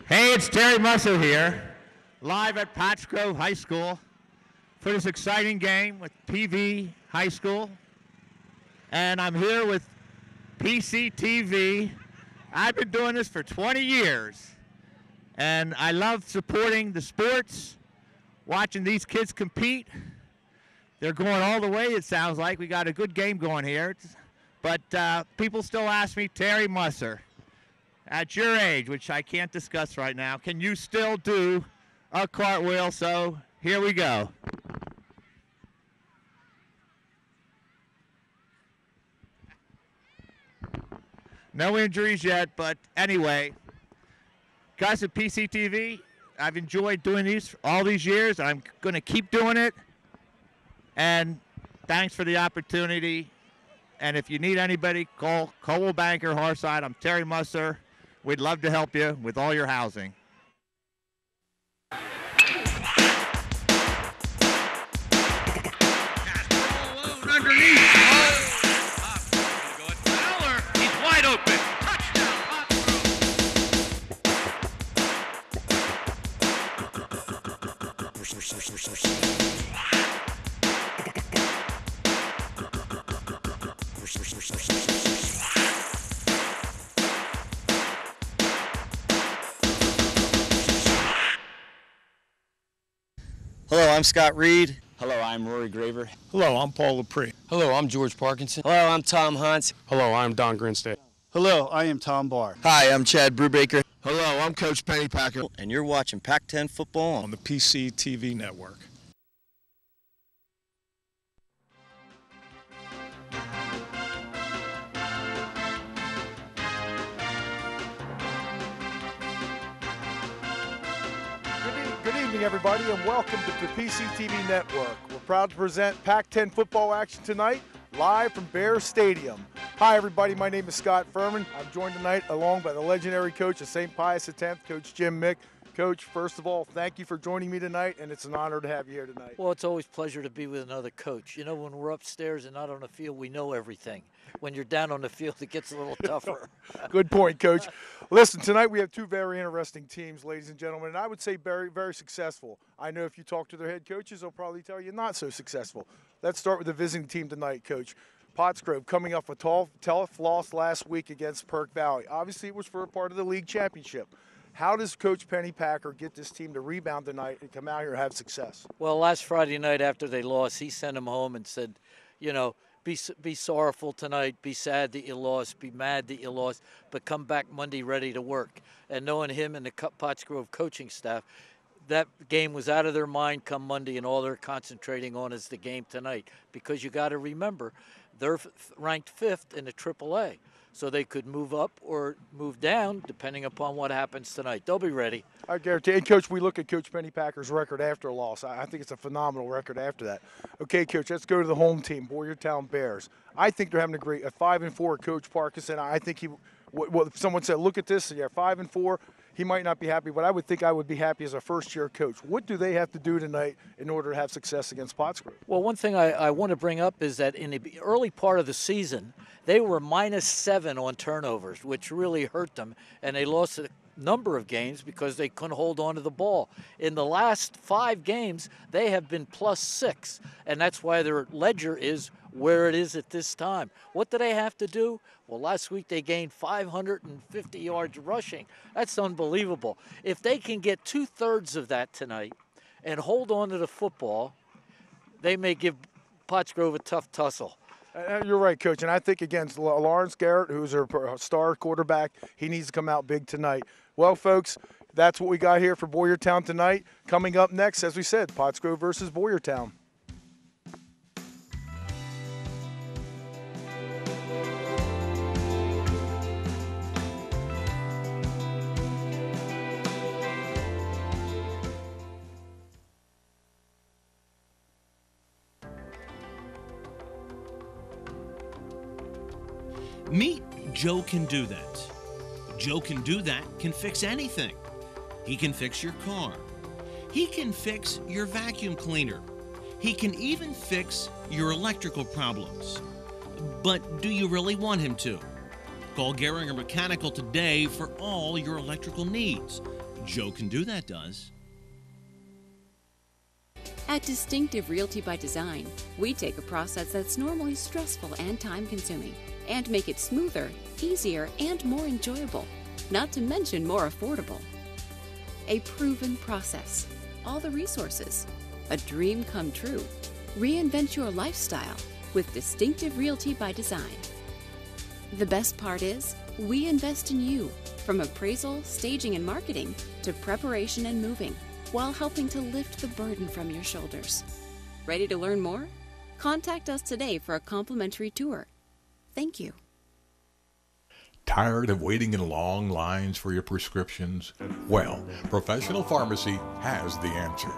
Hey, it's Terry Musser here, live at Pottsgrove High School for this exciting game with PV High School. And I'm here with PCTV. I've been doing this for 20 years, and I love supporting the sports, watching these kids compete. They're going all the way, it sounds like. We got a good game going here. But people still ask me, Terry Musser, at your age, which I can't discuss right now, can you still do a cartwheel? So here we go. No injuries yet, but anyway, guys at PCTV, I've enjoyed doing these all these years. I'm going to keep doing it. And thanks for the opportunity. And if you need anybody, call Coldwell Banker, Harside. I'm Terry Musser. We'd love to help you with all your housing. Underneath. Fowler, he's wide open. Touchdown, Hello, I'm Scott Reed. Hello, I'm Rory Graver. Hello, I'm Paul Lepre. Hello, I'm George Parkinson. Hello, I'm Tom Hunt. Hello, I'm Don Grinstead. Hello, I am Tom Barr. Hi, I'm Chad Brubaker. Hello, I'm Coach Penny Packer. And you're watching Pac-10 football On the PCTV network. Good evening, everybody, and welcome to the PCTV Network. We're proud to present Pac-10 football action tonight, live from Bears Stadium. Hi, everybody. My name is Scott Furman. I'm joined tonight along by the legendary coach of St. Pius X, Coach Jim Mick. Coach, first of all, thank you for joining me tonight, and it's an honor to have you here tonight. Well, it's always a pleasure to be with another coach. You know, when we're upstairs and not on the field, we know everything. When you're down on the field, it gets a little tougher. Good point, Coach. Listen, tonight we have two very interesting teams, ladies and gentlemen, and I would say very, very successful. I know if you talk to their head coaches, they'll probably tell you not so successful. Let's start with the visiting team tonight, Coach. Pottsgrove coming off a tough loss last week against Perk Valley. Obviously, it was for a part of the league championship. How does Coach Penny Packer get this team to rebound tonight and come out here and have success? Well, last Friday night after they lost, he sent them home and said, you know, be sorrowful tonight, be sad that you lost, be mad that you lost, but come back Monday ready to work. And knowing him and the Pottsgrove coaching staff, that game was out of their mind come Monday, and all they're concentrating on is the game tonight. Because you got to remember, they're ranked 5th in the AAA. So they could move up or move down depending upon what happens tonight. They'll be ready. I guarantee. And, Coach, we look at Coach Penny Packer's record after a loss. I think it's a phenomenal record after that. Okay, Coach, let's go to the home team, Boyertown Bears. I think they're having a 5-4. Coach Parkinson, I think if someone said, look at this, yeah, 5-4, he might not be happy, but I would think I would be happy as a first-year coach. What do they have to do tonight in order to have success against Pottsgrove? Well, one thing I want to bring up is that in the early part of the season, they were -7 on turnovers, which really hurt them, and they lost a number of games because they couldn't hold on to the ball. In the last 5 games, they have been +6, and that's why their ledger is where it is at this time. What do they have to do? Well, last week they gained 550 yards rushing. That's unbelievable. If they can get 2/3 of that tonight and hold on to the football, they may give Pottsgrove a tough tussle. You're right, Coach, and I think against Lawrence Garrett, who's their star quarterback, he needs to come out big tonight. Well, folks, that's what we got here for Boyertown tonight. Coming up next, as we said, Pottsgrove versus Boyertown. Meet Joe Can Do That. Joe Can Do That can fix anything. He can fix your car. He can fix your vacuum cleaner. He can even fix your electrical problems. But do you really want him to? Call Gehringer Mechanical today for all your electrical needs. Joe Can Do That does. At Distinctive Realty by Design, we take a process that's normally stressful and time-consuming and make it smoother, easier, and more enjoyable, not to mention more affordable. A proven process, all the resources, a dream come true. Reinvent your lifestyle with Distinctive Realty by Design. The best part is, we invest in you, from appraisal, staging, and marketing to preparation and moving, while helping to lift the burden from your shoulders. Ready to learn more? Contact us today for a complimentary tour. Thank you. Tired of waiting in long lines for your prescriptions? Well, Professional Pharmacy has the answer,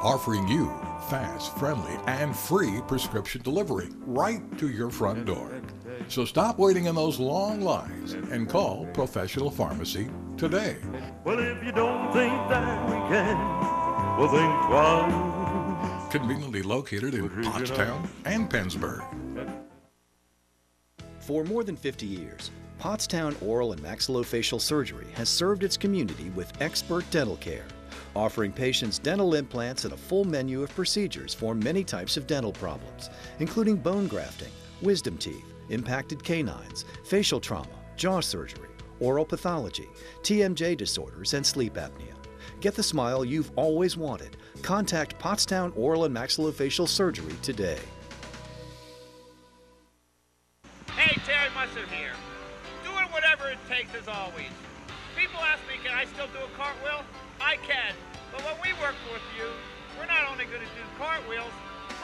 offering you fast, friendly, and free prescription delivery right to your front door. So stop waiting in those long lines and call Professional Pharmacy today. Well, if you don't think that we can, well, think twice. Conveniently located in Pottstown and Pennsburg. For more than 50 years, Pottstown Oral and Maxillofacial Surgery has served its community with expert dental care, offering patients dental implants and a full menu of procedures for many types of dental problems, including bone grafting, wisdom teeth, impacted canines, facial trauma, jaw surgery, oral pathology, TMJ disorders, and sleep apnea. Get the smile you've always wanted. Contact Pottstown Oral and Maxillofacial Surgery today. Hey, Terry Musser here. Doing whatever it takes as always. People ask me, can I still do a cartwheel? I can. But when we work with you, we're not only going to do cartwheels,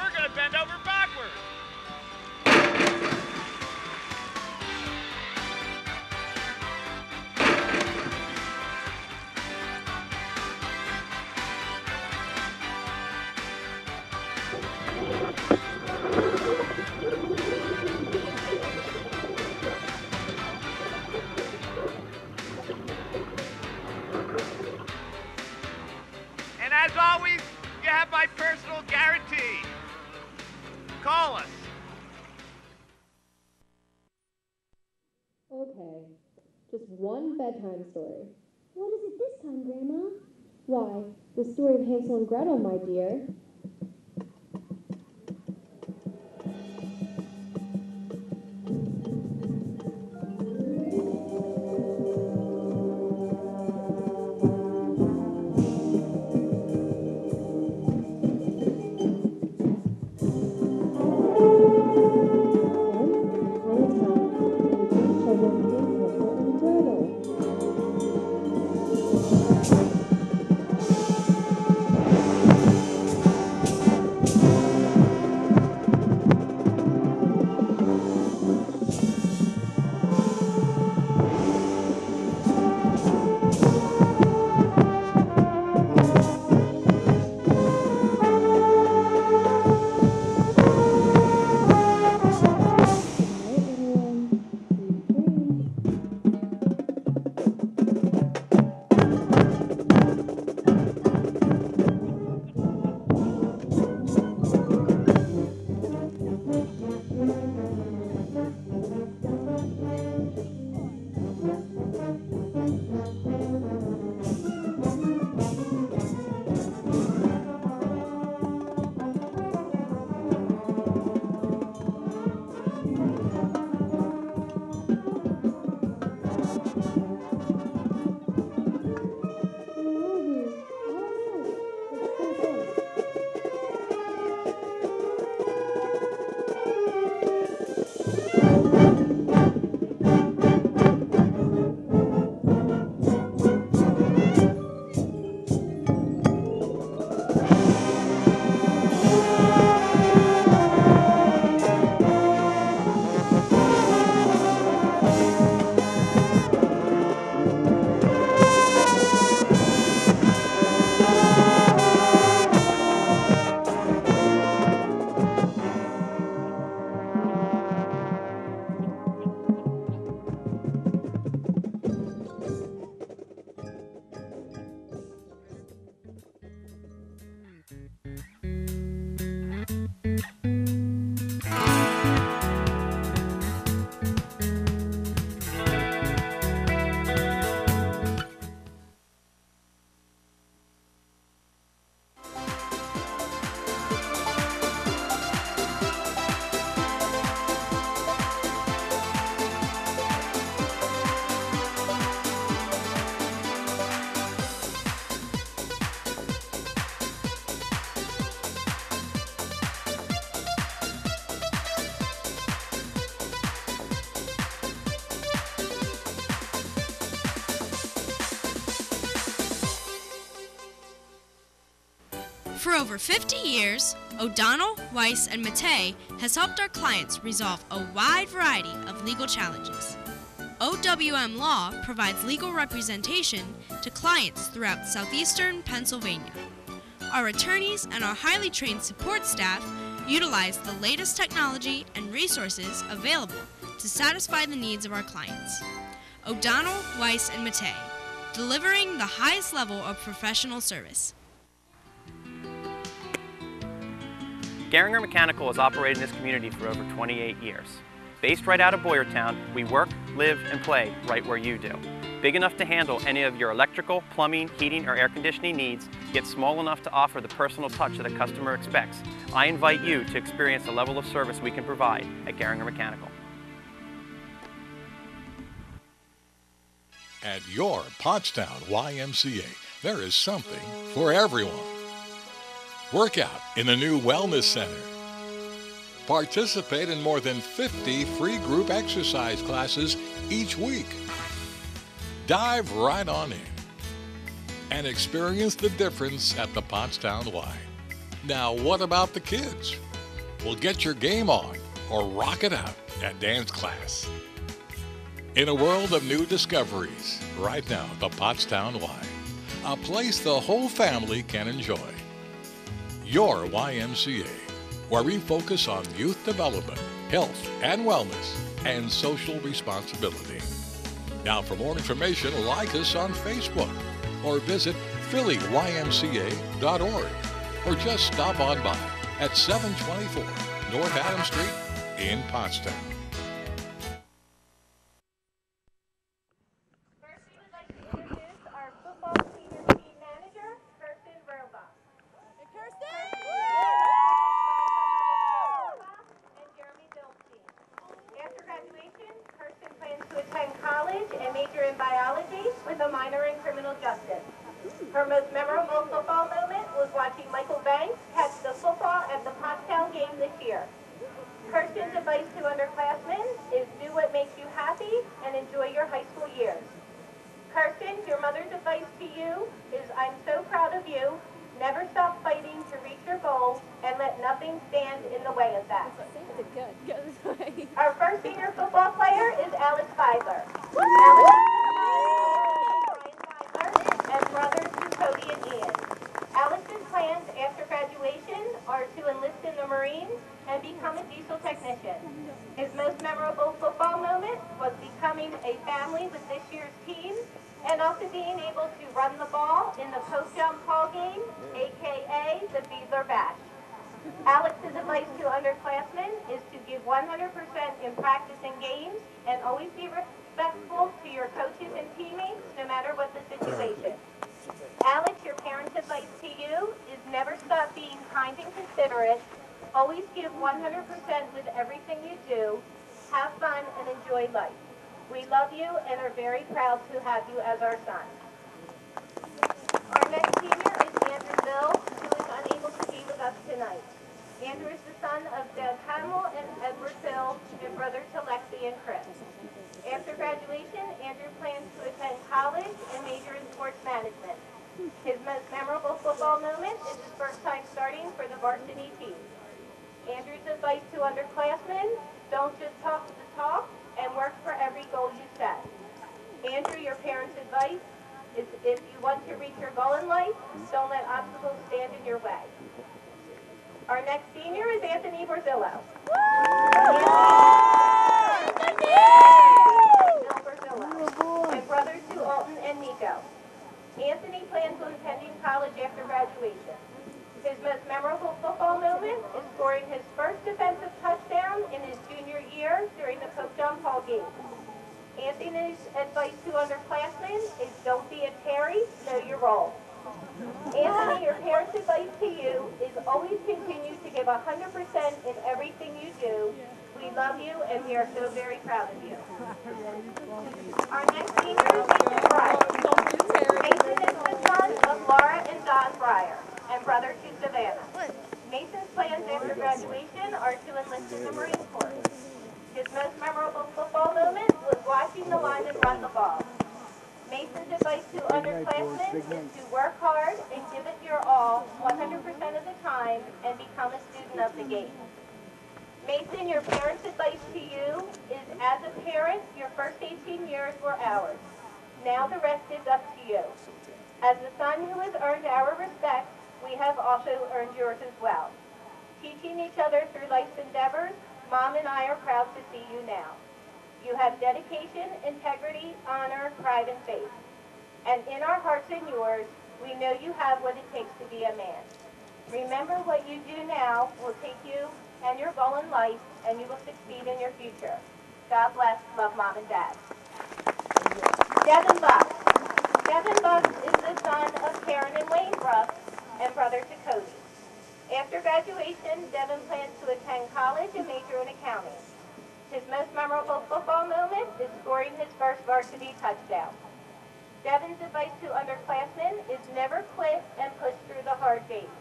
we're going to bend over backwards. And as always, you have my personal guarantee. Call us. Okay, just one bedtime story. What is it this time, Grandma? Why, the story of Hansel and Gretel, my dear. For over 50 years, O'Donnell, Weiss, and Mattei has helped our clients resolve a wide variety of legal challenges. OWM Law provides legal representation to clients throughout southeastern Pennsylvania. Our attorneys and our highly trained support staff utilize the latest technology and resources available to satisfy the needs of our clients. O'Donnell, Weiss, and Mattei, delivering the highest level of professional service. Gehringer Mechanical has operated in this community for over 28 years. Based right out of Boyertown, we work, live, and play right where you do. Big enough to handle any of your electrical, plumbing, heating, or air conditioning needs, yet small enough to offer the personal touch that a customer expects. I invite you to experience the level of service we can provide at Gehringer Mechanical. At your Pottstown YMCA, there is something for everyone. Work out in the new Wellness Center. Participate in more than 50 free group exercise classes each week. Dive right on in and experience the difference at the Pottstown Y. Now, what about the kids? Well, get your game on or rock it out at dance class. In a world of new discoveries, right now, the Pottstown Y, a place the whole family can enjoy. Your YMCA, where we focus on youth development, health and wellness, and social responsibility. Now, for more information, like us on Facebook or visit PhillyYMCA.org or just stop on by at 724 North Adams Street in Pottstown. And major in biology with a minor in criminal justice. Her most memorable football moment was watching Michael Banks catch the football at the Pottstown game this year. Kirsten's advice to underclassmen is do what makes you happy and enjoy your high school years. Kirsten, your mother's advice to you is I'm so proud of you. Never stop fighting to reach your goals and let nothing stand in the way of that. Our first senior football player is Alex Feidler. And brothers Cody and Ian. Alex's plans after graduation are to enlist in the Marines and become a diesel technician. His most memorable football moment was becoming a family with this year's team and also being able to run the ball in the post jump ball game, aka the Beadler Bash. Alex's advice to underclassmen is to give 100% in practice and games and always be respectful to your coaches and teammates no matter what the situation. Alex, your parents' advice to you is never stop being kind and considerate. Always give 100% with everything you do. Have fun and enjoy life. We love you and are very proud to have you as our son. Our next senior is Andrew Bill, who is unable to be with us tonight. Andrew is the son of Deb Hamill and Edward Bill, and brother to Lexi and Chris. After graduation, Andrew plans to attend college and major in sports management. His most memorable football moment is his first time starting for the varsity team. Andrew's advice to underclassmen, don't just talk the talk and work for every goal you set. Andrew, your parents' advice is if you want to reach your goal in life, don't let obstacles stand in your way. Our next senior is Anthony Borzillo. And brothers to Alton and Nico. Anthony plans on attending college after graduation. His most memorable football moment is scoring his first defensive touchdown in his junior year during the Pope John Paul game. Anthony's advice to underclassmen is don't be a Terry, know your role. Anthony, your parents' advice to you is always continue to give 100% in everything you do. We love you and we are so very proud of you. Our next senior is Mason Breyer. Mason is the son of Laura and Don Breyer and brother to Savannah. Mason's plans after graduation are to enlist in the Marine Corps. His most memorable football moment was watching the linemen run the ball. Mason's advice to underclassmen is to work hard and give it your all. ball 100% of the time and become a student of the game. Mason, your parents' advice to you is, as a parent, your first 18 years were ours. Now the rest is up to you. As the son who has earned our respect, we have also earned yours as well. Teaching each other through life's endeavors, Mom and I are proud to see you now. You have dedication, integrity, honor, pride, and faith. And in our hearts and yours, we know you have what it takes to be a man. Remember, what you do now will take you and your goal in life, and you will succeed in your future. God bless. Love, Mom and Dad. Devin Buck. Devin Buck is the son of Karen and Wayne Buck and brother to Cody. After graduation, Devin plans to attend college and major in accounting. His most memorable football moment is scoring his first varsity touchdown. Devin's advice to underclassmen is never quit and push through the hard days.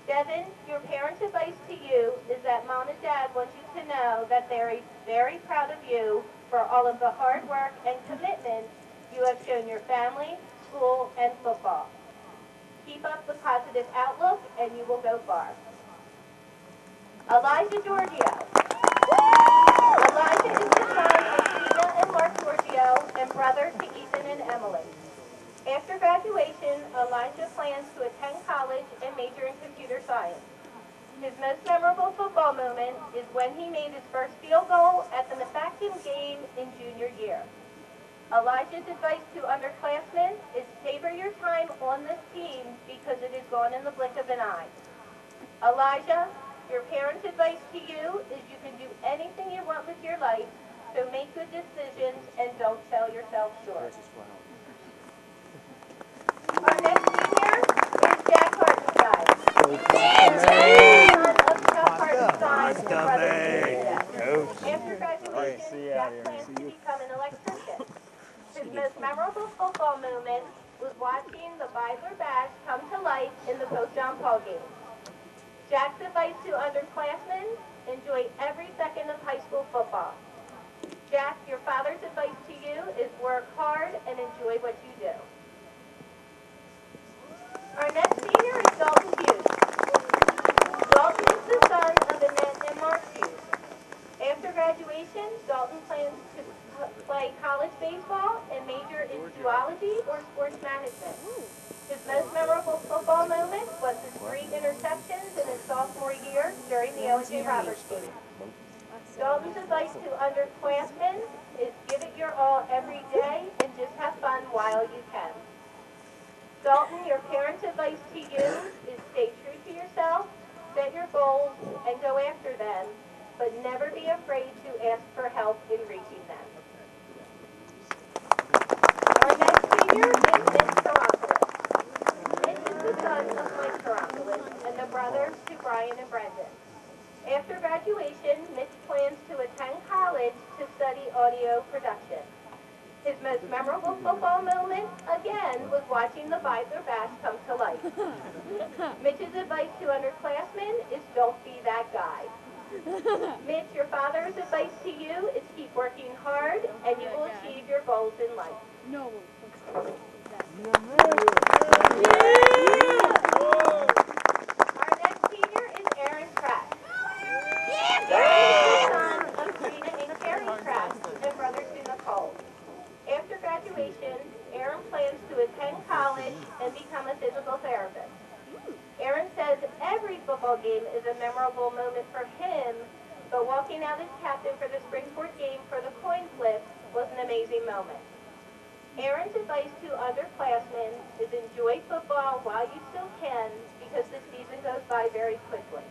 Devin, your parents' advice to you is that Mom and Dad want you to know that they're very proud of you for all of the hard work and commitment you have shown your family, school, and football. Keep up the positive outlook and you will go far. Elijah Giorgio. Elijah is the son of Tina and Mark Giorgio and brother to Ethan and Emily. After graduation, Elijah plans to attend college and major in computer science. His most memorable football moment is when he made his first field goal at the Mafacton game in junior year. Elijah's advice to underclassmen is savor your time on this team because it is gone in the blink of an eye. Elijah, your parents' advice to you is you can do anything you want with your life, so make good decisions and don't sell yourself short. Our next senior is Jack Hartenstein. After graduation, Jack plans to become an electrician. His most memorable football moment was watching the Bidler Bash come to life in the Post John Paul game. Jack's advice to underclassmen, enjoy every second of high school football. Jack, your father's advice to you is work hard and enjoy what you do. Our next senior is Dalton Hughes. Dalton is the son of Annette and Mark Hughes. After graduation, Dalton plans to play college baseball and major in zoology or sports management. His most memorable football moment was his 3 interceptions in his sophomore year during the O.J. Roberts game. Dalton's advice to underclassmen is give it your all every day and just have fun while you can. Dalton, your parents' advice to you is stay true to yourself, set your goals, and go after them, but never be afraid to ask for help in reaching them. Our next senior is Mitch Karampolis. Mitch is the son of Mike Karampolis and the brothers to Brian and Brendan. After graduation, Mitch plans to attend college to study audio production. His most memorable football moment, again, was watching the Bidler Bash come to life. Mitch's advice to underclassmen is don't be that guy. Mitch, your father's advice to you is keep working hard and you will achieve your goals in life. No. Our next senior is Aaron Pratt. Aaron is the son of Gina and Carrie Pratt and brother to Nicole. After graduation, Aaron plans to attend college and become a physical therapist. Aaron says every football game is a memorable moment for him, but walking out as captain for the Springport game for the coin flip was an amazing moment. Aaron's advice to underclassmen is enjoy football while you still can because the season goes by very quickly.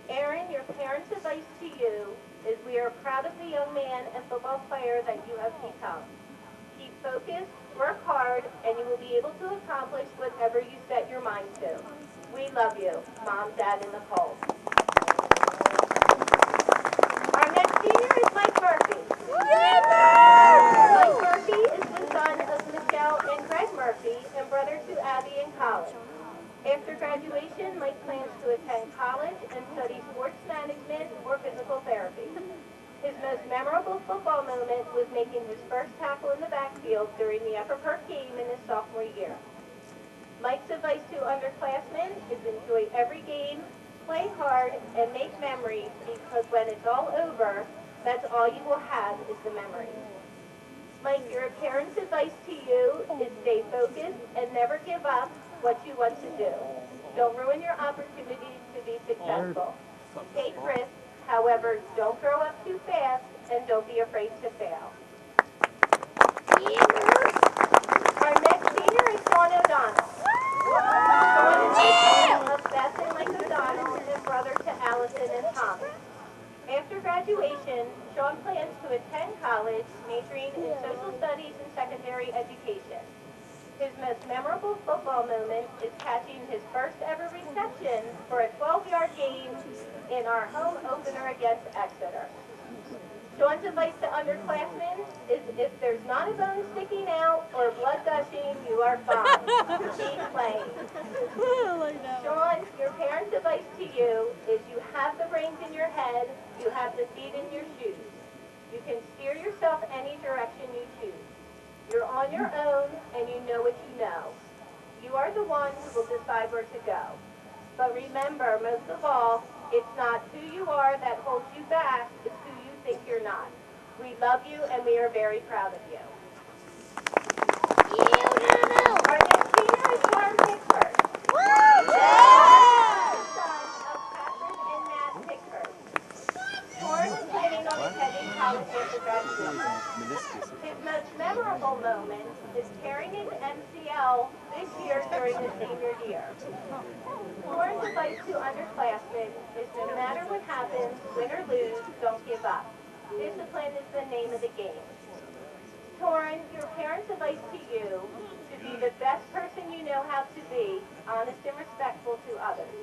Aaron, your parents' advice to you is we are proud of the young man and football player that you have become. Keep focused, work hard, and you will be able to accomplish whatever you set your mind to. We love you, Mom, Dad, and Nicole. Our next senior is Mike Murphy. Mike Murphy is the son of Michelle and Greg Murphy and brother to Abby in college. After graduation, Mike plans to attend college and study sports management or physical therapy. His most memorable football moment was making his first tackle in the backfield during the Upper Perk game in his sophomore year. Mike's advice to underclassmen is enjoy every game, play hard, and make memories, because when it's all over, that's all you will have is the memories. Mike, your parents' advice to you is stay focused and never give up what you want to do. Don't ruin your opportunities to be successful. Take risks, however, don't grow up too fast, and don't be afraid to fail. Our next senior is Sean O'Donnell. Sean is the son of Beth and Mike O'Donnell and brother to Allison and Thomas. After graduation, Sean plans to attend college, majoring in social studies and secondary education. His most memorable football moment is catching his first ever reception for a 12-yard gain in our home opener against Exeter. Sean's advice to underclassmen is if there's not a bone sticking out or blood gushing, you are fine. Keep playing. Sean, your parents' advice to you is you have the brains in your head, you have the feet in your shoes. You can steer yourself any direction you choose. You're on your own and you know what you know. You are the one who will decide where to go. But remember, most of all, it's not who you are that holds you back, it's who you think you're not. We love you and we are very proud of you. Our next senior is Lauren Pickford. Son of Catherine and Matt Pickford. Lauren is planning on attending college after graduation. His most memorable moment is carrying his MCL this year during his senior year. Lauren's advice to underclassmen is no matter what happens, win or lose, don't give up. Discipline is the name of the game. Torrin, your parents' advice to you to be the best person you know how to be, honest and respectful to others.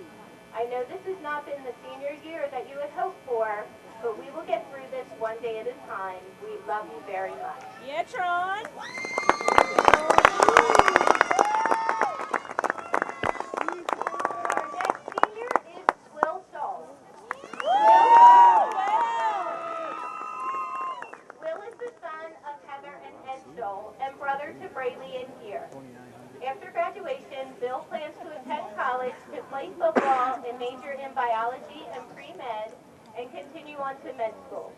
I know this has not been the senior year that you had hoped for, but we will get through this one day at a time. We love you very much. Yeah, Tron. Our next senior is Will Scholl. Will is the son of Heather and Ed Scholl and brother to Braylee and Gear. After graduation, Bill plans to attend college to play football and major in biology and pre-med and continue on to med school.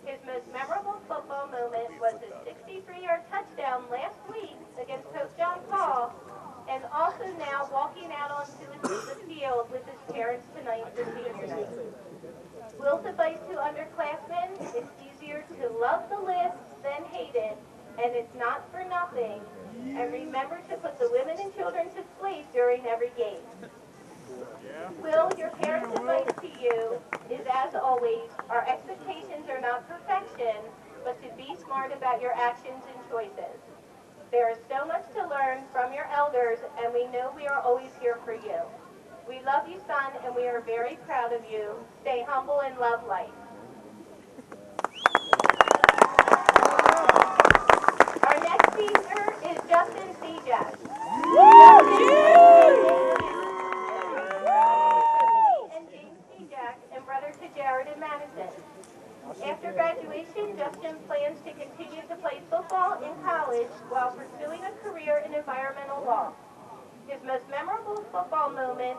His most memorable football moment was his 63-yard touchdown last week against Coach John Paul, and also now walking out onto the field with his parents tonight for senior night. Will's advice to underclassmen, it's easier to love the list than hate it, and it's not for nothing. And remember to put the women and children to sleep during every game. Will, your parents' advice to you is, as always, our expectations are not perfection, but to be smart about your actions and choices. There is so much to learn from your elders, and we know we are always here for you. We love you, son, and we are very proud of you. Stay humble and love life. Our next speaker is Justin Sejak. And James Sejak, and brother to Jared and Madison. After graduation, Justin plans to continue to play football in college while pursuing a career in environmental law. His most memorable football moment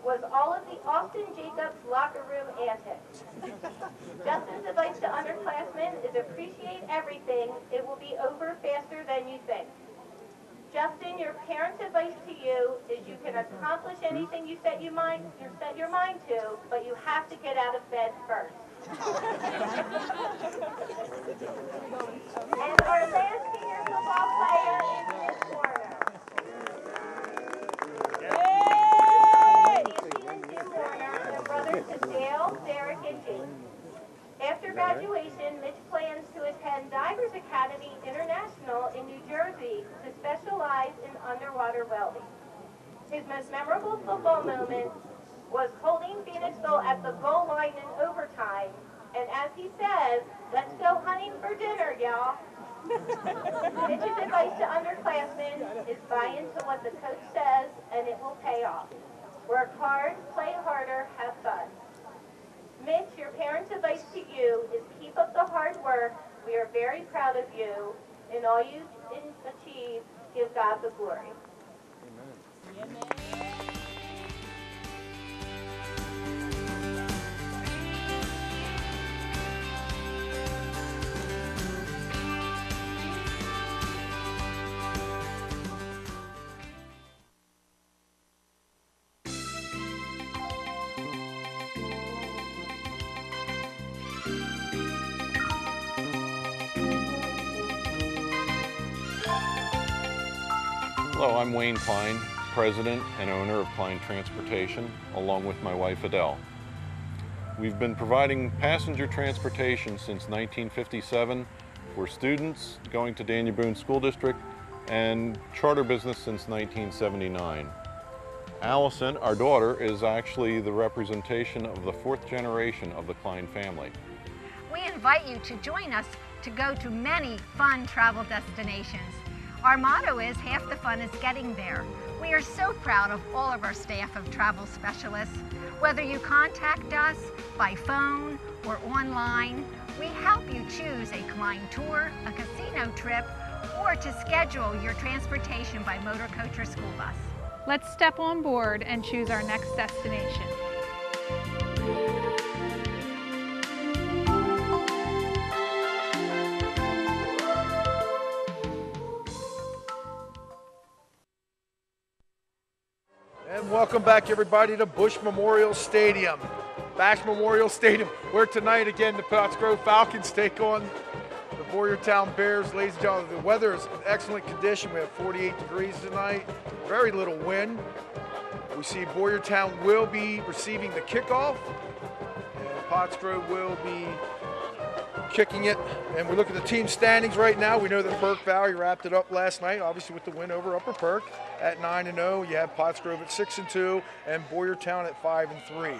was all of the Austin Jacobs locker room antics. Justin's advice to underclassmen is appreciate everything. It will be over faster than you think. Justin, your parents' advice to you is you can accomplish anything you set your mind to, but you have to get out of bed first. And our last senior football player is Miss Warner. Nancy and Jim Warner are brothers to Dale, Derek, and James. After graduation, Mitch plans to attend Divers Academy International in New Jersey to specialize in underwater welding. His most memorable football moment was holding Phoenixville at the goal line in overtime, and as he says, let's go hunting for dinner, y'all. Mitch's advice to underclassmen is buy into what the coach says, and it will pay off. Work hard, play harder, have fun. Mitch, your parents' advice to you is keep up the hard work. We are very proud of you. In all you achieve, give God the glory. Yeah, Hello, I'm Wayne Klein, President and owner of Klein Transportation, along with my wife Adele. We've been providing passenger transportation since 1957 for students going to Daniel Boone School District and charter business since 1979. Allison, our daughter, is actually the representation of the 4th generation of the Klein family. We invite you to join us to go to many fun travel destinations. Our motto is half the fun is getting there. We are so proud of all of our staff of travel specialists. Whether you contact us by phone or online, we help you choose a Klein tour, a casino trip, or to schedule your transportation by motor coach or school bus. Let's step on board and choose our next destination. And welcome back, everybody, to Bush Memorial Stadium. Bash Memorial Stadium, where tonight, again, the Pottsgrove Falcons take on the Boyertown Bears. Ladies and gentlemen, the weather is in excellent condition. We have 48 degrees tonight, very little wind. We see Boyertown will be receiving the kickoff, and Pottsgrove will be kicking it. And we look at the team standings right now. We know that Perk Valley wrapped it up last night, obviously with the win over Upper Perk at 9-0. You have Pottsgrove at 6-2 and Boyertown at 5-3.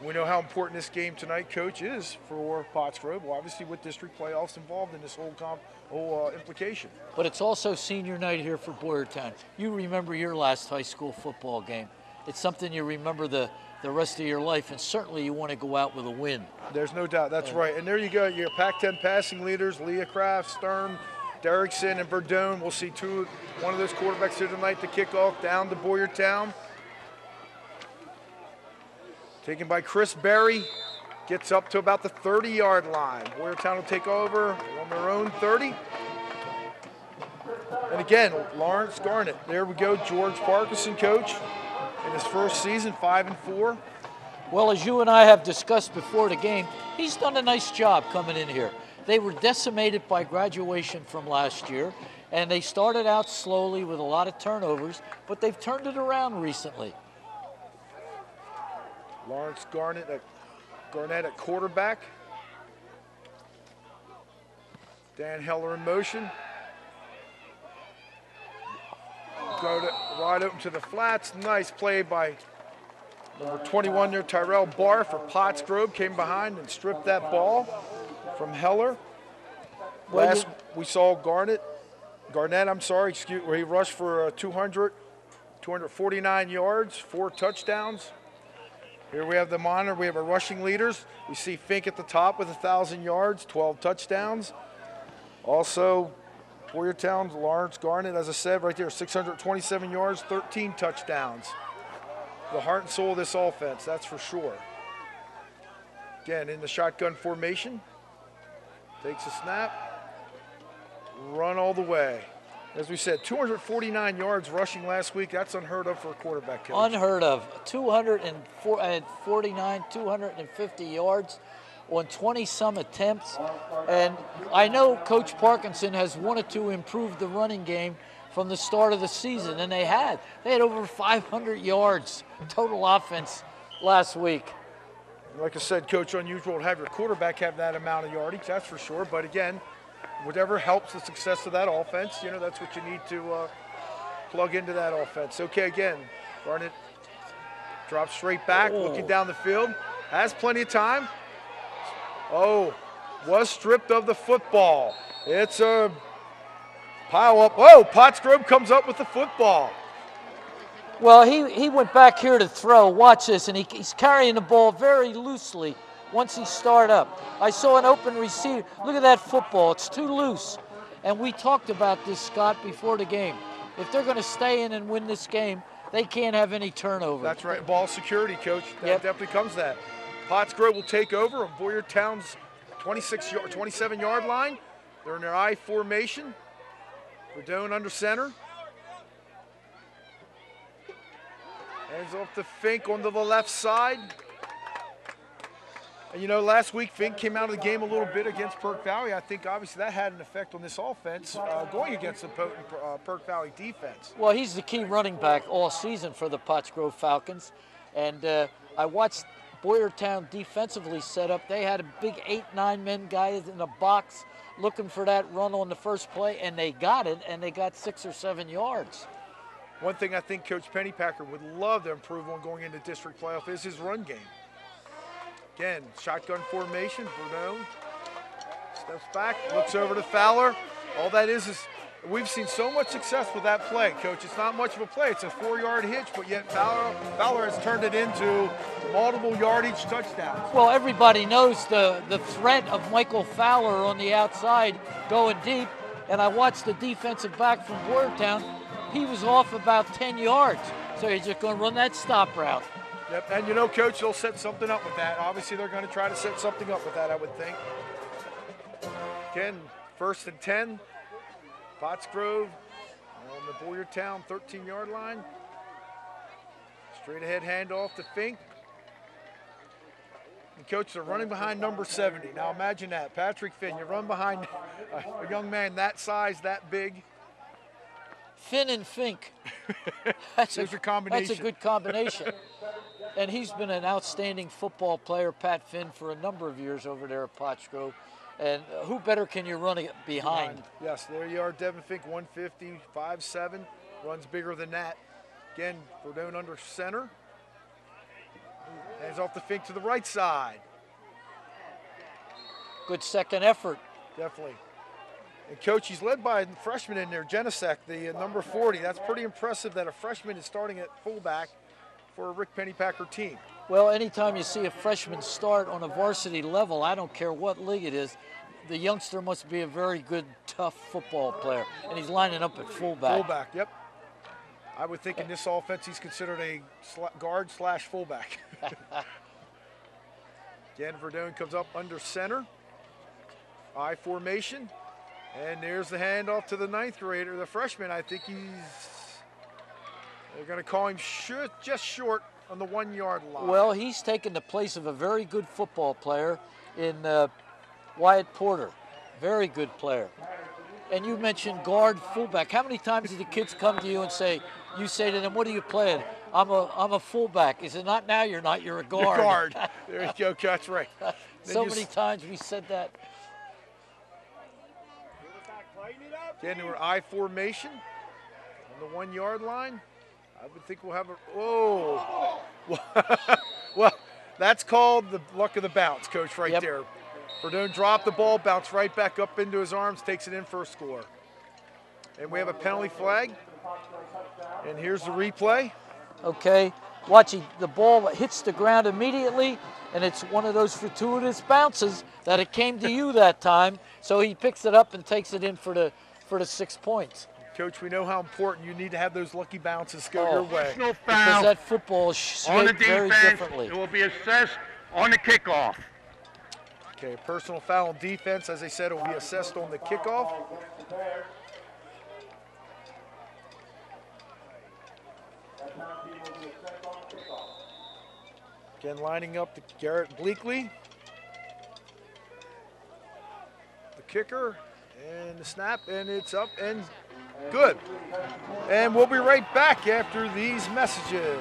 We know how important this game tonight, Coach, is for Pottsgrove. Well, obviously with district playoffs involved in this whole implication. But it's also senior night here for Boyertown. You remember your last high school football game. It's something you remember the rest of your life, and certainly you want to go out with a win. There's no doubt, that's right. And there you go, your Pac-10 passing leaders, Leah Kraft, Stern, Derrickson, and Verdone. We'll see one of those quarterbacks here tonight to kick off down to Boyertown. Taken by Chris Berry, gets up to about the 30-yard line. Boyertown will take over on their own 30. And again, Lawrence Garnett. There we go, George Parkinson, coach, in his first season, 5-4. Well, as you and I have discussed before the game, he's done a nice job coming in here. They were decimated by graduation from last year, and they started out slowly with a lot of turnovers, but they've turned it around recently. Lawrence Garnett at quarterback. Dan Heller in motion. Go to wide open to the flats. Nice play by number 21 there, Tyrell Barr for Pottsgrove. Came behind and stripped that ball from Heller. Last we saw Garnett, where he rushed for 249 yards, 4 touchdowns. Here we have the monitor. We have our rushing leaders. We see Fink at the top with 1,000 yards, 12 touchdowns. Also, Boyertown's Lawrence Garnett, as I said, right there, 627 yards, 13 touchdowns. The heart and soul of this offense, that's for sure. Again, in the shotgun formation. Takes a snap. Run all the way. As we said, 249 yards rushing last week. That's unheard of for a quarterback, coach. Unheard of. 249, 250 yards on 20-some attempts. And I know Coach Parkinson has wanted to improve the running game from the start of the season, and they had. They had over 500 yards total offense last week. Like I said, Coach, unusual to have your quarterback have that amount of yardage, that's for sure. But again, whatever helps the success of that offense, you know, that's what you need to plug into that offense. Okay, again, Garnett drops straight back, looking down the field, has plenty of time. Oh, was stripped of the football. It's a pile up. Oh, Pottsgrove comes up with the football. Well, he went back here to throw. Watch this, and he's carrying the ball very loosely once he started up. I saw an open receiver. Look at that football. It's too loose. And we talked about this, Scott, before the game. If they're going to stay in and win this game, They can't have any turnover. That's right. Ball security, Coach. That definitely comes to that. Pottsgrove will take over on Boyertown's 27-yard line. They're in their I formation. Verdone under center. Hands off to Fink onto the left side. And you know, last week Fink came out of the game a little bit against Perk Valley. I think obviously that had an effect on this offense going against the potent Perk Valley defense. Well, he's the key running back all season for the Pottsgrove Falcons. And I watched Boyertown defensively set up. They had a big 8-9 men guys in the box looking for that run on the first play, and they got it, and they got 6 or 7 yards. One thing I think Coach Pennypacker would love to improve on going into district playoff is his run game. Again, shotgun formation, Verdone steps back, looks over to Fowler. All that is we've seen so much success with that play, Coach. It's not much of a play. It's a 4-yard hitch, but yet Fowler has turned it into multiple yardage touchdowns. Well, everybody knows the threat of Michael Fowler on the outside going deep, and I watched the defensive back from Boyertown. He was off about 10 yards, so he's just going to run that stop route. Yep, and you know, Coach, they'll set something up with that. Obviously, they're going to try to set something up with that, I would think. Again, 1st and 10. Pottsgrove on the Boyertown 13-yard line. Straight ahead handoff to Fink. And Coach, they're running behind number 70. Now imagine that, Patrick Finn. You run behind a young man that size, that big. Finn and Fink. That's a combination. That's a good combination. And he's been an outstanding football player, Pat Finn, for a number of years over there at Pottsgrove. And who better can you run it behind? Yes, there you are, Devin Fink, 150, 5'7", runs bigger than that. Again, Verdone under center. Hands off the Fink to the right side. Good second effort. Definitely. And Coach, he's led by a freshman in there, Genesek, the number 40. That's pretty impressive that a freshman is starting at fullback for a Rick Pennypacker team. Well, anytime you see a freshman start on a varsity level, I don't care what league it is, the youngster must be a very good, tough football player. And he's lining up at fullback. Fullback, yep. I would think in this offense he's considered a guard/fullback. Again, Verdone comes up under center. I formation. And there's the handoff to the 9th grader, the freshman. I think they're going to call him just short on the 1-yard line. Well, he's taken the place of a very good football player in Wyatt Porter. Very good player. And you mentioned guard, fullback. How many times do the kids come to you and you say to them, what are you playing? I'm a fullback. Is it not now? You're not, you're a guard. You're a guard. There you go, that's right. So many times we said that. Again, we're I formation on the 1-yard line. I would think we'll have a, whoa. Well, that's called the luck of the bounce, Coach, right there. Verdone dropped the ball, bounced right back up into his arms, takes it in for a score. And we have a penalty flag. And here's the replay. Okay, watching the ball hits the ground immediately, and it's one of those fortuitous bounces that it came to you that time. So he picks it up and takes it in for the 6 points. Coach, we know how important you need to have those lucky bounces go your way. Because that football is shaped very differently. It will be assessed on the kickoff. Okay, personal foul on defense, as I said, it will be assessed on the kickoff. Again, lining up to Garrett Bleakley. The kicker and the snap, and it's up and good. And we'll be right back after these messages.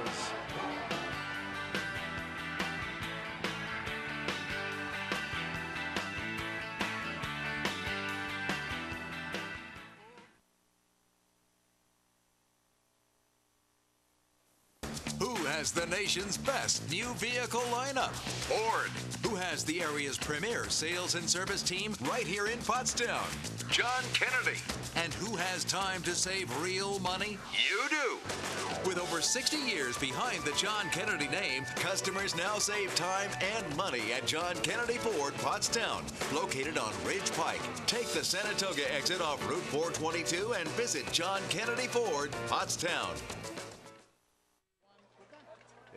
Has the nation's best new vehicle lineup? Ford. Who has the area's premier sales and service team right here in Pottstown? John Kennedy. And who has time to save real money? You do. With over 60 years behind the John Kennedy name, customers now save time and money at John Kennedy Ford, Pottstown, located on Ridge Pike. Take the Saratoga exit off Route 422 and visit John Kennedy Ford, Pottstown.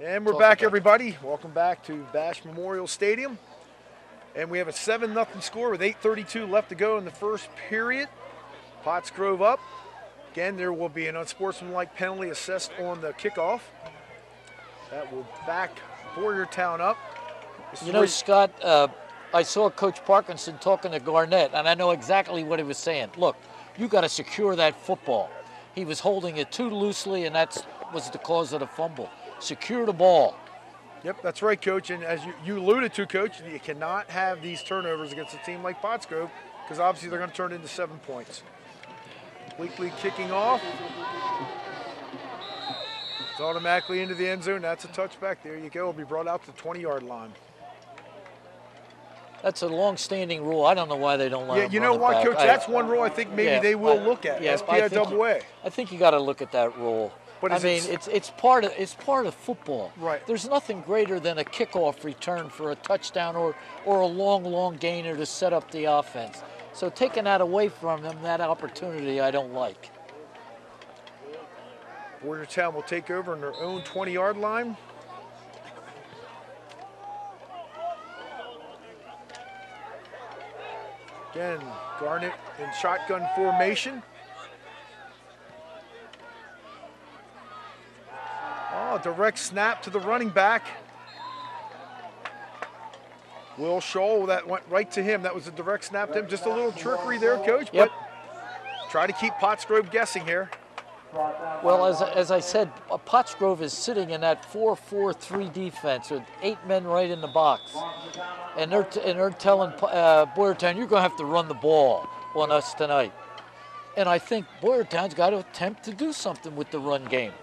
And we're back, everybody. Welcome back to Bash Memorial Stadium. And we have a 7-0 score with 8:32 left to go in the first period. Pottsgrove up. Again, there will be an unsportsmanlike penalty assessed on the kickoff. That will back Boyertown up. You know, Scott, I saw Coach Parkinson talking to Garnett, and I know exactly what he was saying. Look, you got to secure that football. He was holding it too loosely, and that was the cause of the fumble. Secure the ball. Yep, that's right, Coach. And as you alluded to, Coach, you cannot have these turnovers against a team like Pottsgrove because obviously they're going to turn into 7 points. Completely kicking off. It's automatically into the end zone. That's a touchback. There you go. It'll be brought out to the 20-yard line. That's a long-standing rule. I don't know why they don't let Yeah, you know what, Coach? That's one rule I think maybe they will look at. Yeah, SPIAA. I think you got to look at that rule. But I mean, it's part of football. Right. There's nothing greater than a kickoff return for a touchdown or a long gainer to set up the offense. So taking that away from them, that opportunity, I don't like. Boyertown will take over on their own 20-yard line. Again, Garnett in shotgun formation. Oh, direct snap to the running back. Will Scholl, that went right to him. That was a direct snap to him. Just a little trickery there, Coach, but try to keep Pottsgrove guessing here. Well, as I said, Pottsgrove is sitting in that 4-4-3 defense with 8 men right in the box. And they're telling Boyertown, you're going to have to run the ball on us tonight. And I think Boyertown's got to attempt to do something with the run game.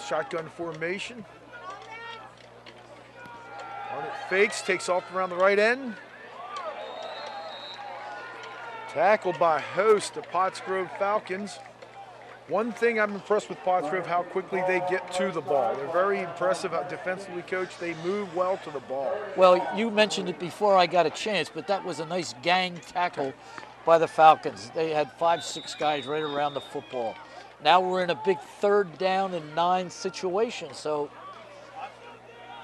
Shotgun formation. Garnett fakes, takes off around the right end. Tackled by host, the Pottsgrove Falcons. One thing I'm impressed with Pottsgrove, how quickly they get to the ball. They're very impressive defensively, Coach. They move well to the ball. Well, you mentioned it before I got a chance, but that was a nice gang tackle by the Falcons. They had 5-6 guys right around the football. Now we're in a big 3rd down and 9 situation, so.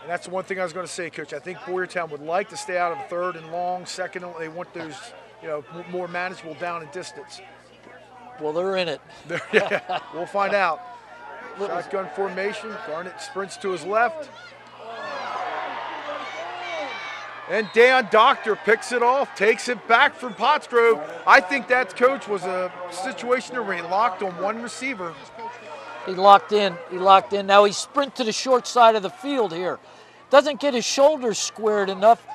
And that's the one thing I was going to say, Coach. I think Boyertown would like to stay out of 3rd and long, 2nd. They want those, more manageable down and distance. Well, they're in it. Yeah, we'll find out. Shotgun formation. Garnett sprints to his left. And Dan Doctor picks it off, takes it back from Pottsgrove. I think that, Coach, was a situation where he locked on one receiver. He locked in. Now he sprint to the short side of the field here. Doesn't get his shoulders squared enough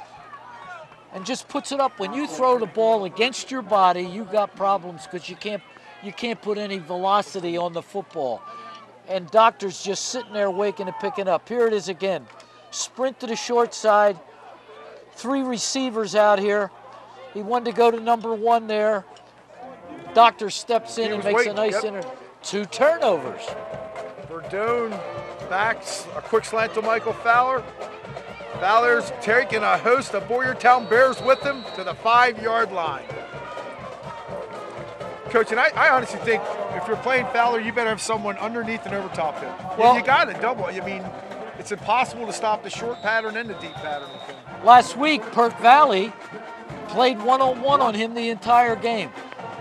and just puts it up. When you throw the ball against your body, you got problems because you can't put any velocity on the football. And Doctor's just sitting there waiting and picking up. Here it is again. Sprint to the short side. 3 receivers out here. He wanted to go to number 1 there. Doctor steps in and makes a nice 2 turnovers. Verdone backs a quick slant to Michael Fowler. Fowler's taking a host of Boyertown Bears with him to the 5-yard line. Coach, and I honestly think if you're playing Fowler, you better have someone underneath and over top him. Well, you got to double. I mean, it's impossible to stop the short pattern and the deep pattern with him. Last week, Perk Valley played one-on-one on him the entire game.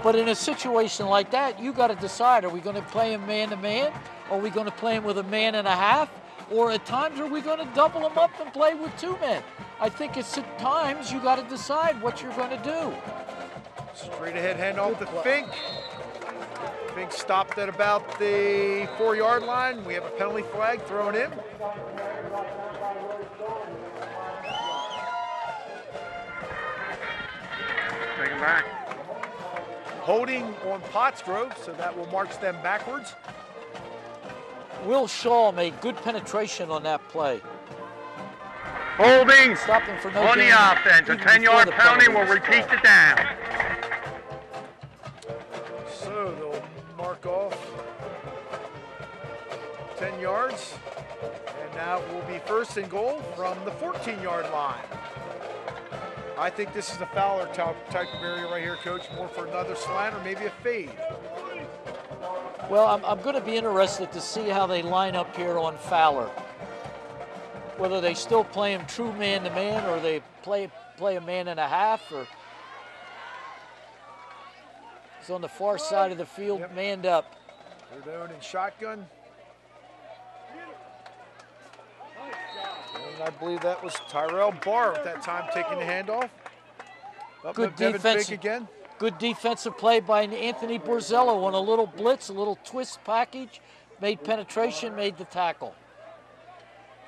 But in a situation like that, you got to decide, are we going to play him man-to-man? Are we going to play him with a man and a half? Or at times, are we going to double him up and play with 2 men? I think it's at times you got to decide what you're going to do. Straight ahead handoff to Fink. Fink stopped at about the 4-yard line. We have a penalty flag thrown in. Take him back. Holding on Pottsgrove, so that will march them backwards. Will Shaw made good penetration on that play. Holding Stopping for no on gain. the offense. A 10-yard penalty will repeat it down. So they'll mark off 10 yards. And now it will be 1st and goal from the 14-yard line. I think this is a Fowler type of area right here, Coach, more for another slant or maybe a fade. Well, I'm going to be interested to see how they line up here on Fowler. Whether they still play him true man-to-man or they play a man and a half, or he's on the far side of the field, manned up. They're doing in shotgun. And I believe that was Tyrell Barr at that time taking the handoff. Good defense again. Good defensive play by Anthony Borzello on a little blitz, a little twist package, made penetration, made the tackle.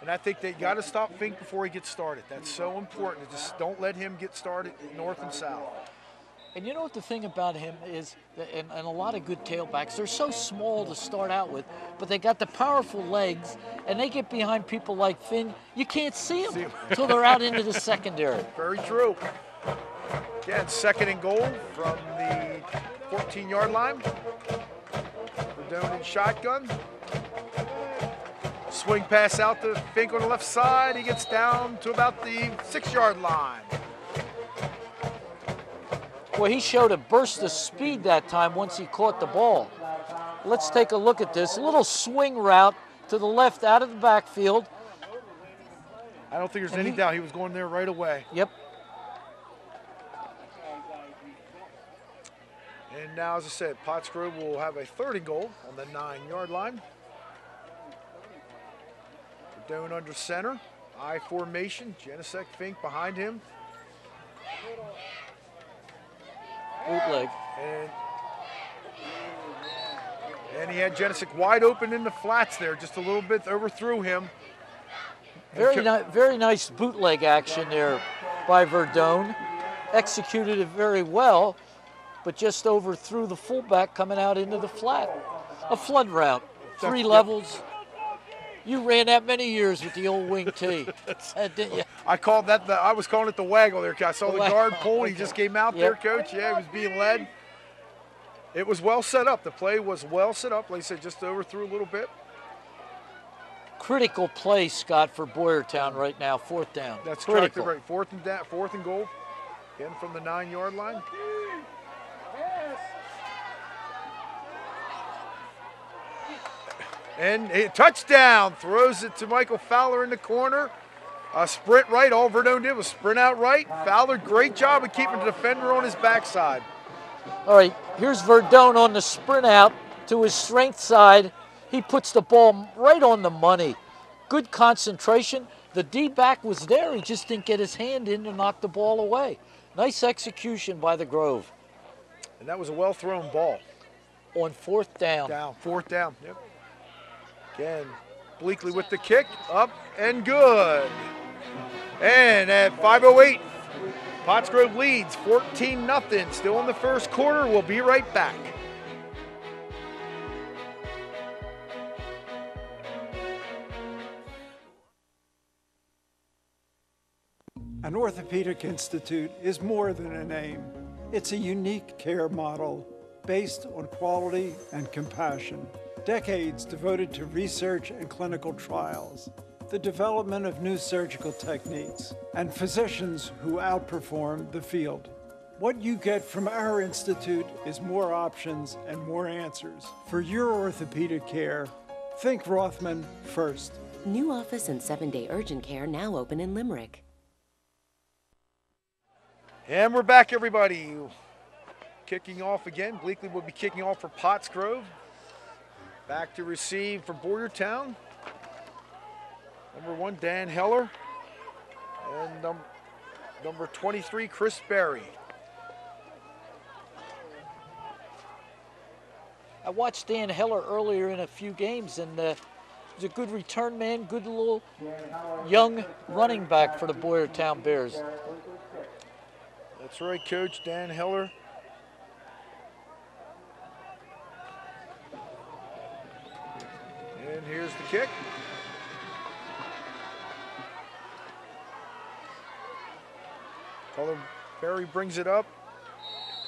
And I think they got to stop Fink before he gets started. That's so important. Just don't let him get started north and south. And you know what the thing about him is, and a lot of good tailbacks, they're so small to start out with, but they got the powerful legs, and they get behind people like Finn. You can't see them until they're out into the secondary. Very true. Again, 2nd and goal from the 14-yard line. We're down in shotgun. Swing pass out to Fink on the left side. He gets down to about the 6-yard line. Well, he showed a burst of speed that time once he caught the ball. Let's take a look at this. A little swing route to the left out of the backfield. I don't think there's any doubt he was going there right away. Yep. And now, as I said, Pottsgrove will have a 3rd and goal on the 9-yard line. We're down under center. I formation. Janicek Fink behind him. Bootleg. And he had Janicek wide open in the flats there. Just a little bit overthrew him. Very nice bootleg action there by Verdone. Executed it very well, but just overthrew the fullback coming out into the flat. A flood route, 3 levels. You ran that many years with the old wing tee, didn't you? I called that I was calling it the waggle there. I saw the guard pull. He just came out there, Coach. Yeah, he was being led. It was well set up. The play was well set up. Like I said, just overthrew a little bit. Critical play, Scott, for Boyertown right now. 4th down. That's critical. Right. 4th and goal. Again from the 9-yard line. And a touchdown, throws it to Michael Fowler in the corner. A sprint right, all Verdone did was sprint out right. Fowler, great job of keeping the defender on his backside. All right, here's Verdone on the sprint out to his strength side. He puts the ball right on the money. Good concentration. The D-back was there, he just didn't get his hand in to knock the ball away. Nice execution by the Grove. And that was a well-thrown ball. On 4th down. 4th down, yep. Again, Bleakley with the kick, up and good. And at 5:08, Pottsgrove leads 14-0. Still in the 1st quarter. We'll be right back. An orthopedic institute is more than a name. It's a unique care model based on quality and compassion. Decades devoted to research and clinical trials, the development of new surgical techniques, and physicians who outperform the field. What you get from our institute is more options and more answers. For your orthopedic care, think Rothman first. New office and 7-day urgent care now open in Limerick. And we're back, everybody. Kicking off again. Bleakley will be kicking off for Pottsgrove. Back to receive for Boyertown. Number 1, Dan Heller. And number 23, Chris Berry. I watched Dan Heller earlier in a few games, and he's a good return man, good little young running back for the Boyertown Bears. That's right, Coach, Dan Heller. And here's the kick. Berry brings it up.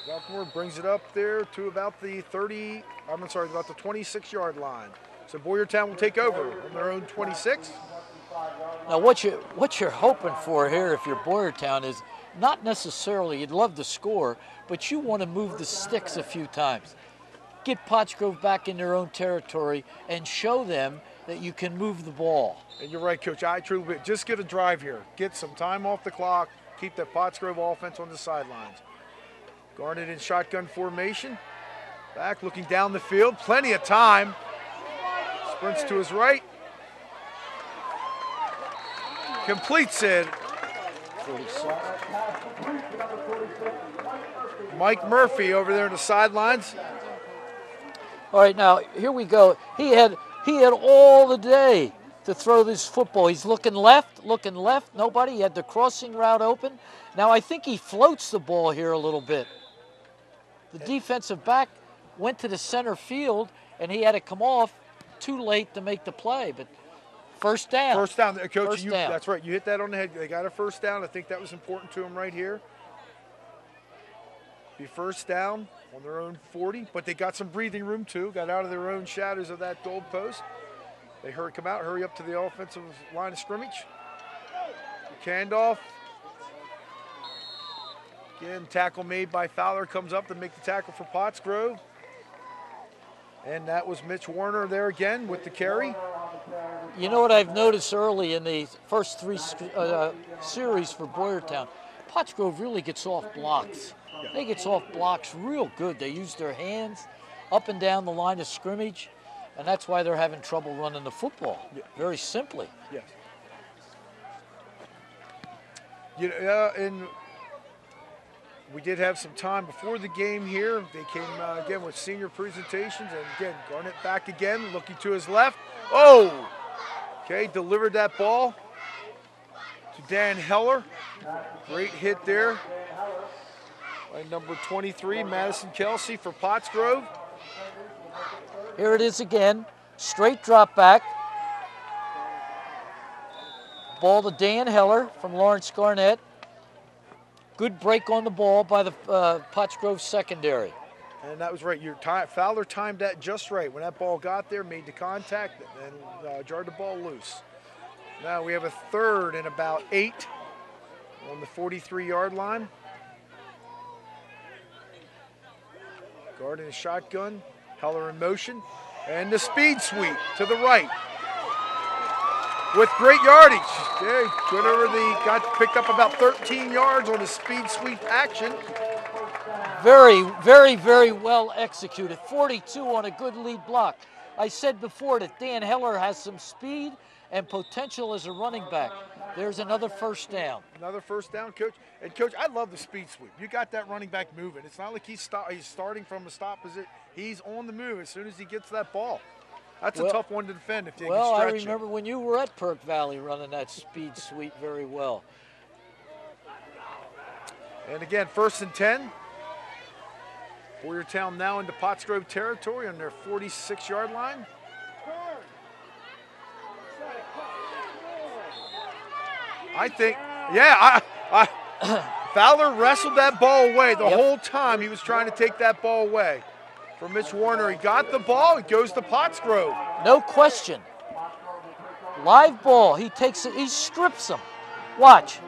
Sophomore brings it up there to about the 26-yard line. So Boyertown will take over on their own 26. Now what you're hoping for here if you're Boyertown is not necessarily you'd love to score, but you want to move the sticks a few times. get Pottsgrove back in their own territory and show them that you can move the ball. And you're right, Coach. I truly believe. Just get a drive here. Get some time off the clock. Keep that Pottsgrove offense on the sidelines. Garnet in shotgun formation. Back looking down the field. Plenty of time. Sprints to his right. Completes it. 46. Mike Murphy over there on the sidelines. All right, now here we go. He had all the day to throw this football. He's looking left, nobody. He had the crossing route open. Now I think he floats the ball here a little bit. The defensive back went to the center field, and he had to come off too late to make the play, but first down. First down, Coach. First down. That's right. You hit that on the head. They got a first down. I think that was important to him right here. Be first down on their own 40, but they got some breathing room too. Got out of their own shadows of that goal post. They come out, hurry up to the offensive line of scrimmage. Handoff. Again, tackle made by Fowler comes up to make the tackle for Pottsgrove. And that was Mitch Warner there again with the carry. You know what I've noticed early in the first three series for Boyertown? Pottsgrove really gets off blocks. They get off blocks real good. They use their hands up and down the line of scrimmage, and that's why they're having trouble running the football, very simply. Yes. You know, and we did have some time before the game here. They came again with senior presentations, and again, Garnet back again, looking to his left. Oh! Okay, delivered that ball to Dan Heller. Great hit there by number 23, Madison Kelsey for Pottsgrove. Here it is again, straight drop back. Ball to Dan Heller from Lawrence Garnett. Good break on the ball by the Pottsgrove secondary. And that was right. Fowler timed that just right. When that ball got there, made the contact, and jarred the ball loose. Now we have a third and about 8 on the 43-yard line. Guard in a shotgun, Heller in motion, and the speed sweep to the right. With great yardage. Okay, good over got picked up about 13 yards on the speed sweep action. Very, very, very well executed. 42 on a good lead block. I said before that Dan Heller has some speed and potential as a running back. There's another first down. Another first down, Coach. And, Coach, I love the speed sweep. You got that running back moving. It's not like he's starting from a stop position. He's on the move as soon as he gets that ball. That's a tough one to defend if they can stretch I remember when you were at Perk Valley running that speed sweep very well. And again, 1st and 10. Boyertown now into Pottsgrove territory on their 46-yard line. I think, Fowler wrestled that ball away the whole time. He was trying to take that ball away from Mitch Warner. He got the ball. It goes to Pottsgrove. No question. Live ball. He takes it. He strips him. Watch.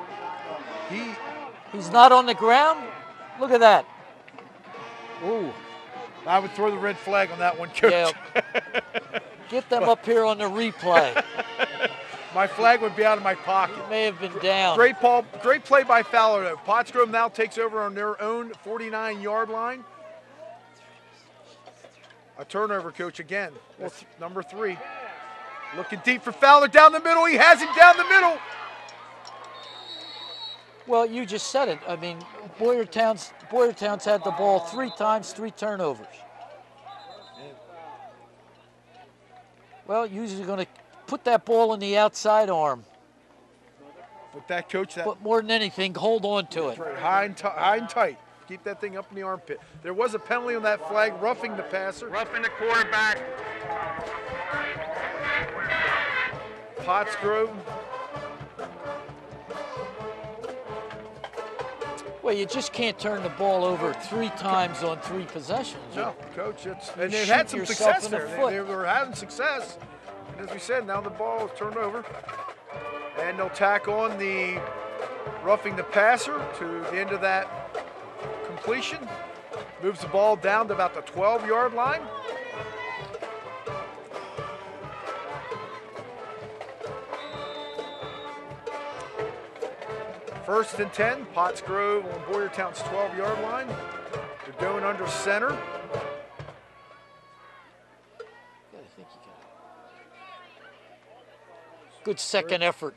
He's not on the ground. Look at that. Ooh. I would throw the red flag on that one, Coach. Yeah. Get them up here on the replay. My flag would be out of my pocket. It may have been down. Great play by Fowler, though. Pottsgrove now takes over on their own 49-yard line. A turnover, Coach, again. That's number 3. Looking deep for Fowler down the middle. He has him down the middle. Well, you just said it. I mean, Boyertown's had the ball 3 times, 3 turnovers. Well, usually going to put that ball in the outside arm. But that, Coach, but more than anything, hold on to it. Right. High and tight. Keep that thing up in the armpit. There was a penalty on that flag, roughing the passer. Roughing the quarterback. Pottsgrove. Well, you just can't turn the ball over 3 times on 3 possessions. No, Coach. And they've had some success there. They were having success. And as we said, now the ball is turned over. And they'll tack on the roughing the passer to the end of that completion. Moves the ball down to about the 12-yard line. First and 10, Pottsgrove on Boyertown's 12-yard line. They're going under center. Good second effort.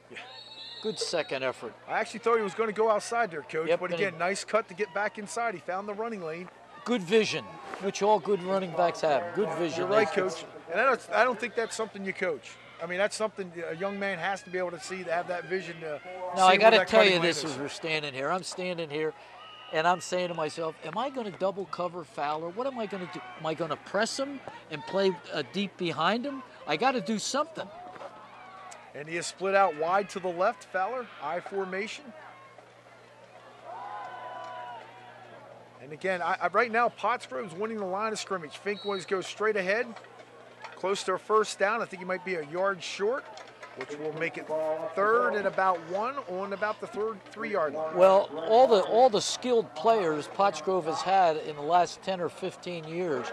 Good second effort. I actually thought he was going to go outside there, Coach. Yep, but again, nice cut to get back inside. He found the running lane. Good vision, which all good running backs have. Good vision. You're right, Coach. And I don't think that's something you coach. I mean, that's something a young man has to be able to see, to have that vision. Now, I got to tell you this as we're standing here. I'm standing here, and I'm saying to myself, am I going to double cover Fowler? What am I going to do? Am I going to press him and play deep behind him? I got to do something. And he is split out wide to the left, Fowler, I formation. And again, right now, Pottsgrove's winning the line of scrimmage. Fink always goes straight ahead, close to a first down. I think he might be a yard short, which will make it third and about 1 on about the 3-yard line. Well, all the skilled players Pottsgrove has had in the last 10 or 15 years,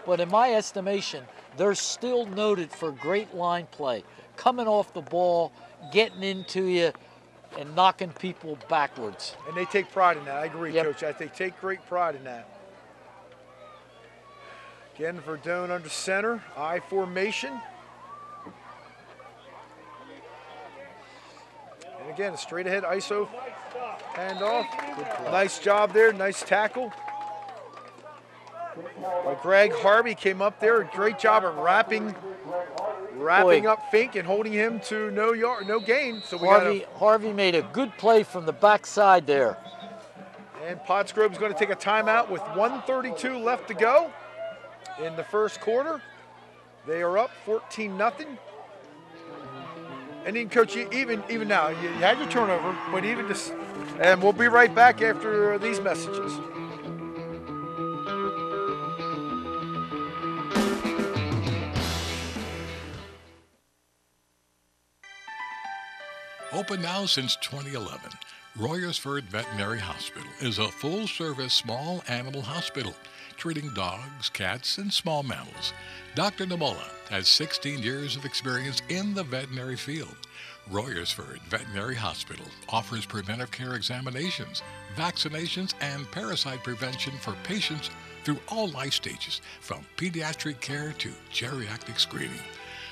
but in my estimation, they're still noted for great line play, coming off the ball, getting into you, and knocking people backwards. And they take pride in that. I agree, Yep. Coach. They take great pride in that. Again, Verdone under center, I formation. And again, a straight ahead ISO handoff. Nice job there, nice tackle. Greg Harvey came up there, great job of wrapping up Fink and holding him to no gain. So Harvey made a good play from the backside there. And Pottsgrove's going to take a timeout with 1:32 left to go in the first quarter. They are up 14-0. And then, Coach, even now, you had your turnover, but even this, and we'll be right back after these messages. Open now since 2011, Royersford Veterinary Hospital is a full-service small animal hospital treating dogs, cats, and small mammals. Dr. Namola has 16 years of experience in the veterinary field. Royersford Veterinary Hospital offers preventive care examinations, vaccinations, and parasite prevention for patients through all life stages, from pediatric care to geriatric screening.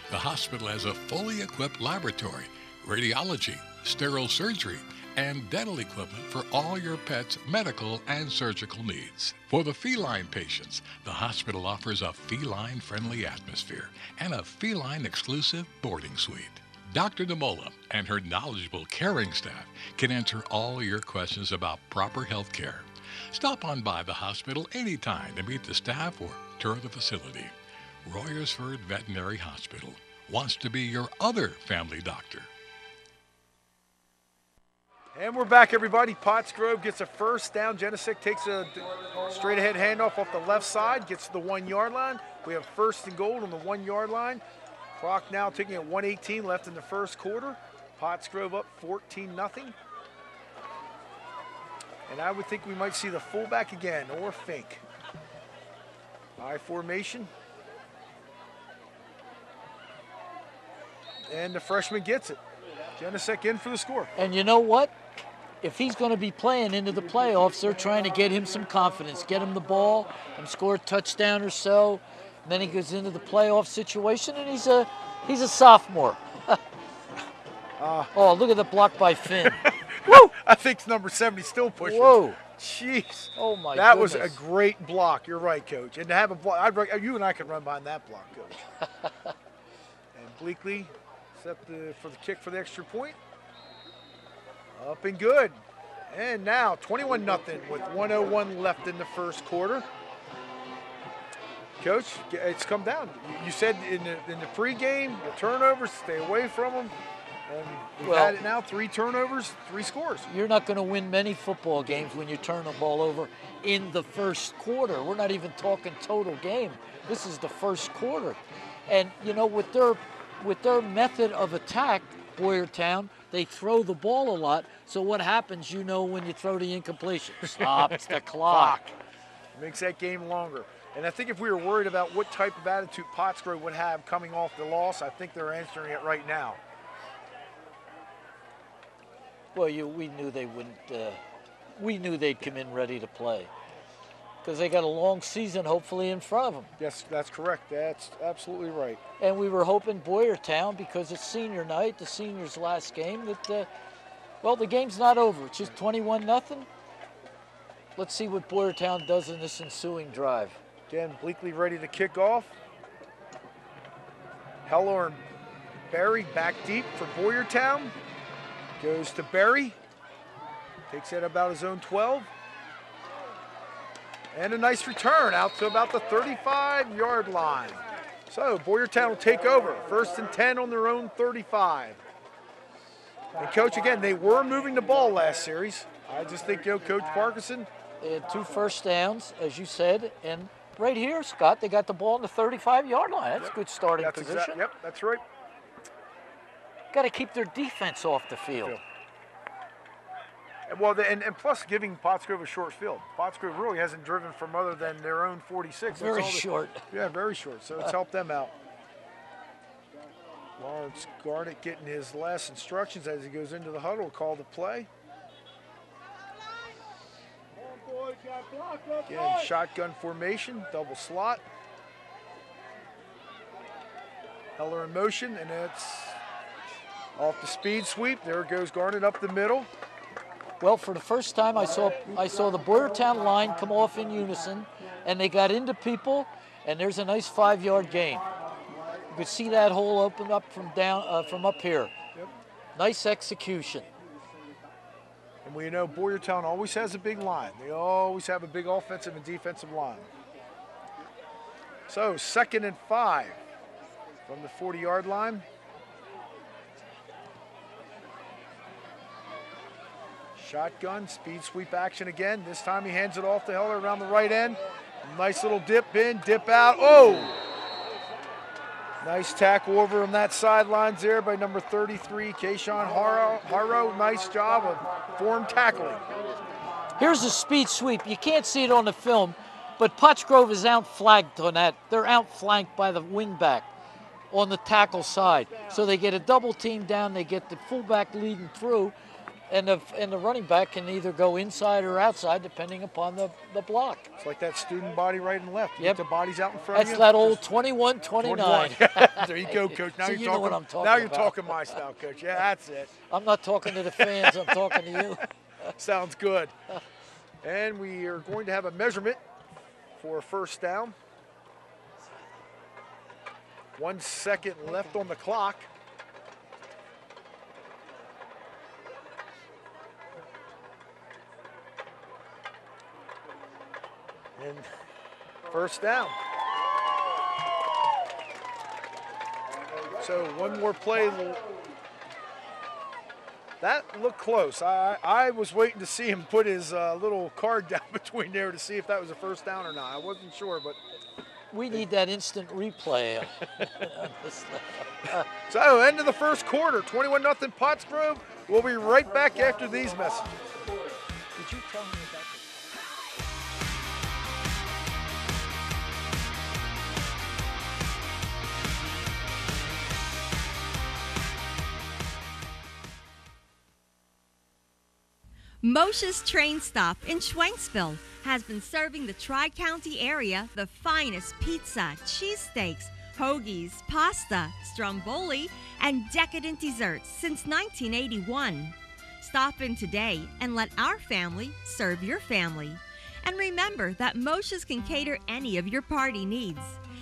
The hospital has a fully equipped laboratory, radiology, sterile surgery, and dental equipment for all your pet's medical and surgical needs. For the feline patients, the hospital offers a feline-friendly atmosphere and a feline-exclusive boarding suite. Dr. Namola and her knowledgeable caring staff can answer all your questions about proper health care. Stop on by the hospital anytime to meet the staff or tour the facility. Royersford Veterinary Hospital wants to be your other family doctor. And we're back, everybody. Pottsgrove gets a first down. Genesik takes a straight ahead handoff off the left side, gets to the 1-yard line. We have first and goal on the 1-yard line. Clock now ticking at 1:18 left in the first quarter. Pottsgrove up 14-0. And I would think we might see the fullback again, or Fink. I formation. And the freshman gets it. Genesik in for the score. And you know what? If he's going to be playing into the playoffs, they're trying to get him some confidence, get him the ball and score a touchdown or so. And then he goes into the playoff situation, and he's a sophomore. Oh, look at the block by Finn. Woo! I think number 70 still pushing. Whoa. Jeez. Oh, my That goodness. was a great block. You're right, Coach. And to have a block, you and I could run behind that block, Coach. And Bleakley set for the kick for the extra point. Up and good. And now 21-0 with 1:01 left in the first quarter. Coach, it's come down. You said in the pregame, the turnovers, stay away from them. And we've had it now, 3 turnovers, 3 scores. You're not going to win many football games when you turn the ball over in the first quarter. We're not even talking total game. This is the first quarter. And, you know, with their method of attack, Boyertown, they throw the ball a lot. So what happens, you know, when you throw the incompletion? Stops the clock. Makes that game longer. And I think if we were worried about what type of attitude Pottsgrove would have coming off the loss, I think they're answering it right now. Well, we knew they wouldn't. We knew they'd come in ready to play because they got a long season, hopefully, in front of them. Yes, that's correct. That's absolutely right. And we were hoping Boyertown, because it's senior night, the seniors' last game, that well, the game's not over. It's just 21-0. Let's see what Boyertown does in this ensuing drive. Again, Bleakley ready to kick off. Heller and Berry back deep for Boyertown. Goes to Berry. Takes it about his own 12. And a nice return out to about the 35-yard line. So Boyertown will take over. 1st and 10 on their own 35. And Coach, again, they were moving the ball last series. I just think, Coach Parkinson. They had 2 first downs, as you said, and right here, Scott, they got the ball on the 35-yard line. That's a good starting position. Yep, that's right. Got to keep their defense off the field. Well, and plus giving Pottsgrove a short field. Pottsgrove really hasn't driven from other than their own 46. Very short. Yeah, very short. So it's helped them out. Lawrence Garnett getting his last instructions as he goes into the huddle. Call the play. Again, shotgun formation, double slot. Heller in motion, and it's off the speed sweep. There goes Garnett up the middle. Well, for the first time, I saw the Boyertown line come off in unison, and they got into people, and there's a nice 5-yard gain. You could see that hole open up from up here. Yep. Nice execution. And we know Boyertown always has a big line. They always have a big offensive and defensive line. So 2nd and 5 from the 40-yard line. Shotgun, speed sweep action again. This time he hands it off to Heller around the right end. Nice little dip in, dip out. Oh! Nice tackle over on that sidelines there by number 33, Kayshawn Harrow. Nice job of form tackling. Here's a speed sweep. You can't see it on the film, but Pottsgrove is outflanked on that. They're outflanked by the wingback on the tackle side. So they get a double team down, they get the fullback leading through, and the running back can either go inside or outside depending upon the block. It's like that student body right and left. You Yep. get the bodies out in front of you. That's that old 21-29. There you go, Coach. Now So you're you talking. know what I'm talking now you're about. talking my style, Coach. Yeah, that's it. I'm not talking to the fans, I'm talking to you. Sounds good. And we are going to have a measurement for a 1st down. 1 second left on the clock. And 1st down. So one more play. That looked close. I was waiting to see him put his little card down between there to see if that was a 1st down or not. I wasn't sure, but. We need that instant replay. So end of the 1st quarter, 21-0 Pottsgrove. We'll be right back after these messages. Did you tell me about Moshe's Train Stop in Schwenksville has been serving the Tri-County area the finest pizza, cheesesteaks, hoagies, pasta, stromboli, and decadent desserts since 1981. Stop in today and let our family serve your family. And remember that Moshe's can cater any of your party needs.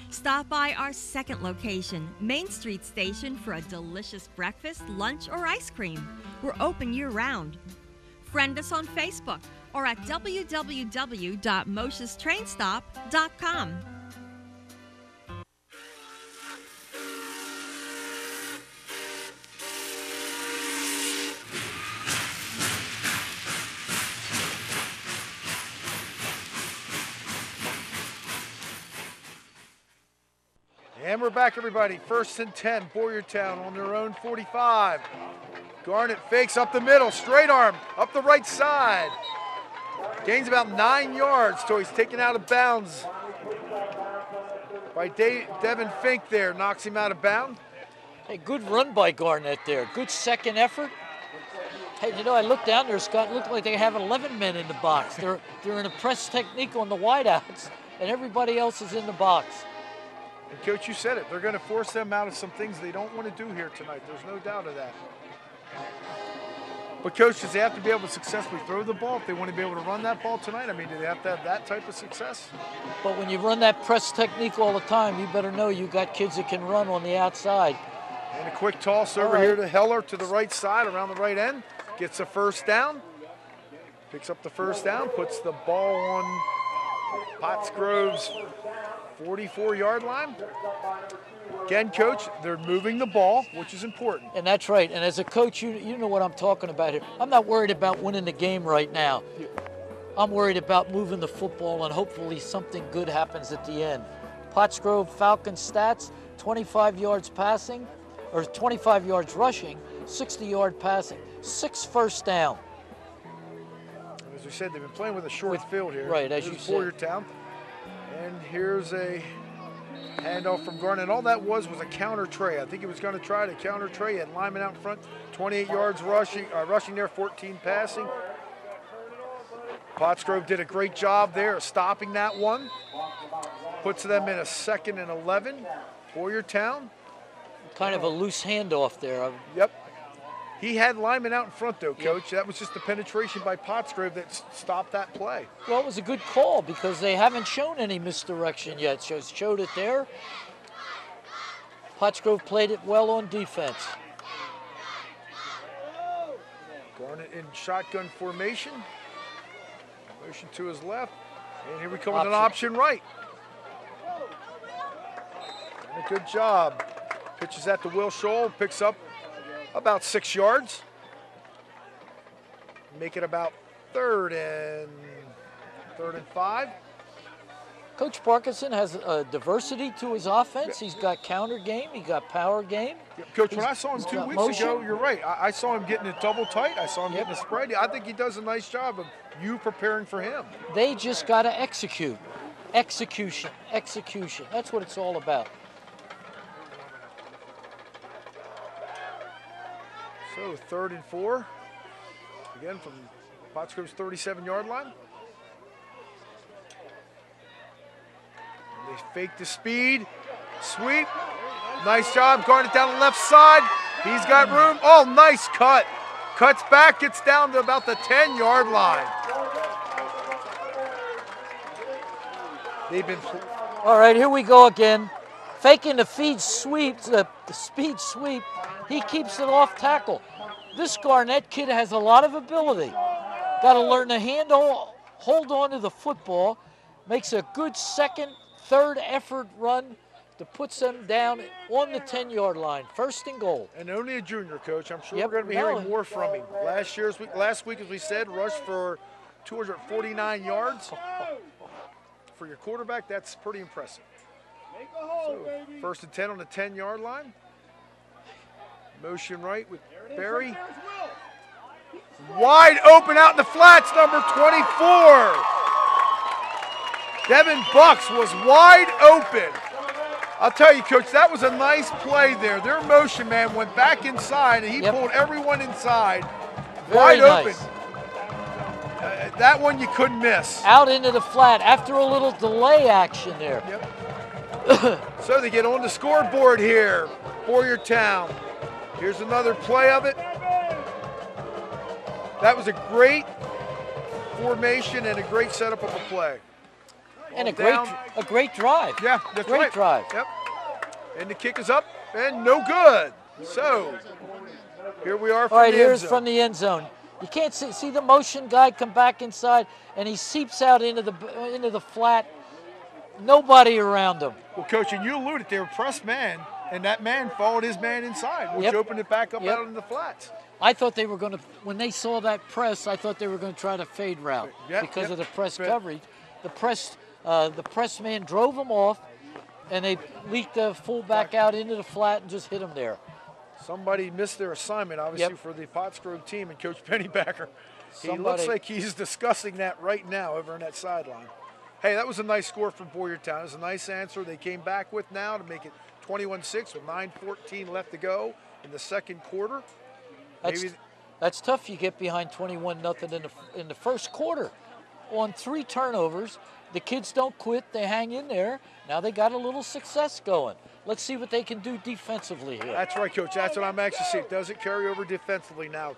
Stop by our 2nd location, Main Street Station, for a delicious breakfast, lunch, or ice cream. We're open year-round. Friend us on Facebook or at www.moshestrainstop.com. And we're back, everybody. 1st and 10, Boyertown on their own 45. Garnett fakes up the middle, straight arm, up the right side. Gains about 9 yards, so he's taken out of bounds by Devin Fink there. Knocks him out of bounds. Hey, good run by Garnett there. Good second effort. Hey, you know, I looked down there, Scott. It looked like they have 11 men in the box. They're in a press technique on the wideouts, and everybody else is in the box. And Coach, you said it. They're going to force them out of some things they don't want to do here tonight. There's no doubt of that. But Coach, does they have to be able to successfully throw the ball if they want to be able to run that ball tonight? I mean, do they have to have that type of success? But when you run that press technique all the time, you better know you got kids that can run on the outside. And a quick toss over here to Heller to the right side, around the right end. Gets a first down. Picks up the first down, puts the ball on Pottsgrove's 44-yard line. Again, Coach, they're moving the ball, which is important. And that's right. And as a coach, you know what I'm talking about here. I'm not worried about winning the game right now. I'm worried about moving the football, and hopefully something good happens at the end. Pottsgrove Falcons stats, 25 yards passing, or 25 yards rushing, 60-yard passing, 6 first down. As we said, they've been playing with a short field here. Right, as you said. Boyertown. And here's a handoff from Garnett. All that was a counter tray. I think he was going to try to counter tray. He had lineman out in front, 28 yards rushing there, 14 passing. Pottsgrove did a great job there of stopping that one. Puts them in a 2nd and 11. Boyertown. Kind of a loose handoff there. Yep. He had linemen out in front, though, Coach. That was just the penetration by Pottsgrove that stopped that play. Well, it was a good call because they haven't shown any misdirection yet. Showed it there. Pottsgrove played it well on defense. Garnett in shotgun formation. Motion to his left. And here we come with an option right. And a good job. Pitches that to Will Scholl, picks up about 6 yards. Make it about 3rd and 5. Coach Parkinson has a diversity to his offense. He's got counter game. He got power game. Coach, when I saw him 2 weeks ago, you're right. I saw him getting it double tight. I saw him getting a spread. I think he does a nice job of you preparing for him. They just got to execute. Execution. That's what it's all about. So 3rd and 4, again from Pottsgrove's 37-yard line. And they fake the speed, sweep. Nice job, Garnett down the left side. He's got room. Oh, nice cut. Cuts back, gets down to about the 10-yard line. They've been. All right, here we go again. Faking the feed sweep, the speed sweep. He keeps it off tackle. This Garnett kid has a lot of ability. Got to learn to hold on to the football. Makes a good 2nd, 3rd effort run that puts them down on the 10-yard line. 1st and goal. And only a junior, Coach. I'm sure we're going to be hearing more from him. Last week, as we said, rushed for 249 yards. For your quarterback, that's pretty impressive. So, 1st and 10 on the 10-yard line. Motion right with Barry. Wide open out in the flats, number 24. Devin Bucks was wide open. I'll tell you, Coach, that was a nice play there. Their motion man went back inside, and he pulled everyone inside. Wide open. That one you couldn't miss. Out into the flat after a little delay action there. So they get on the scoreboard here. Boyertown. Here's another play of it. That was a great formation and a great setup of a play. And a great drive. Yeah, that's great right. Drive. Yep. And the kick is up and no good. So here we are from the end zone. Here's from the end zone. You can't see the motion guy come back inside, and he seeps out into the flat. Nobody around him. Well, Coach, and you alluded there, press man. And that man followed his man inside, which opened it back up out in the flats. I thought they were going to, when they saw that press, I thought they were going to try to fade route because of the press coverage. The press man drove them off, and they leaked the fullback out into the flat and just hit him there. Somebody missed their assignment, obviously, for the Pottsgrove team and Coach Pennybacker. He looks like he's discussing that right now over on that sideline. Hey, that was a nice score for Boyertown. It was a nice answer they came back with now to make it 21-6 with 9:14 left to go in the second quarter. That's tough. You get behind 21-0 in the first quarter on 3 turnovers. The kids don't quit. They hang in there. Now they got a little success going. Let's see what they can do defensively here. That's right, Coach. That's what I'm anxious to see. Does it carry over defensively now?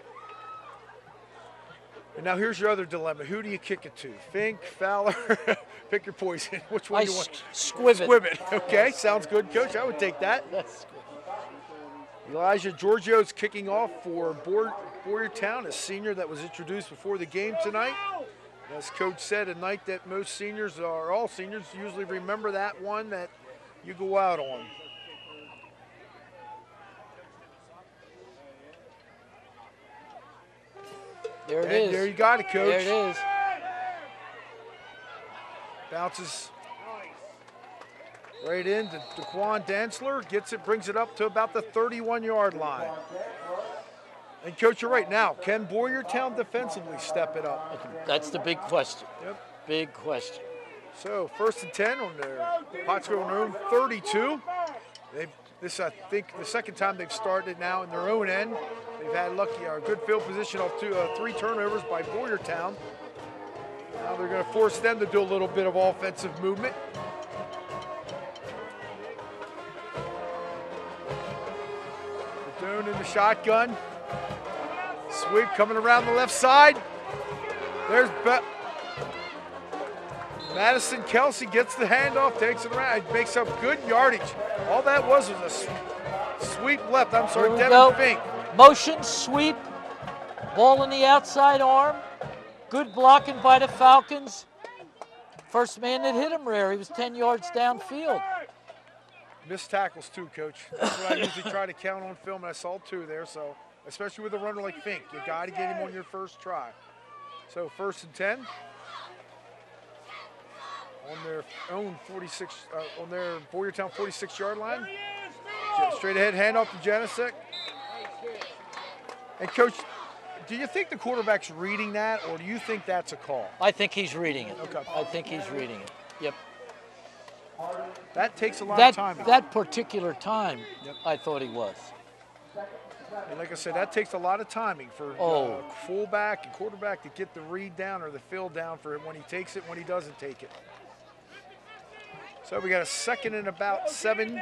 And now here's your other dilemma. Who do you kick it to? Fink, Fowler? Pick your poison. Which one do you want? Squib it. Squib it. Okay, sounds good, Coach. I would take that. Elijah Giorgio's kicking off for Boyertown, a senior that was introduced before the game tonight. As Coach said, a night that most seniors, or all seniors, usually remember that one that you go out on. There it is. There you got it, Coach. There it is. Bounces right in to Daquan Dantzler. Gets it, brings it up to about the 31-yard line. And, Coach, you're right. Now, can Boyertown defensively step it up? That's the big question. Yep. Big question. So, 1st and 10 on their Pottsgrove on their own 32. This, I think, the second time they've started now in their own end. They've had good field position off 3 turnovers by Boyertown. Now they're going to force them to do a little bit of offensive movement. Verdone in the shotgun. Swig coming around the left side. There's Madison Kelsey gets the handoff, takes it around, makes up good yardage. All that was a sweep left. I'm sorry, Devin Fink. Motion, sweep, ball in the outside arm. Good blocking by the Falcons. First man that hit him rare. He was 10 yards downfield. Missed tackles too, Coach. That's what I usually try to count on film, and I saw 2 there. So, especially with a runner like Fink, you got to get him on your first try. So 1st and 10 on their own 46, on their Boyertown 46-yard line. Straight ahead handoff to Janicek. And, Coach, do you think the quarterback's reading that, or do you think that's a call? I think he's reading it. Okay. I think he's reading it. Yep. That takes a lot of time. That particular time, I thought he was. And like I said, that takes a lot of timing for fullback and quarterback to get the read down or the fill down for when he takes it, when he doesn't take it. So we got a 2nd and about 7.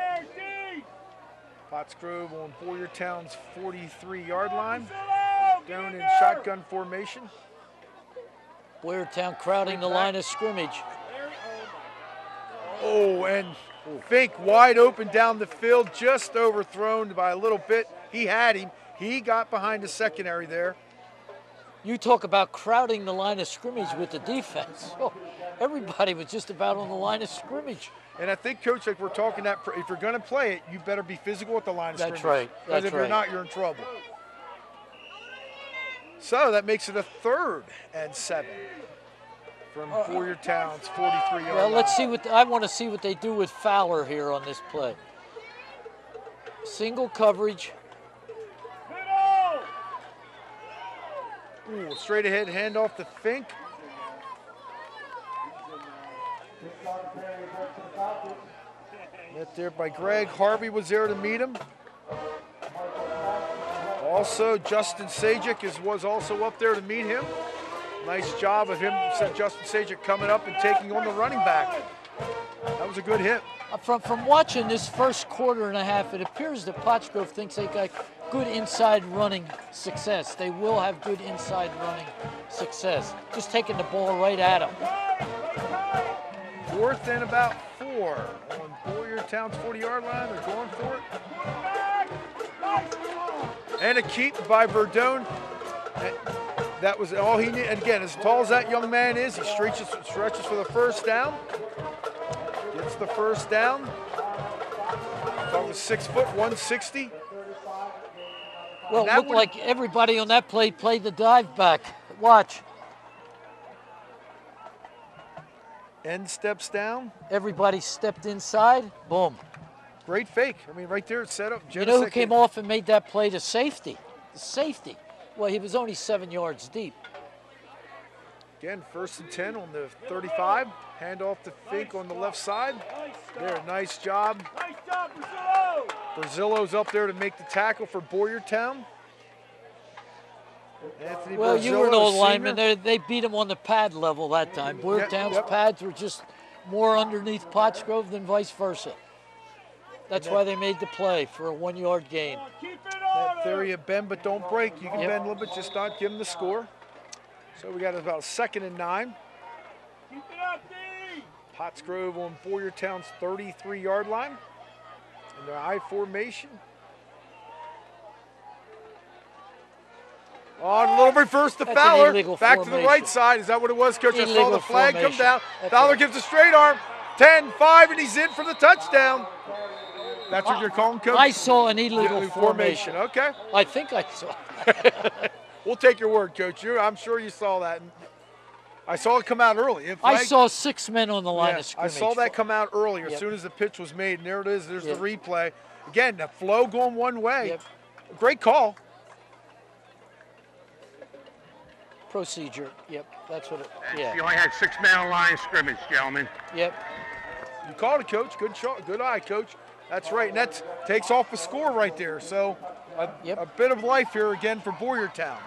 Pottsgrove on Boyertown's 43-yard line. Down in shotgun formation. Boyertown crowding the line of scrimmage. Oh, and Fink wide open down the field, just overthrown by a little bit. He had him. He got behind the secondary there. You talk about crowding the line of scrimmage with the defense. Oh, everybody was just about on the line of scrimmage. And I think, Coach, like we're talking that if you're going to play it, you better be physical at the line of scrimmage. That's right. Because if you're not, you're in trouble. So that makes it a 3rd and 7 from Boyertown's 43-yard line. Well, let's see I want to see what they do with Fowler here on this play. Single coverage. Ooh, straight ahead handoff to Fink. Met there by Greg. Harvey was there to meet him. Also, Justin Sajic was also up there to meet him. Nice job of him, Justin Sajic coming up and taking on the running back. That was a good hit. From watching this first quarter and a half, it appears that Pottsgrove thinks they got good inside running success. They will have good inside running success. Just taking the ball right at them. 4th and about 4 on Boyertown's 40-yard line. They're going for it. And a keep by Verdone. That was all he needed. And again, as tall as that young man is, he stretches for the first down. Gets the first down. Talking 6 foot, 160. Well, it looked like everybody on that play played the dive back. Watch. End steps down. Everybody stepped inside. Boom. Great fake. I mean, right there it's set up. You know who came off and made that play? The safety. The safety. Well, he was only 7 yards deep. Again, 1st and 10 on the 35. Hand off to Fink on the left side. There, nice job. Nice job, Brazillo! Brazillo's up there to make the tackle for Boyertown. Anthony Well, you were an Brazillo, old senior. lineman. They beat him on the pad level that time. Boyertown's yep. pads were just more underneath Pottsgrove than vice versa. That's why they made the play for a 1-yard gain. That theory of bend but don't break. You can bend a little bit, just not give them the score. So we got about 2nd and 9. Keep it up, D! Pottsgrove on Boyertown's 33-yard line. In their I formation. On a little reverse to That's an Fowler. illegal Back to the formation. right side. Is that what it was, Coach? I saw Illegal the flag come formation. down. That's Fowler right. gives a straight arm. 10-5, and he's in for the touchdown. That's what you're calling, Coach? I saw an illegal formation. Okay. I think I saw. We'll take your word, Coach. I'm sure you saw that. I saw it come out early. I saw 6 men on the line of scrimmage. I saw that come out earlier as soon as the pitch was made. And there it is. There's the replay. Again, the flow going one way. Great call. Procedure. Yep, that's what it. You only had 6 men on line of scrimmage, gentlemen. Yep. You called it, Coach. Good shot. Good eye, Coach. That's right. And that takes off a score right there. So a bit of life here again for Boyertown.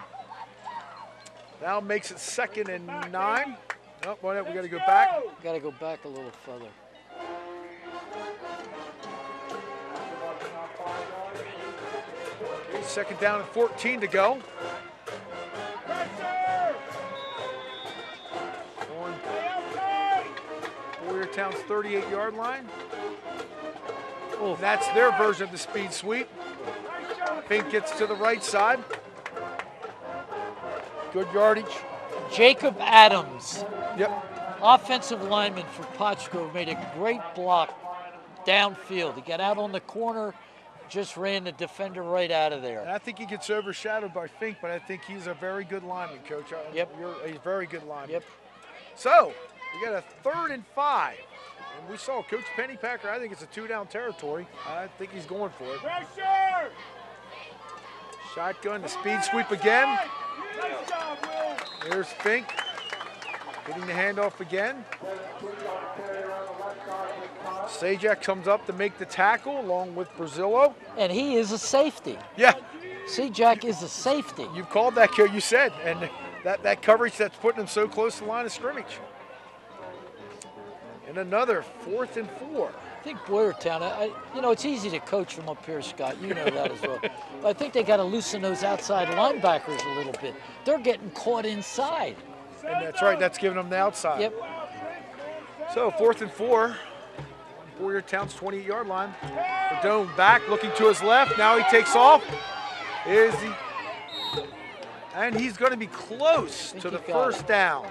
Now makes it 2nd and 9. Oh, well, we got to go back. Got to go back a little further. Okay, 2nd down and 14 to go. On Boyertown's 38-yard line. Oh. That's their version of the speed sweep. Fink gets to the right side. Good yardage. Jacob Adams. Yep. Offensive lineman for Pottsgrove made a great block downfield. He got out on the corner, just ran the defender right out of there. And I think he gets overshadowed by Fink, but I think he's a very good lineman, Coach. Yep. He's a very good lineman. Yep. So, we got a 3rd and 5. And we saw Coach Pennypacker, I think it's a 2-down territory. I think he's going for it. Pressure! Shotgun, the speed sweep again. Nice job, Will! There's Fink getting the handoff again. Sajak comes up to make the tackle along with Brazillo. And he is a safety. Yeah. Sajak is a safety. You've called that, you said, and that coverage that's putting him so close to the line of scrimmage. And another 4th and 4. I think Boyertown, it's easy to coach from up here, Scott. You know that as well. But I think they got to loosen those outside linebackers a little bit. They're getting caught inside. And that's right. That's giving them the outside. Yep. So 4th and 4. Boyertown's 28-yard line. Verdone back, looking to his left. Now he takes off. And he's going to be close to the 1st down.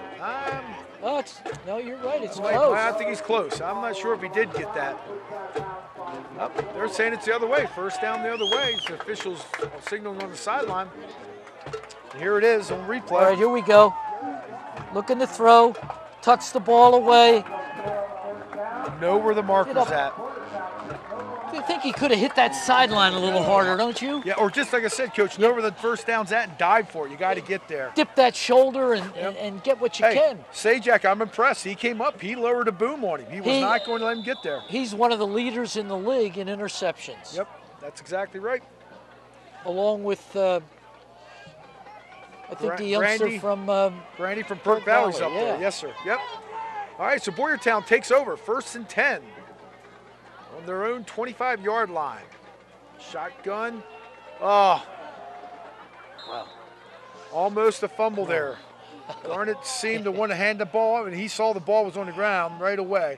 No, you're right. It's close. close. I think he's close. I'm not sure if he did get that. Oh, they're saying it's the other way. 1st down the other way. The officials signaling on the sideline. Here it is on replay. All right, here we go. Looking to throw. Tucks the ball away. Know where the marker's at. I think he could have hit that sideline a little harder, don't you? Yeah, or just like I said, Coach, know where the 1st down's at and dive for it. You got to get there. Dip that shoulder and get what you can. Sajak, I'm impressed. He came up. He lowered a boom on him. He was not going to let him get there. He's one of the leaders in the league in interceptions. Yep, that's exactly right. Along with, I think the youngster from Brandy from Perk Valley's up there. Yes, sir. Yep. All right, so Boyertown takes over. 1st and 10. On their own 25-yard line. Shotgun. Oh. Wow. Almost a fumble there. Garnett seemed to want to hand the ball, and he saw the ball was on the ground right away.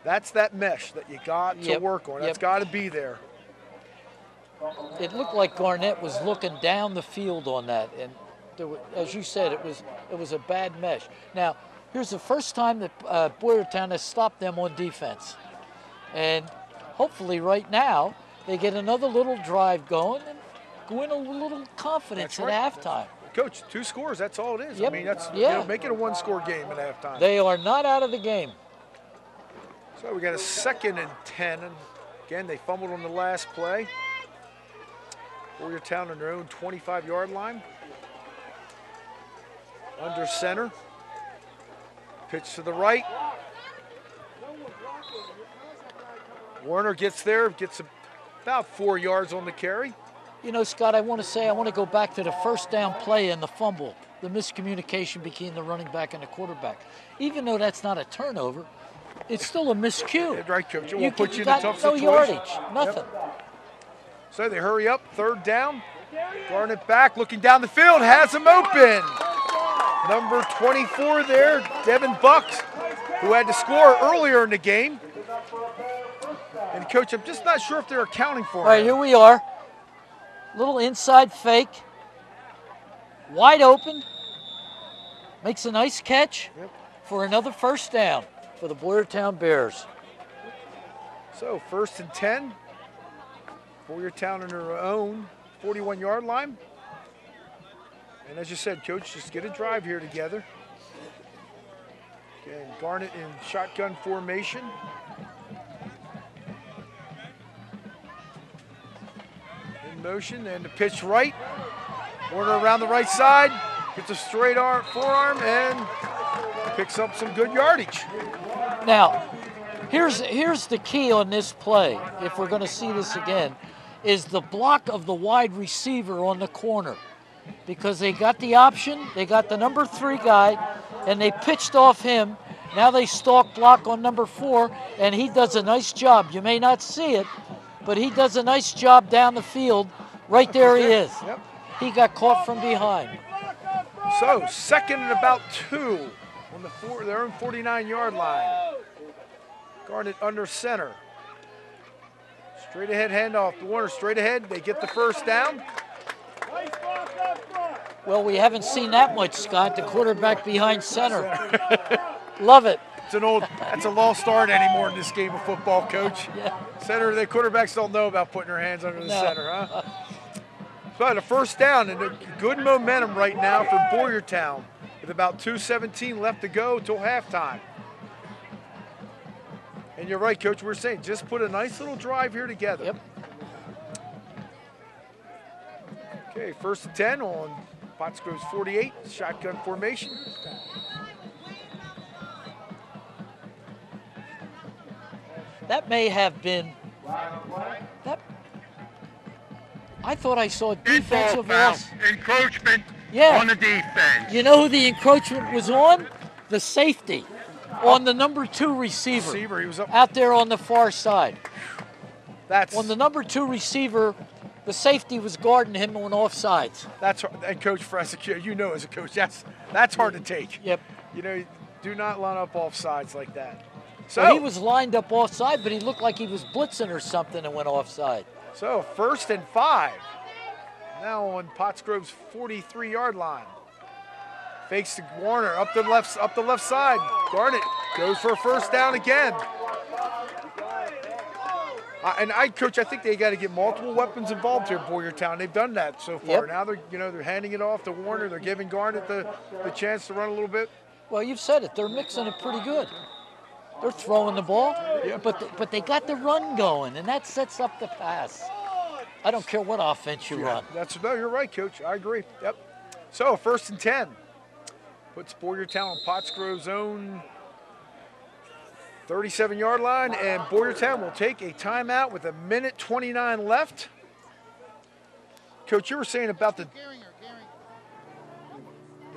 That's that mesh that you got to work on. That's got to be there. It looked like Garnett was looking down the field on that, and there was, as you said, it was a bad mesh. Now, here's the first time that Boyertown has stopped them on defense. And hopefully right now they get another little drive going and go in a little confidence at halftime. Coach, 2 scores, that's all it is. Yep. I mean, that's make it a 1-score game at halftime. They are not out of the game. So we got a 2nd and 10. And again, they fumbled on the last play. Boyertown on their own 25-yard line. under center. Pitch to the right. Warner gets there, gets about 4 yards on the carry. You know, Scott, I want to go back to the first down play and the fumble, the miscommunication between the running back and the quarterback. Even though that's not a turnover, it's still a miscue. Right, Coach. It won't put you in a got tough no situation. yardage, nothing. Yep. So they hurry up, third down. Garnett back, looking down the field, has him open. Number 24 there, Devin Bucks, who had to score earlier in the game. And Coach, I'm just not sure if they're accounting for him. All right, here we are. Little inside fake. Wide open. Makes a nice catch for another first down for the Boyertown Bears. So 1st and 10. Boyertown on their own 41-yard line. And as you said, Coach, just get a drive here together. And Garnett in shotgun formation. In motion, and the pitch right. Warner around the right side, gets a straight forearm, and picks up some good yardage. Now, here's the key on this play, if we're going to see this again, is the block of the wide receiver on the corner. Because they got the option, they got the number 3 guy, and they pitched off him. Now they stalk block on number 4, and he does a nice job. You may not see it, but he does a nice job down the field. Right there he is. Yep. He got caught from behind. So 2nd and about 2 on their own 49-yard line. Garnett under center. Straight ahead handoff to Warner, straight ahead. They get the first down. Well, we haven't seen that much, Scott. The quarterback behind center. Love it. That's a lost art anymore in this game of football, Coach. Yeah. Center, the quarterbacks don't know about putting their hands under the center, huh? So the first down, and good momentum right now for Boyertown with about 2:17 left to go till halftime. And you're right, Coach, we're saying just put a nice little drive here together. Yep. Okay, 1st and 10 on Pottsgrove's 48, shotgun formation. That may have been that. I thought I saw defensive loss. Encroachment Yeah. on the defense. You know who the encroachment was on? The safety on the number 2 receiver. He was up out there on the far side. That's on the number 2 receiver. The safety was guarding him on offsides. And Coach Fresick, you know as a coach, that's hard to take. Yep. You know, do not line up offsides like that. So well, he was lined up offside, but he looked like he was blitzing or something and went offside. So 1st and 5. Now on Pottsgrove's 43-yard line. Fakes to Warner up the left side. Garnett goes for a first down again. Coach, I think they got to get multiple weapons involved here, Boyertown. They've done that so far. Yep. Now they're handing it off to Warner. They're giving Garnett the chance to run a little bit. Well, you've said it. They're mixing it pretty good. They're throwing the ball, but they got the run going, and that sets up the pass. I don't care what offense you run. No, you're right, Coach. I agree. Yep. So 1st and 10 puts Boyertown on Pottsgrove's own 37-yard line, and Boyertown will take a timeout with 1:29 left. Coach, you were saying about the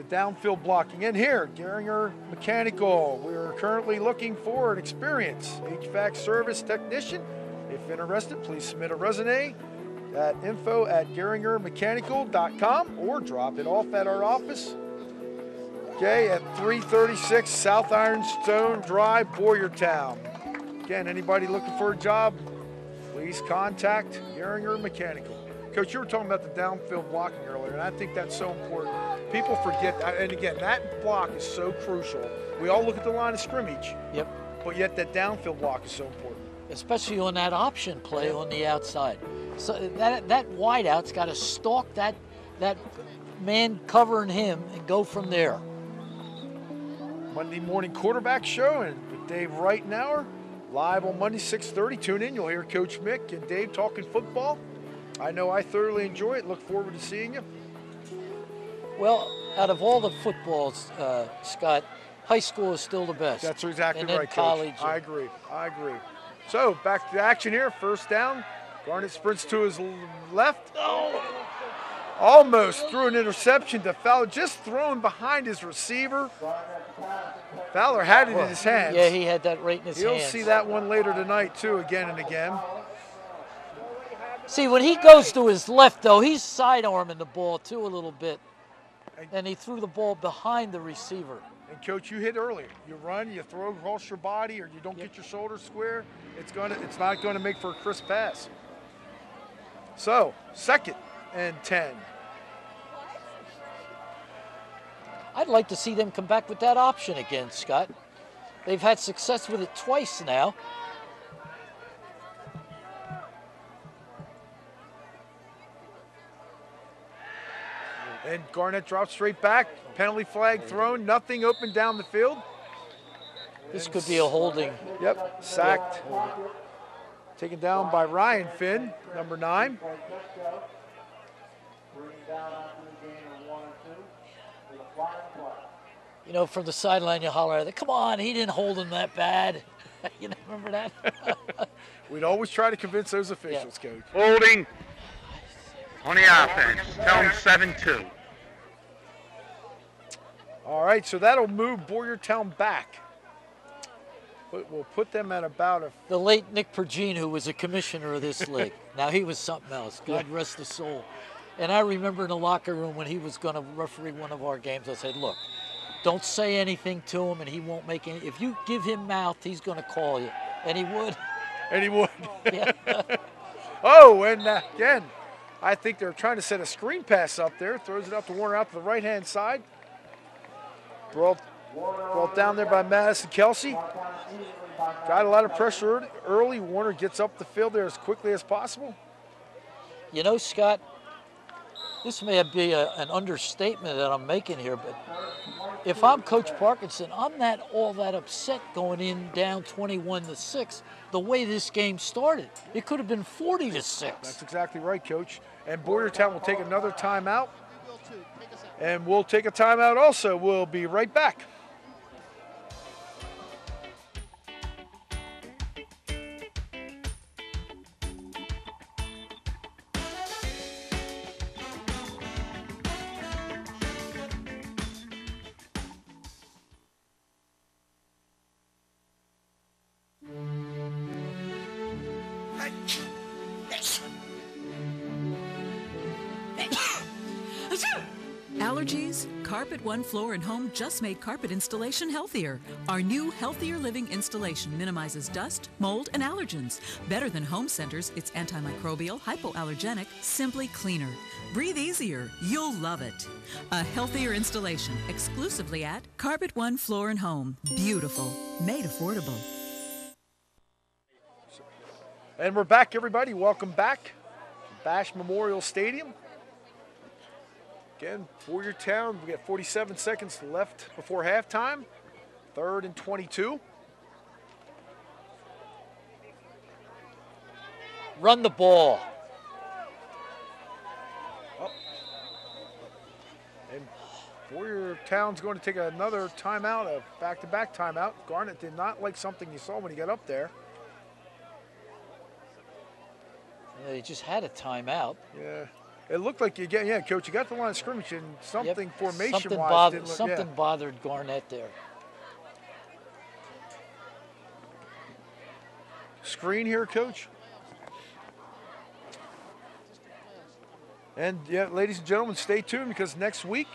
downfield blocking. And here, Geringer Mechanical. We're currently looking for an experienced HVAC service technician. If interested, please submit a resume at info@geringermechanical.com or drop it off at our office. Okay, at 336 South Ironstone Drive, Boyertown. Again, anybody looking for a job, please contact Geringer Mechanical. Coach, you were talking about the downfield blocking earlier, and I think that's so important. People forget, and again, that block is so crucial. We all look at the line of scrimmage. Yep. But yet that downfield block is so important. Especially on that option play on the outside. So that wideout's got to stalk that man covering him and go from there. Monday morning quarterback show and with Dave Reitenauer live on Monday 6:30. Tune in. You'll hear Coach Mick and Dave talking football. I know I thoroughly enjoy it. Look forward to seeing you. Well, out of all the footballs, Scott, high school is still the best. That's exactly and then right, college. Coach. I agree. So back to action here. First down. Garnett sprints to his left. Oh. Almost threw an interception to Fowler, just thrown behind his receiver. Fowler had it in his hands. Yeah, he had that right in his hands. You'll see that one later tonight, too, again and again. See, when he goes to his left, though, he's sidearming the ball, too, a little bit. And he threw the ball behind the receiver. And, Coach, you hit earlier. You run, you throw across your body, or you don't get your shoulders square, it's not going to make for a crisp pass. So, 2nd and 10. I'd like to see them come back with that option again, Scott. They've had success with it twice now. And Garnett drops straight back. Penalty flag thrown. Nothing open down the field. This could be a holding. Yep, sacked. Taken down by Ryan Finn, number 9. You know, from the sideline, you holler at it, come on, he didn't hold him that bad. You know, remember that? We'd always try to convince those officials, Coach. Holding on the offense. Tell them 7-2. All right, so that'll move Boyertown back. But we'll put them at about a... The late Nick Pergine, who was a commissioner of this league. Now, he was something else. God rest his soul. And I remember in the locker room when he was going to referee one of our games, I said, look, don't say anything to him and he won't make any... If you give him mouth, he's going to call you. And he would. And he would. Yeah. Oh, and again, I think they're trying to set a screen pass up there. Throws it up to Warner out to the right-hand side. Brought down there by Madison Kelsey. Got a lot of pressure early. Warner gets up the field there as quickly as possible. You know, Scott, this may be an understatement that I'm making here, but if I'm Coach Parkinson, I'm not all that upset going in down 21-6 the way this game started. It could have been 40-6. That's exactly right, Coach. And Boyertown will take another timeout. And we'll take a timeout also. We'll be right back. Allergies? Carpet One Floor and Home just made carpet installation healthier. Our new Healthier Living installation minimizes dust, mold, and allergens. Better than home centers, it's antimicrobial, hypoallergenic, simply cleaner. Breathe easier. You'll love it. A healthier installation exclusively at Carpet One Floor and Home. Beautiful. Made affordable. And we're back, everybody. Welcome back. Bash Memorial Stadium. Again, Boyertown, we got 47 seconds left before halftime. 3rd and 22. Run the ball. Oh. And Boyertown's going to take another timeout, a back-to-back timeout. Garnett did not like something he saw when he got up there. Yeah, he just had a timeout. Yeah. It looked like you get, Coach, you got the line of scrimmage and something Something formation-wise didn't look, something bothered Garnett there. Screen here, Coach. And, ladies and gentlemen, stay tuned because next week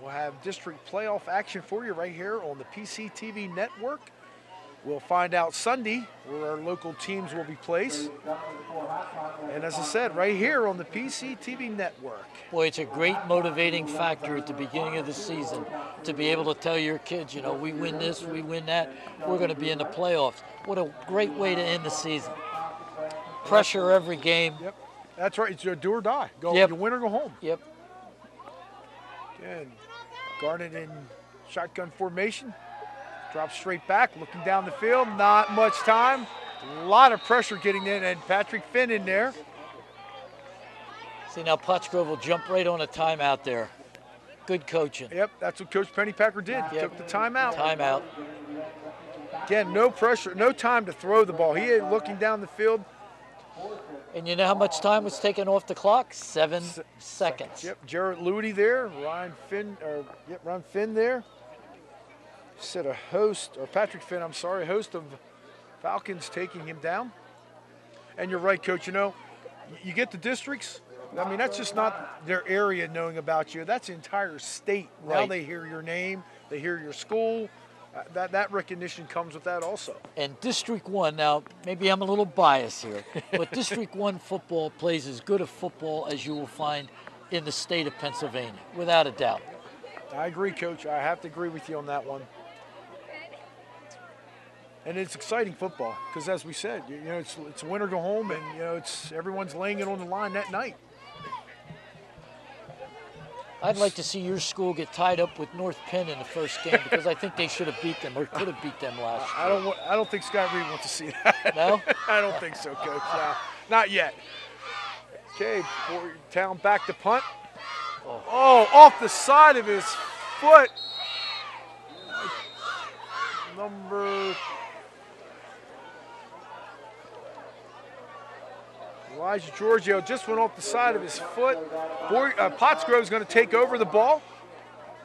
we'll have district playoff action for you right here on the PCTV network. We'll find out Sunday where our local teams will be placed. And as I said, right here on the PCTV network. Boy, it's a great motivating factor at the beginning of the season to be able to tell your kids, you know, we win this, we win that, we're going to be in the playoffs. What a great way to end the season. Pressure every game. Yep, that's right. It's your do or die. Go, yep. You win or go home. Yep. Again, Garnett in shotgun formation. Drops straight back, looking down the field, not much time. A lot of pressure getting in, and Patrick Finn in there. See, now Pottsgrove will jump right on a timeout there. good coaching. Yep, that's what Coach Pennypacker did. He took the timeout. Timeout. Again, no pressure, no time to throw the ball. He ain't looking down the field. And you know how much time was taken off the clock? 7 seconds. Yep, Jarrett Luty there, Ryan Finn there. Said a host, or Patrick Finn, I'm sorry, host of Falcons taking him down. And you're right, Coach, you know, you get the districts, I mean, that's just not their area knowing about you. That's the entire state. Right. Now they hear your name, they hear your school. That recognition comes with that also. And District 1, now maybe I'm a little biased here, but District 1 football plays as good a football as you will find in the state of Pennsylvania, without a doubt. I agree, Coach. I have to agree with you on that one. And it's exciting football because, as we said, you know, it's win or go home, and you know, everyone's laying it on the line that night. I'd like to see your school get tied up with North Penn in the first game because I think they should have beat them or could have beat them last year. I don't think Scott Reed wants to see that. No? I don't think so, Coach. No, not yet. Okay, Boyertown back to punt. Oh, off the side of his foot. Number Elijah Giorgio just went off the side of his foot. Pottsgrove is going to take over the ball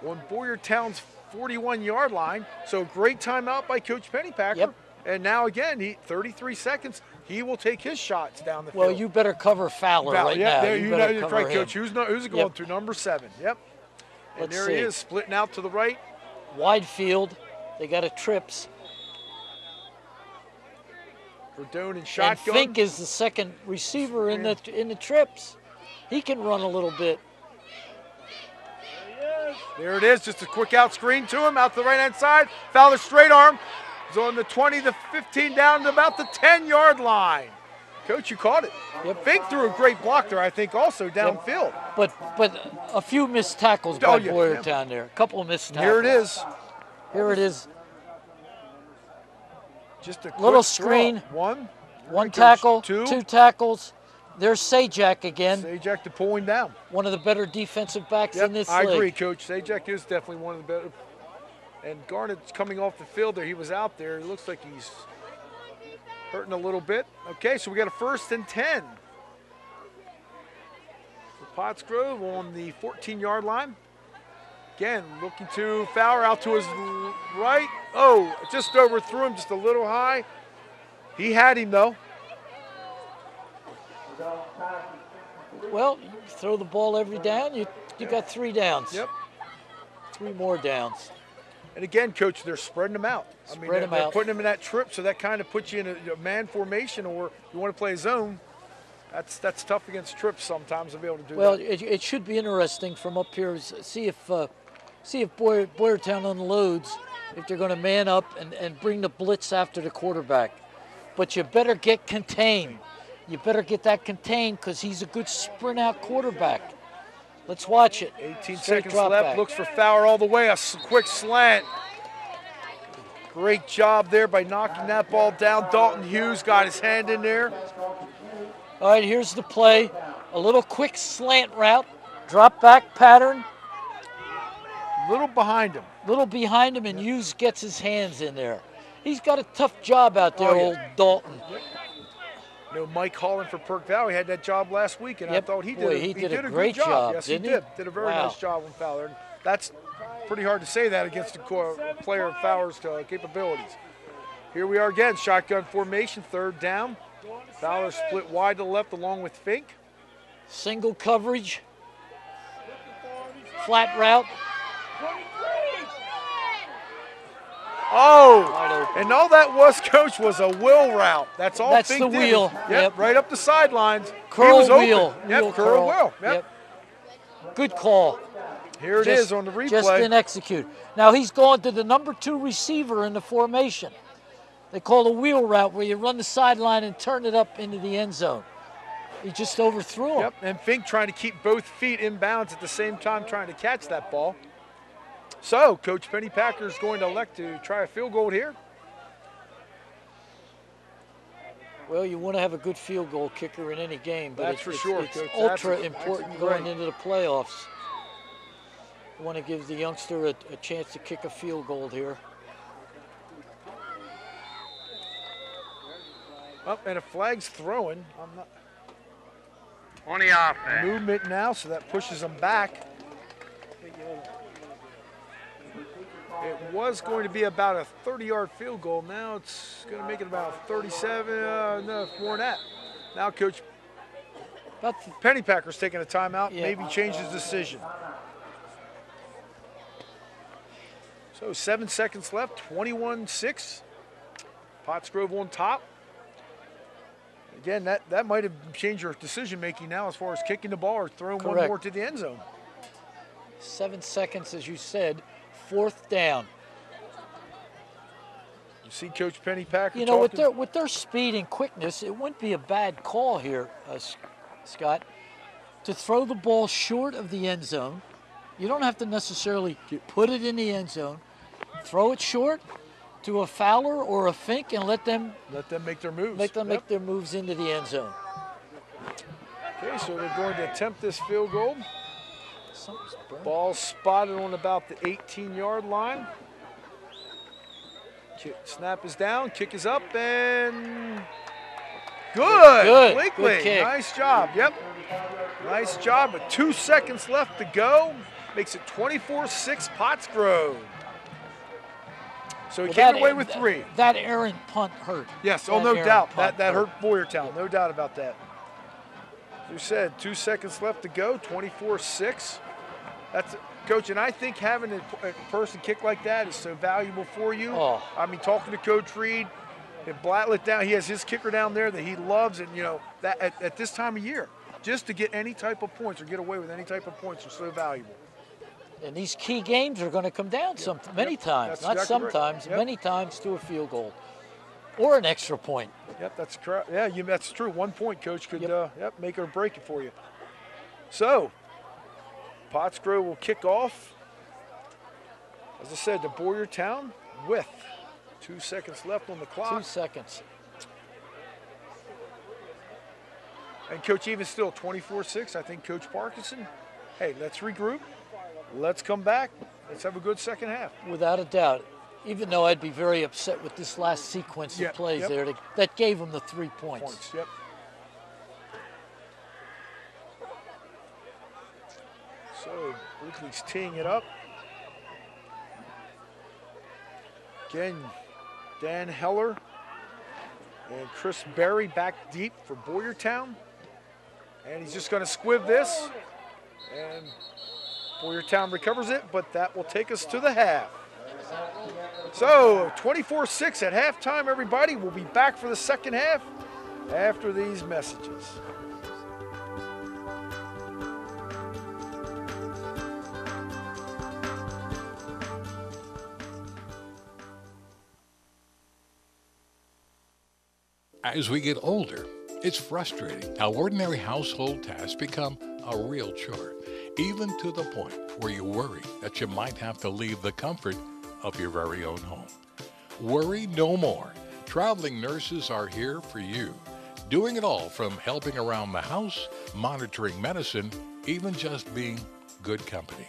on Boyertown's 41-yard line. So great timeout by Coach Pennypacker. Yep. And now again, 33 seconds. He will take his shots down the field. Well, you better cover Fowler right now. You know, better that's cover right, him. Coach. Who's going through number 7? Yep. And Let's there see. he is, splitting out to the right. Wide field. They got a trips. Verdone and shotgun. And Fink is the second receiver in the trips. He can run a little bit. There it is, just a quick out screen to him, out to the right-hand side. Fowler straight arm. He's on the 20, the 15, down to about the 10-yard line. Coach, you caught it. Yep. Fink threw a great block there, I think, also downfield. But a few missed tackles by Boyertown there. A couple of missed tackles. Here it is. Here it is. Just a little quick screen. Throw. One tackle, two tackles. There's Sajak again. Sajak to pull him down. One of the better defensive backs in this I league. agree, Coach. Sajak is definitely one of the better. And Garnett's coming off the field there. He was out there. He looks like he's hurting a little bit. Okay, so we got a 1st and 10. For Pottsgrove on the 14-yard line. Again, looking to Fowler out to his right. Oh, just overthrew him just a little high. He had him, though. Well, you throw the ball every down, you got 3 downs. Yep. 3 more downs. And again, Coach, they're spreading them out. They're out. putting them in that trip, so that kind of puts you in a man formation, or you want to play zone. That's tough against trips sometimes to be able to do Well, that. it should be interesting from up here. See if Boyertown unloads, if they're going to man up and bring the blitz after the quarterback. But you better get contained. You better get that contained because he's a good sprint out quarterback. Let's watch it. 18 Straight seconds drop left. back. Looks for Fowler all the way. A quick slant. Great job there by knocking that ball down. Dalton Hughes got his hand in there. All right, here's the play. A little quick slant route. Drop back pattern. Little behind him. Little behind him, and Hughes gets his hands in there. He's got a tough job out there, old Dalton. You know, Mike Holland for Perk Valley had that job last week, and I thought he did a great good job. Yes, didn't he did. Did a very nice job on Fowler. And that's pretty hard to say that against a player of Fowler's capabilities. Here we are again, shotgun formation, 3rd down. Fowler split wide to the left along with Fink. Single coverage. Flat route. Oh, and all that was, Coach, was a wheel route. That's all That's Fink the did. wheel. Yep, right up the sidelines. Curl he was wheel. Open. Yep, Wheel curl wheel. Yep. Good call. Here it is on the replay. Just didn't execute. Now he's going to the number 2 receiver in the formation. They call a wheel route where you run the sideline and turn it up into the end zone. He just overthrew him. Yep, and Fink trying to keep both feet in bounds at the same time trying to catch that ball. So, Coach Pennypacker is going to elect to try a field goal here. Well, you want to have a good field goal kicker in any game, but That's for sure, it's Coach. ultra That's important great. going into the playoffs. want to give the youngster a chance to kick a field goal here. Up and a flag's throwing. I'm not. On the offense. Movement now, so that pushes them back. It was going to be about a 30-yard field goal. Now it's going to make it about 37. No, more than that. Now Coach Pennypacker's taking a timeout. Yeah. Maybe change his decision. So 7 seconds left. 21-6. Pottsgrove on top. Again, that might have changed your decision making now as far as kicking the ball or throwing one Correct. more to the end zone. 7 seconds, as you said. 4th down. You see Coach Pennypacker. You know, with their speed and quickness, it wouldn't be a bad call here, Scott, to throw the ball short of the end zone. You don't have to necessarily put it in the end zone. Throw it short to a Fowler or a Fink and let them make their moves. Make their moves into the end zone. Okay, so they're going to attempt this field goal. Ball spotted on about the 18-yard line. Snap is down, kick is up, and good. Good kick. Nice job. Yep. Nice job. With 2 seconds left to go, makes it 24-6 Pottsgrove. So he came away with 3. That errant punt hurt. Yes, no doubt. That hurt Boyertown. No doubt about that. As you said, 2 seconds left to go, 24-6. That's Coach, and I think having a person kick like that is so valuable for you. Oh. I mean, talking to Coach Reed, if Blattlet down, he has his kicker down there that he loves, and you know that at this time of year, just to get any type of points or get away with any type of points are so valuable. And these key games are going to come down many times, not exactly sometimes, right. many times to a field goal or an extra point. Yep, that's correct. Yeah, that's true. 1 point, Coach, could make it or break it for you. So, Pottsgrove will kick off. As I said, to Boyertown with 2 seconds left on the clock. 2 seconds. And Coach, even still 24-6, I think Coach Parkinson, hey, let's regroup. Let's come back. Let's have a good second half. Without a doubt. Even though I'd be very upset with this last sequence of plays there, that gave them the 3 points. Yep. So, Bleakley's teeing it up. Again, Dan Heller and Chris Berry back deep for Boyertown. And he's just going to squib this. And Boyertown recovers it, but that will take us to the half. So, 24-6 at halftime, everybody. We'll be back for the second half after these messages. As we get older, it's frustrating how ordinary household tasks become a real chore, even to the point where you worry that you might have to leave the comfort of your very own home. Worry no more. Traveling nurses are here for you, doing it all from helping around the house, monitoring medicine, even just being good company.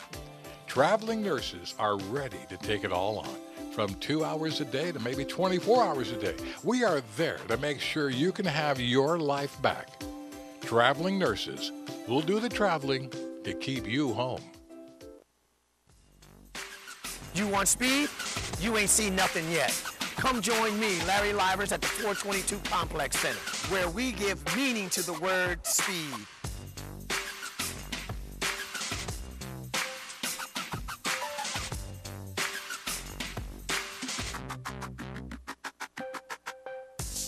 Traveling nurses are ready to take it all on. From 2 hours a day to maybe 24 hours a day. We are there to make sure you can have your life back. Traveling nurses will do the traveling to keep you home. You want speed? You ain't seen nothing yet. Come join me, Larry Livers, at the 422 Complex Center, where we give meaning to the word speed.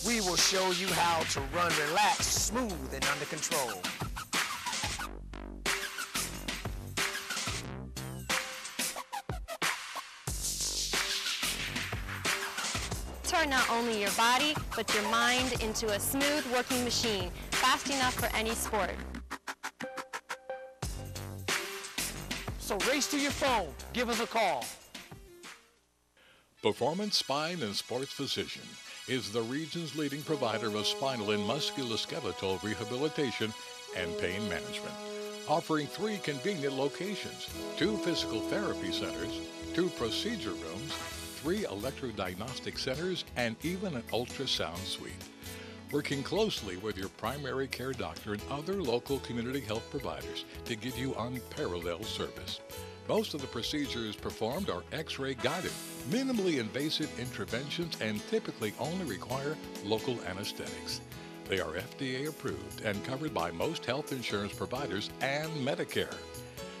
We will show you how to run relaxed, smooth, and under control. Turn not only your body, but your mind into a smooth working machine, fast enough for any sport. So race to your phone. Give us a call. Performance Spine and Sports Physician is the region's leading provider of spinal and musculoskeletal rehabilitation and pain management. offering 3 convenient locations, 2 physical therapy centers, 2 procedure rooms, 3 electrodiagnostic centers, and even an ultrasound suite. Working closely with your primary care doctor and other local community health providers to give you unparalleled service. Most of the procedures performed are X-ray guided, minimally invasive interventions, and typically only require local anesthetics. They are FDA approved and covered by most health insurance providers and Medicare.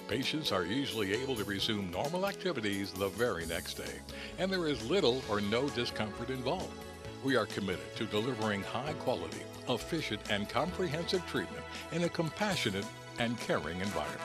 Patients are usually able to resume normal activities the very next day, and there is little or no discomfort involved. We are committed to delivering high quality, efficient, and comprehensive treatment in a compassionate and caring environment.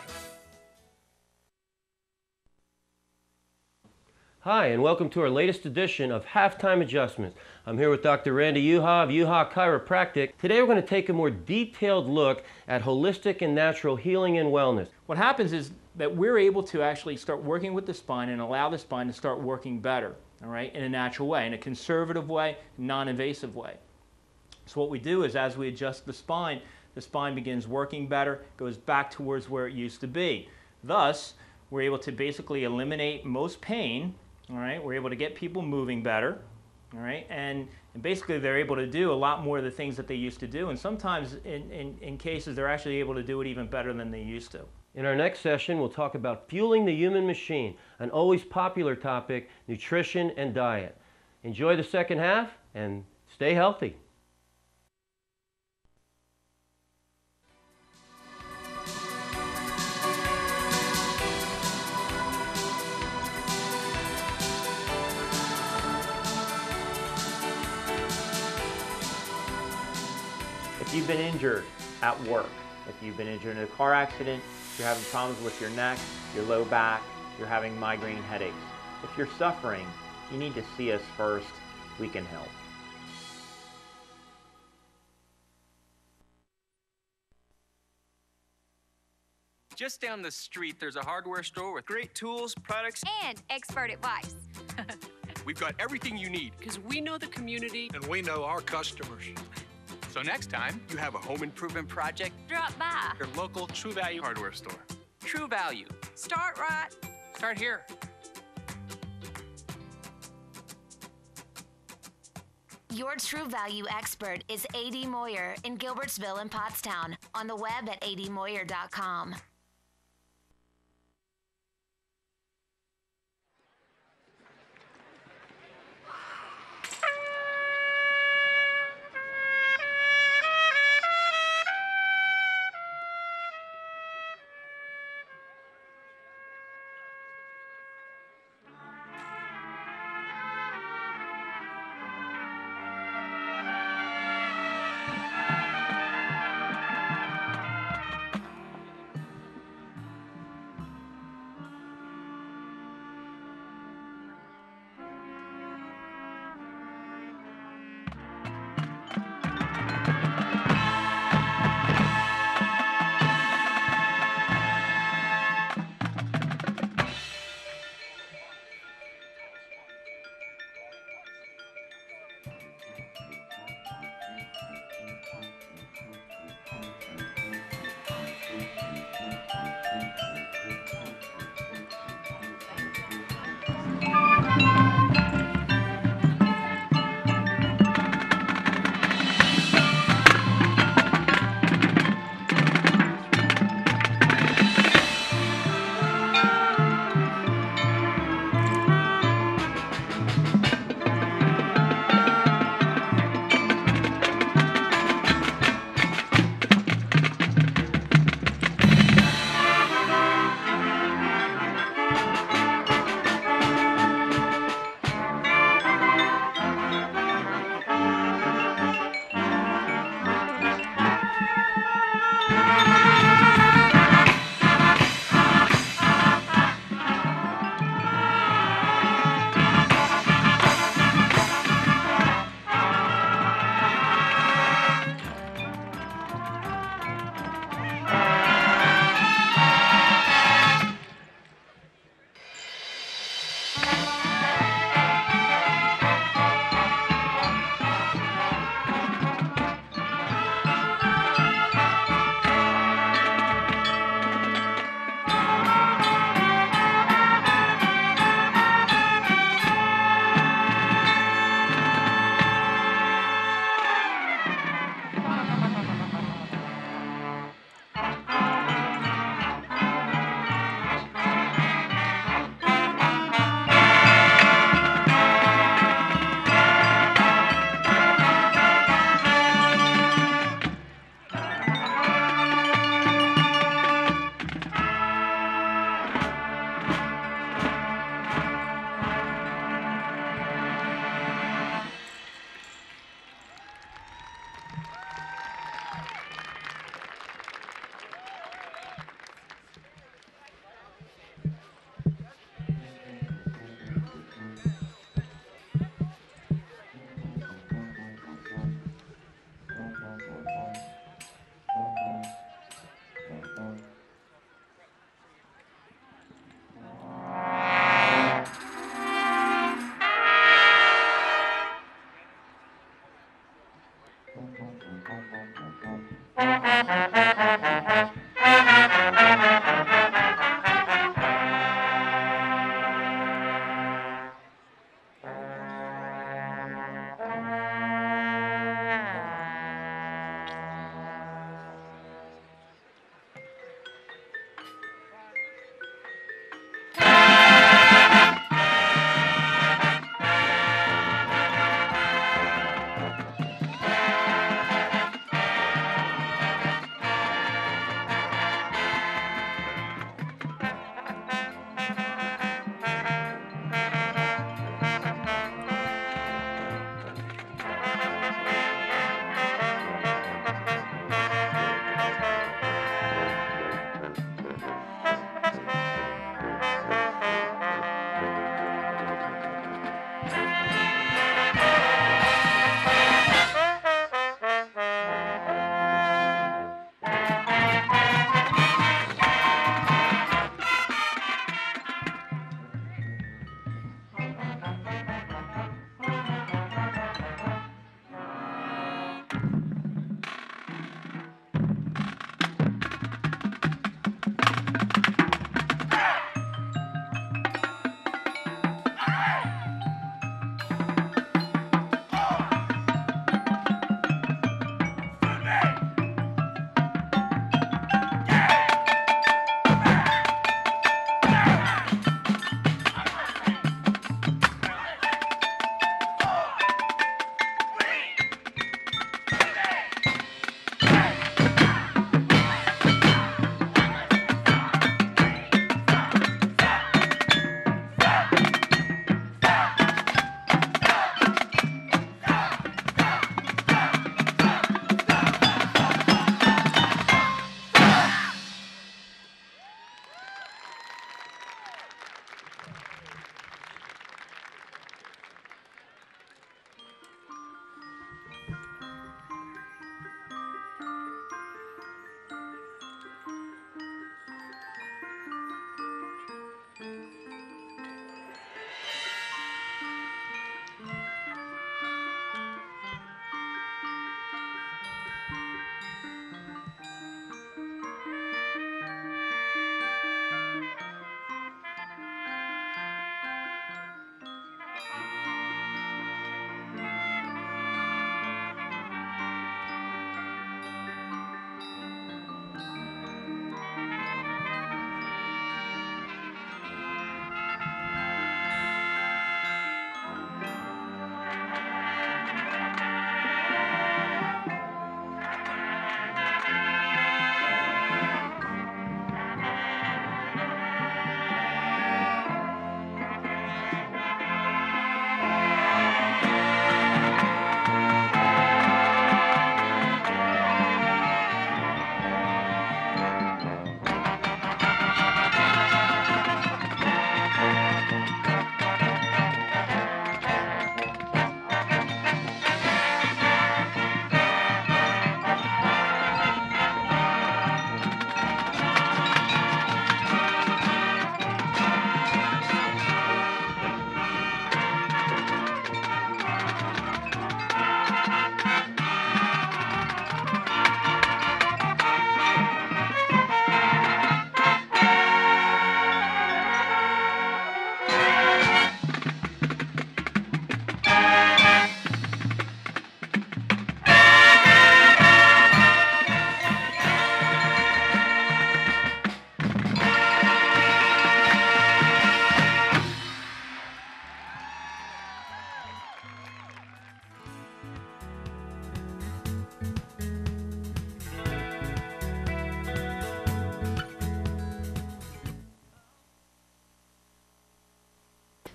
Hi, and welcome to our latest edition of Halftime Adjustments. I'm here with Dr. Randy Yuha of Yuha Chiropractic. Today we're going to take a more detailed look at holistic and natural healing and wellness. What happens is that we're able to actually start working with the spine and allow the spine to start working better, all right, in a natural way, in a conservative way, non-invasive way. So what we do is as we adjust the spine begins working better, goes back towards where it used to be. Thus, we're able to basically eliminate most pain. All right, we're able to get people moving better, all right, and basically they're able to do a lot more of the things that they used to do, and sometimes in cases they're actually able to do it even better than they used to. In our next session, we'll talk about fueling the human machine, an always popular topic, nutrition and diet. Enjoy the second half and stay healthy. If you've been injured at work, if you've been injured in a car accident, if you're having problems with your neck, your low back, you're having migraine headaches, if you're suffering, you need to see us first. We can help. Just down the street, there's a hardware store with great tools, products, and expert advice. We've got everything you need because we know the community and we know our customers. So next time you have a home improvement project, Drop by. your local True Value hardware store. True Value. Start right. Start here. Your True Value expert is A.D. Moyer in Gilbertsville and Pottstown. On the web at admoyer.com.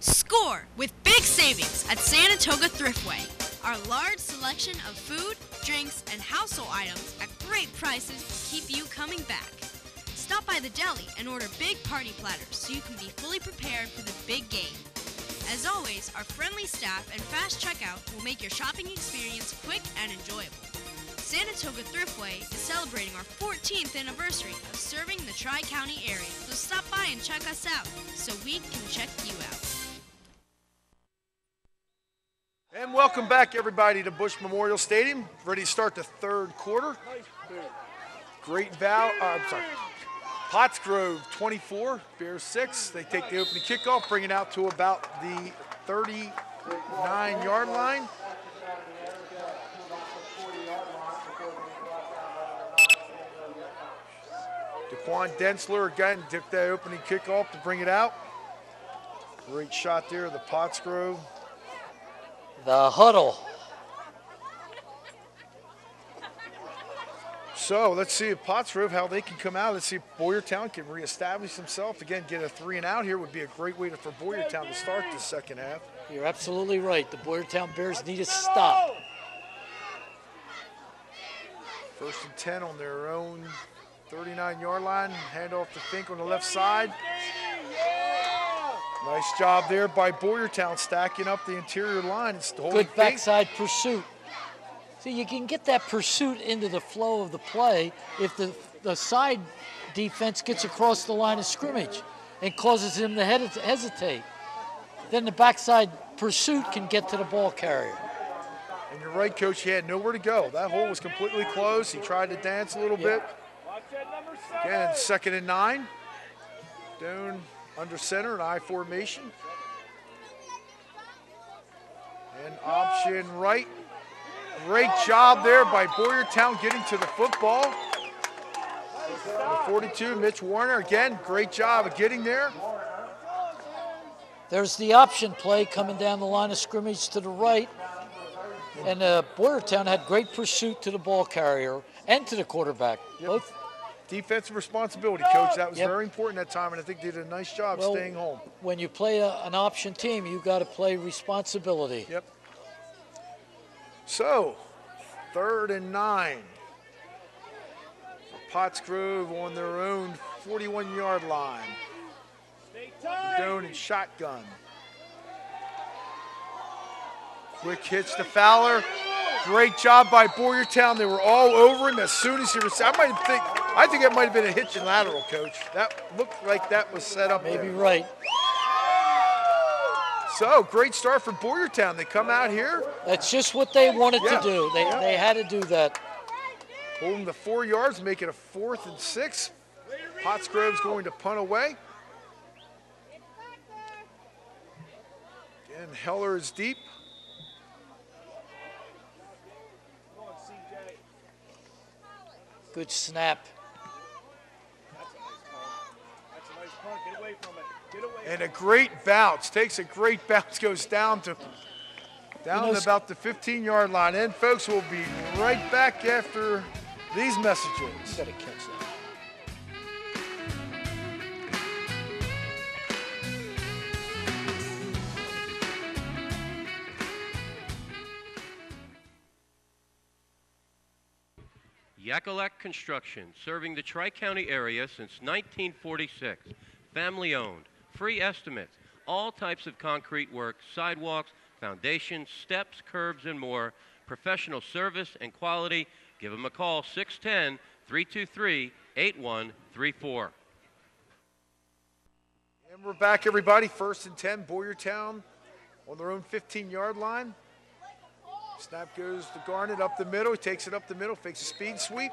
Score with big savings at Saratoga Thriftway. Our large selection of food, drinks, and household items at great prices will keep you coming back. Stop by the deli and order big party platters so you can be fully prepared for the big game. As always, our friendly staff and fast checkout will make your shopping experience quick and enjoyable. Saratoga Thriftway is celebrating our 14th anniversary of serving the Tri-County area, so stop by and check us out so we can check you out. And welcome welcome back everybody to Bush Memorial Stadium. Ready to start the third quarter. Pottsgrove 24, Bears 6. They take the opening kickoff, bring it out to about the 39-yard line. Daquan Densler again took that opening kickoff to bring it out. Great shot there, the Pottsgrove. The huddle. So let's see if Pottsgrove, how they can come out. Let's see if Boyertown can reestablish themselves. Again, get a 3 and out here would be a great way for Boyertown to start the second half. You're absolutely right. The Boyertown Bears need a stop. 1st and 10 on their own 39-yard line. Hand off to Fink on the left side. Nice job there by Boyertown, stacking up the interior line. It's the Good backside pursuit. See, you can get that pursuit into the flow of the play if the side defense gets across the line of scrimmage and causes him to hesitate. Then the backside pursuit can get to the ball carrier. And you're right, Coach, he had nowhere to go. That hole was completely closed. He tried to dance a little bit. Again, 2nd and 9. Down under center, an I formation. And option right. Great job there by Boyertown getting to the football. The 42, Mitch Warner, again, great job of getting there. There's the option play coming down the line of scrimmage to the right. And Boyertown had great pursuit to the ball carrier and to the quarterback. Yep. Both. Defensive responsibility, Coach. That was very important that time, and I think they did a nice job staying home. When you play an option team, you got to play responsibility. Yep. So, 3rd and 9. Pottsgrove on their own 41-yard line. Down in shotgun. Quick hitch to Fowler. Great job by Boyertown. They were all over him as soon as he was. I think it might have been a hitch and lateral, Coach. That looked like that was set up. Maybe right. So, great start for Boyertown. They come out here. That's just what they wanted to do. They had to do that. Hold them to 4 yards, make it a 4th and 6. Pottsgrove's going to punt away. Again, Heller is deep. Good snap. And a great bounce. Takes a great bounce, goes down to about the 15-yard line. And folks, we'll be right back after these messages. You gotta catch that. Yakalak Construction, serving the Tri-County area since 1946. Family owned, free estimates, all types of concrete work, sidewalks, foundations, steps, curbs, and more. Professional service and quality. Give them a call, 610-323-8134. And we're back, everybody. 1st and 10, Boyertown on their own 15-yard line. Snap goes to Garnett up the middle. He takes it up the middle, fakes a speed sweep.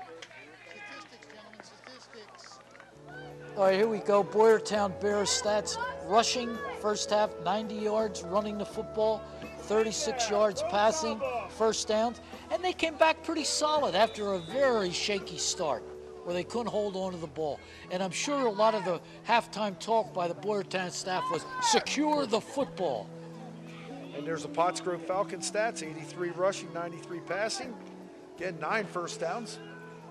All right, here we go. Boyertown Bears stats. Rushing, first half, 90 yards, running the football, 36 yards passing, first downs. And they came back pretty solid after a very shaky start where they couldn't hold on to the ball. And I'm sure a lot of the halftime talk by the Boyertown staff was secure the football. And there's the Pottsgrove Falcon stats, 83 rushing, 93 passing. Again, 9 first downs.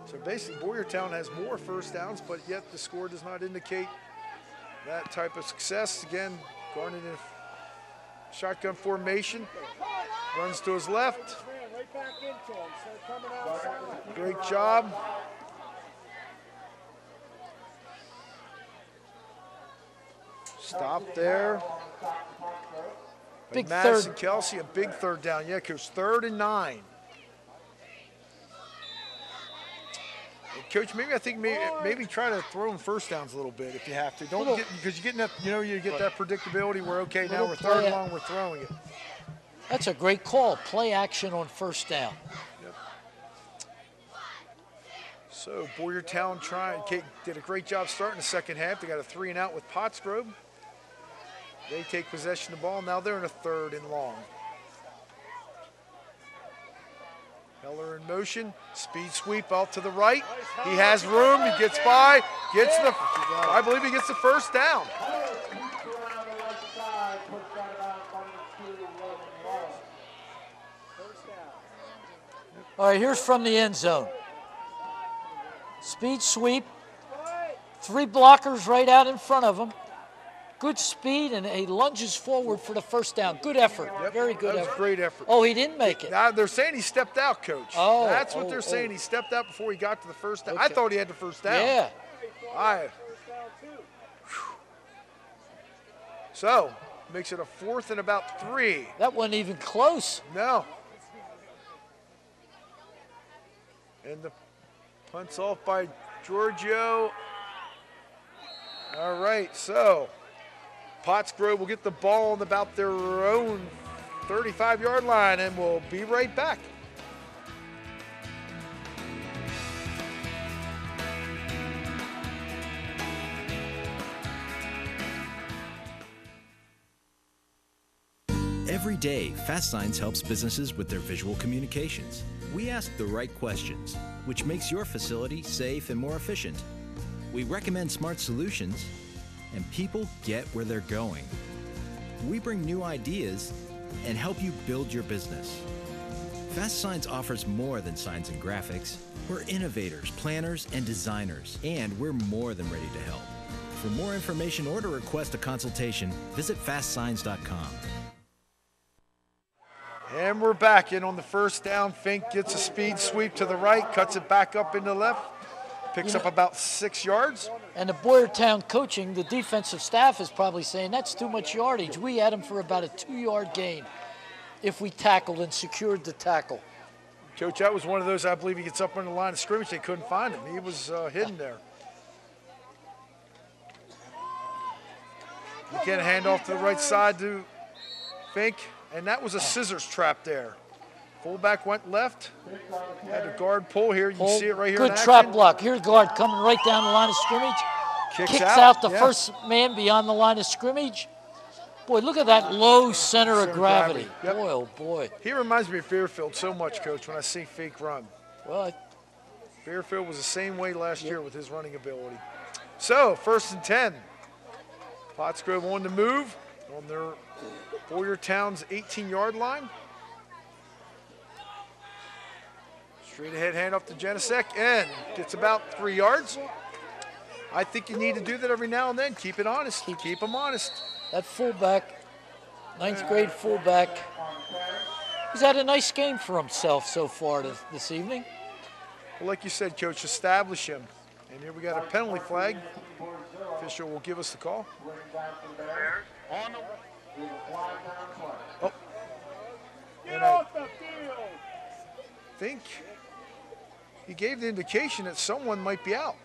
So basically, Boyertown has more first downs, but yet the score does not indicate that type of success. Again, Garnett in shotgun formation. Runs to his left. Great job. Stop there. Big Madison third. Kelsey, a big third down. Yeah, Coach, 3rd and 9. And Coach, I think maybe try to throw them first downs a little bit if you have to. Don't get, because you're getting that, you get that predictability where, okay, now we're 3rd and long, we're throwing it. That's a great call. Play action on first down. Yep. So Boyertown did a great job starting the second half. They got a 3-and-out with Pottsgrove. They take possession of the ball. Now they're in a 3rd and long. Heller in motion. Speed sweep out to the right. He has room. He gets by. I believe he gets the first down. All right, here's from the end zone. Speed sweep. 3 blockers right out in front of him. Good speed, and he lunges forward for the first down. Good effort. Yep, very good effort. Great effort. Oh, he didn't make it. Now they're saying he stepped out, Coach. Oh, that's what they're saying. He stepped out before he got to the first down. Okay. I thought he had the first down. Yeah. So, makes it a 4th and about 3. That wasn't even close. No. And the punt's off by Giorgio. All right, so Pottsgrove will get the ball on about their own 35-yard line, and we'll be right back. Every day, Fast Signs helps businesses with their visual communications. We ask the right questions, which makes your facility safe and more efficient. We recommend smart solutions, and people get where they're going. We bring new ideas and help you build your business. Fast Signs offers more than signs and graphics. We're innovators, planners, and designers, and we're more than ready to help. For more information or to request a consultation, visit fastsigns.com. And we're back in on the first down. Fink gets a speed sweep to the right, cuts it back up into the left, picks up about 6 yards. And the Boyertown coaching, the defensive staff is probably saying that's too much yardage. We had him for about a 2-yard gain if we tackled and secured the tackle. Coach, that was one of those, I believe he gets up on the line of scrimmage. They couldn't find him. He was hidden there. Again, hand off to the right side to Fink. And that was a scissors trap there. Fullback went left. Had a guard pull here. You can see it right here. Good trap block. Here's guard coming right down the line of scrimmage. Kicks out the first man beyond the line of scrimmage. Boy, look at that low center of gravity. Yep. Boy, oh boy. He reminds me of Fairfield so much, Coach, when I see Fink run. Well, Fairfield was the same way last year with his running ability. So, 1st and 10. Pottsgrove on the move on their Boyertown's 18-yard line. Straight ahead handoff to Janicek and gets about 3 yards. I think you need to do that every now and then. Keep it honest. Keep them honest. That fullback, 9th grade fullback, he's had a nice game for himself so far this evening. Well, like you said, Coach, establish him. And here we got a penalty flag. Official will give us the call. Oh. And I think he gave the indication that someone might be out.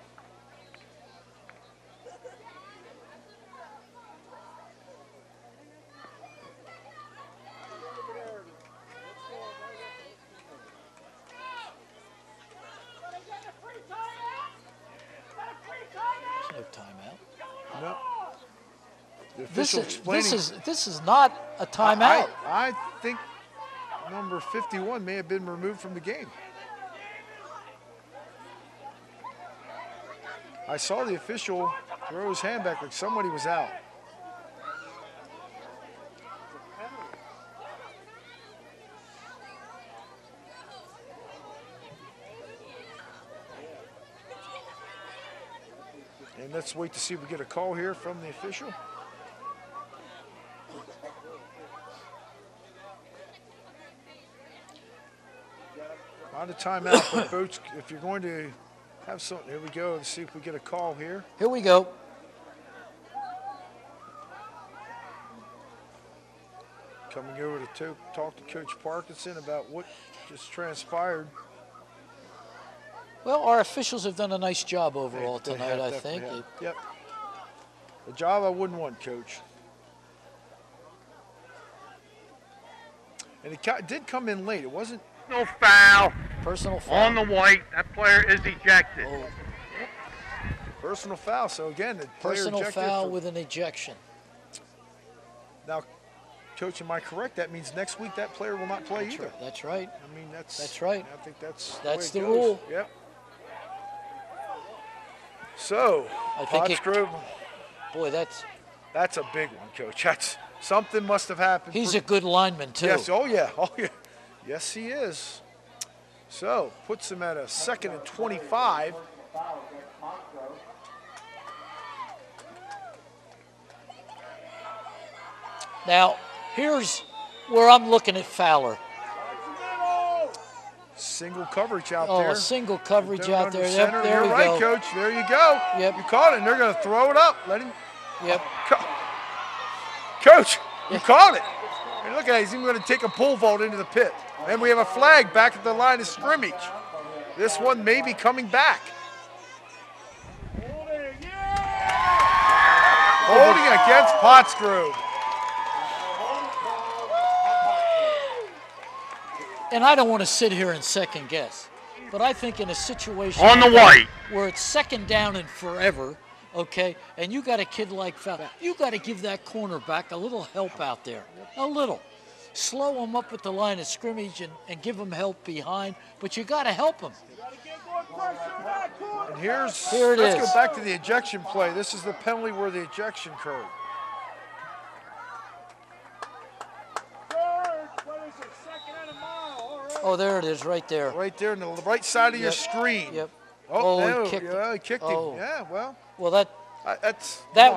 No timeout. No. The official explaining. This is not a timeout. I think number 51 may have been removed from the game. I saw the official throw his hand back like somebody was out. And let's wait to see if we get a call here from the official. Not a timeout, but folks, if you're going to have something, here we go. Let's see if we get a call here. Here we go. Coming over to talk to Coach Parkinson about what just transpired. Well, our officials have done a nice job overall They tonight, have, I definitely think. have. Yep. The job I wouldn't want, Coach. And it did come in late. It wasn't. No foul. Personal foul. On the white. That player is ejected. Oh. Personal foul. So again, the player Personal ejected foul with an ejection. Now, Coach, am I correct? That means next week that player will not play either. That's right. I mean, that's right. I think that's the way it rule. goes. Yep. So, I think Pottsgrove. Boy, that's a big one, Coach. That's something must have happened. He's a good lineman too. Yes. Oh yeah. Oh yeah. Yes, he is. So puts him at a 2nd and 25. Now, here's where I'm looking at Fowler. Single coverage out Oh, there. a single coverage They're out under there. center. Yep, there You're we right, go. Coach. There you go. Yep. You caught it, and they're going to throw it up. Let him. Yep. Coach, you caught it. And look at that. He's even going to take a pole vault into the pit. And we have a flag back at the line of scrimmage. This one may be coming back. Holding against Pottsgrove. And I don't want to sit here and second guess, but I think in a situation On the white. where it's 2nd down and forever, okay, and you got a kid like Fowler, you got to give that cornerback a little help out there, a little. Slow him up at the line of scrimmage and give him help behind, but you got to help him. And here it let's is. go back to the ejection play. This is the penalty where the ejection occurred. Oh, there it is, right there. Right there on the right side of your screen. Yep. Oh, he no, kicked yeah, he kicked him. Oh. Yeah, well. Well, that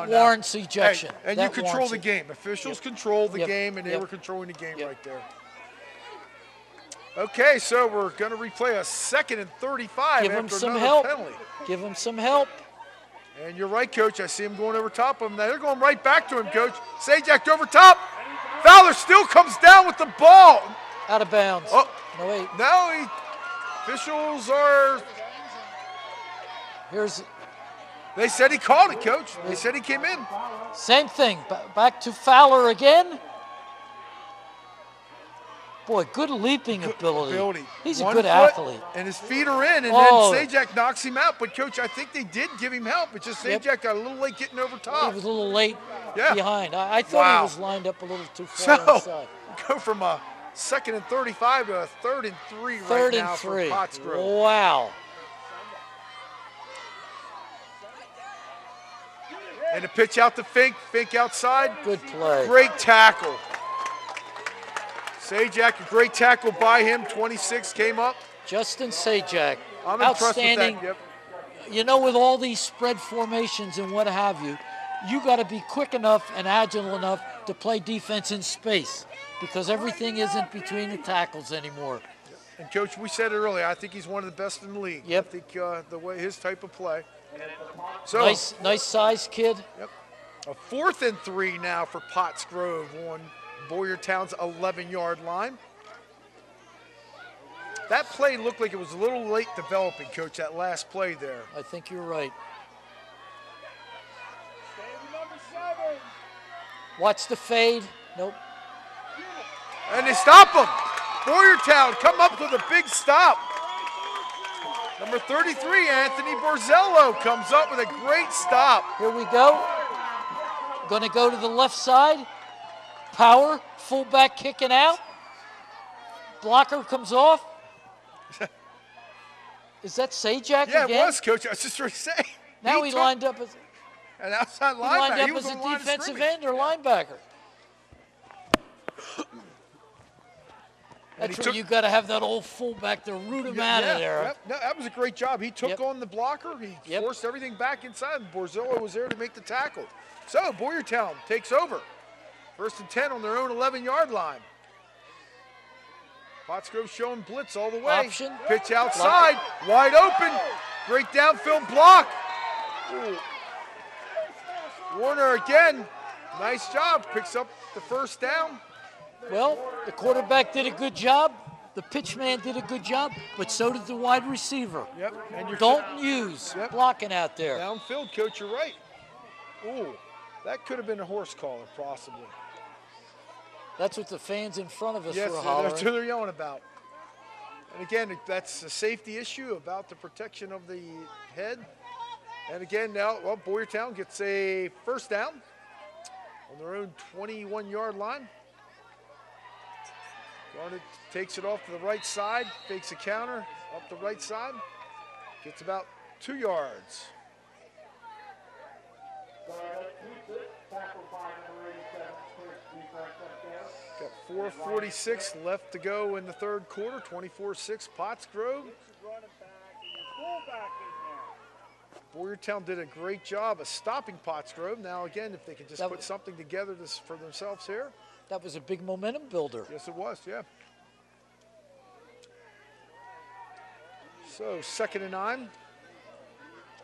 warrants ejection. Hey, and That you control warrants the it. game. Officials control the Yep. game, and they Yep. were controlling the game right there. Okay, so we're going to replay a 2nd and 35 Give him after some another help. penalty. Give him some help. And you're right, Coach. I see him going over top of him. Now they're going right back to him, Coach. Sajak over top. Fowler still comes down with the ball. Out of bounds. Oh, no, wait. No, officials are. They said he called it, Coach. They said he came in. Same thing. Back to Fowler again. Boy, good leaping ability. He's a One good foot, athlete. And his feet are in, and Oh. then Sajak knocks him out. But, Coach, I think they did give him help. It's just Sajak got a little late getting over top. He was a little late Yeah. behind. I thought Wow. he was lined up a little too far So, inside. go from a 2nd and 35 to a 3rd and 3 right 3rd now and for 3. Pottsgrove. Wow. And the pitch out to Fink. Fink outside. Good play. Great tackle. Sajak, a great tackle by him. 26 came up. Justin Sajak. I'm impressed with outstanding. that. Yep. You know, with all these spread formations and what have you, you got to be quick enough and agile enough to play defense in space because everything isn't between the tackles anymore. And, Coach, we said it earlier. I think he's one of the best in the league. Yep. I think the way his type of play. So Nice size kid. Yep. A 4th and 3 now for Pottsgrove on Boyertown's 11-yard line. That play looked like it was a little late developing, Coach, that last play there. I think you're right. Watch the fade. Nope. And they stop him. Boyertown come up with a big stop. Number 33, Anthony Borzello, comes up with a great stop. Here we go. Going to go to the left side. Power, fullback kicking out. Blocker comes off. Is that Sajak Yeah, again? it was, Coach. I was just trying to say. Now he lined up as an outside he lined linebacker. up He was as a on the line of defensive scrimmage. end or linebacker. And That's he where took- you got to have that old fullback to root him out of there. Yep. No, that was a great job. He took Yep. on the blocker. He forced everything back inside, and Borzillo was there to make the tackle. So Boyertown takes over. 1st and 10 on their own 11-yard line. Pottsgrove showing blitz all the way. Option. Pitch outside, wide open. Great downfield block. Ooh. Warner again. Nice job. Picks up the 1st down. Well, the quarterback did a good job. The pitch man did a good job, but so did the wide receiver. Yep. And you're Dalton Hughes blocking out there. Downfield, Coach, you're right. Ooh, that could have been a horse collar, possibly. That's what the fans in front of us Yes, were that's hollering. what they're yelling about. And again, that's a safety issue about the protection of the head. And again, now, well, Boyertown gets a first down on their own 21-yard line. Garnet takes it off to the right side, fakes a counter, up the right side, gets about 2 yards. Got 4:46 left to go in the third quarter, 24-6 Pottsgrove. Boyertown did a great job of stopping Pottsgrove. Now again, if they can just put something together for themselves here. That was a big momentum builder. Yes, it was, yeah. So 2nd and 9.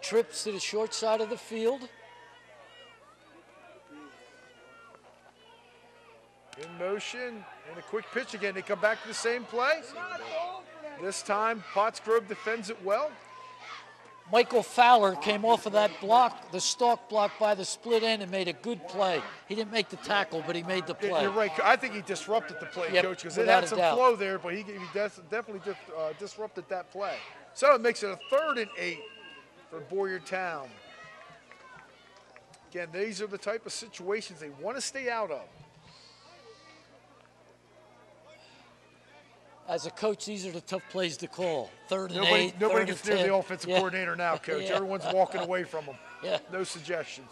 Trips to the short side of the field. In motion, and a quick pitch again. They come back to the same play. This time, Pottsgrove defends it well. Michael Fowler came off of that block, the stalk block by the split end, and made a good play. He didn't make the tackle, but he made the play. You're right. I think he disrupted the play, Yep, Coach, because it without had a some doubt. flow there, but he definitely disrupted that play. So it makes it a 3rd and 8 for Boyertown. Again, these are the type of situations they want to stay out of. As a coach, these are the tough plays to call. 3rd and 8. Nobody 3rd gets and near 10. the offensive coordinator now, Coach. Yeah. Everyone's walking away from him. Yeah. No suggestions.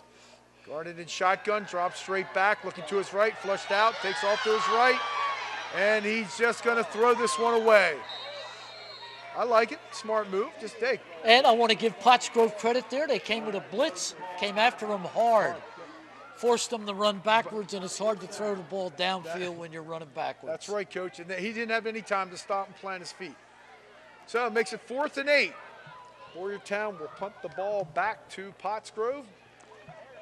Garnet in shotgun, drops straight back, looking to his right, flushed out, takes off to his right, and he's just going to throw this one away. I like it. Smart move. Just take. And I want to give Pottsgrove credit there. They came with a blitz, came after him hard, forced them to run backwards, and it's hard to throw the ball downfield when you're running backwards. That's right, Coach. And he didn't have any time to stop and plant his feet. So it makes it 4th and 8. Boyertown will punt the ball back to Pottsgrove.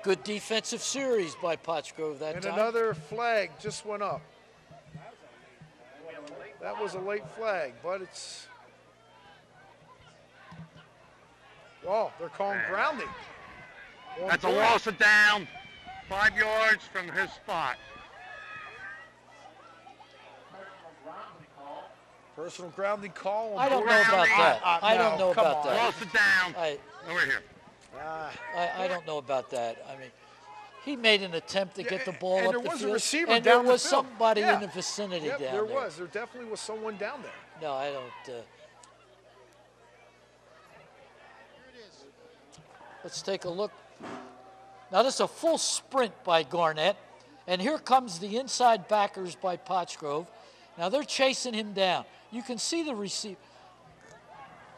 Good defensive series by Pottsgrove that And time. another flag just went up. That was a late flag, but it's... Oh, they're calling grounding. That's a loss of down. 5 yards from his spot. Personal grounding call. I don't know about that. I don't know about that. Loss of down. Over here. I don't know about that. I mean, he made an attempt to get the ball and up there the was field. a receiver and down there was the field. somebody Yeah. in the vicinity Yep, down there there. was. There definitely was someone down there. No, I don't. Let's take a look. Now, this is a full sprint by Garnett. And here comes the inside backers by Pottsgrove. Now, they're chasing him down. You can see the receiver.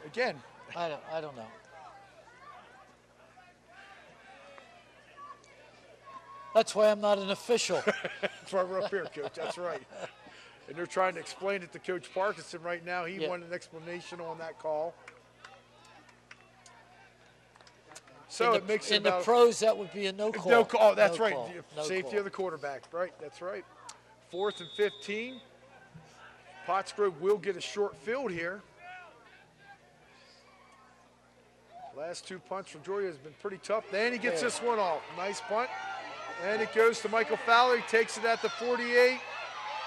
Again. I don't know. That's why I'm not an official. That's why we're up here, Coach. That's right. And they're trying to explain it to Coach Parkinson right now. He wanted an explanation on that call. So it makes it in the about pros, that would be a no call. No call. Oh, that's No right. call. No Safety call. of the quarterback. Right. That's right. 4th and 15. Pottsgrove will get a short field here. Last 2 punts from Georgia has been pretty tough. Then he gets this one off. Nice punt. And it goes to Michael Fowler. He takes it at the 48.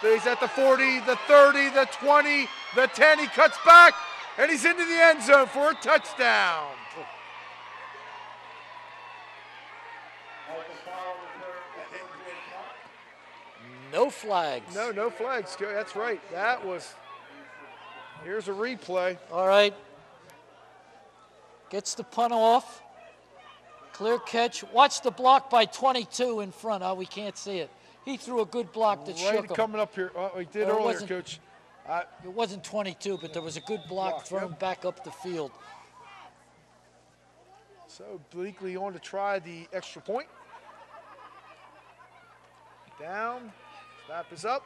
He's at the 40, the 30, the 20, the 10. He cuts back, and he's into the end zone for a touchdown. No flags. No flags. That's right. That was, here's a replay. All right. Gets the punt off. Clear catch. Watch the block by 22 in front. Oh, we can't see it. He threw a good block that shook him. Coming up here. Oh, he did Or it earlier, wasn't- Coach. It wasn't 22, but there was a good block thrown back up the field. So Bleakley on to try the extra point. Down. Snap is up.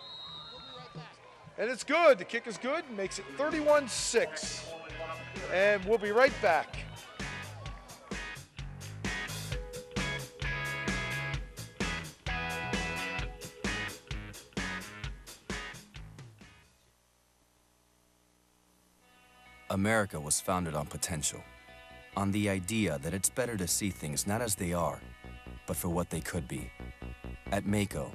And it's good. The kick is good. Makes it 31-6. And we'll be right back. America was founded on potential, on the idea that it's better to see things not as they are, but for what they could be. At Mako,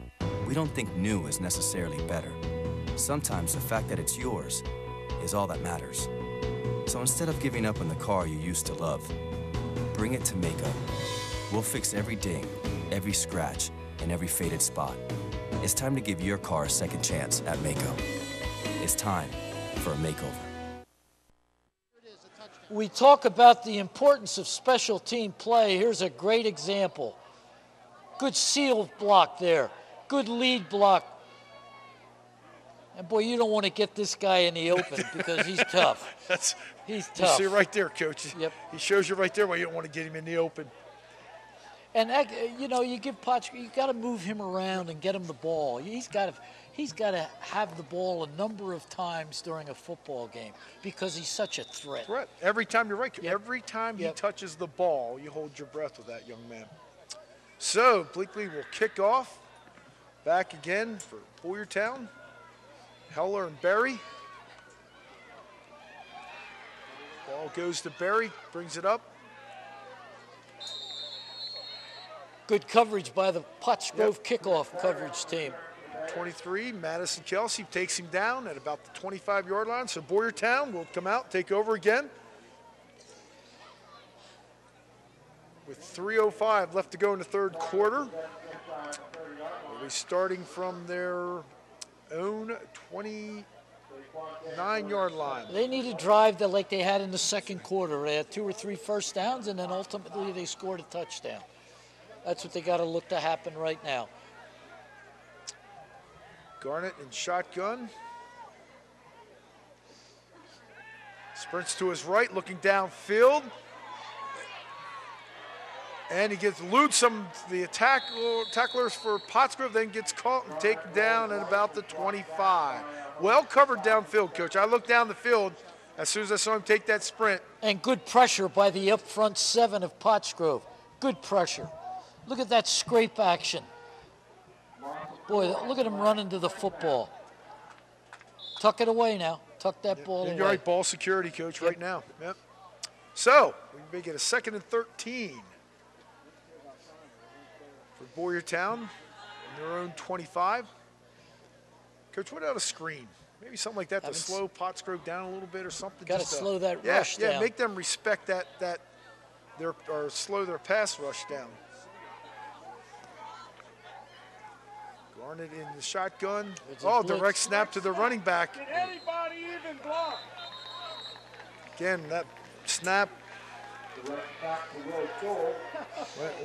we don't think new is necessarily better. Sometimes the fact that it's yours is all that matters. So instead of giving up on the car you used to love, bring it to Mako. We'll fix every ding, every scratch, and every faded spot. It's time to give your car a second chance at Mako. It's time for a makeover. We talk about the importance of special team play. Here's a great example. Good seal block there. Good lead block. And boy, you don't want to get this guy in the open because he's tough. He's tough. You see right there, Coach. Yep. He shows you right there why you don't want to get him in the open. And you know, you give Pottsgrove, you got to move him around and get him the ball. He's got to have the ball a number of times during a football game because he's such a threat. Every time, you're right. Yep. Every time he touches the ball, you hold your breath with that young man. So Bleakley will kick off. Back again for Boyertown. Heller and Berry. Ball goes to Berry, brings it up. Good coverage by the Pottsgrove kickoff coverage team. 23, Madison Kelsey takes him down at about the 25-yard line. So Boyertown will come out, take over again. With 3:05 left to go in the third quarter. They'll be starting from their own 29-yard line. They need a drive that like they had in the second quarter. They had 2 or 3 first downs, and then ultimately they scored a touchdown. That's what they got to look to happen right now. Garnett in shotgun. Sprints to his right, looking downfield. And he gets eludes some of the tacklers for Pottsgrove, then gets caught and taken down at about the 25. Well covered downfield, Coach. I looked down the field as soon as I saw him take that sprint. And good pressure by the up front 7 of Pottsgrove. Good pressure. Look at that scrape action. Boy, look at him running to the football. Tuck it away now. Tuck that ball away. You're right, ball security, Coach, right now. Yep. So, we may get a 2nd and 13 for Boyertown in their own 25. Coach, what about a screen? Maybe something like that to slow Pottsgrove down a little bit or something. Got to slow that rush down. Yeah, make them respect or slow their pass rush down. Garnett in the shotgun. Direct snap to the running back. Did anybody even block? Again, that snap went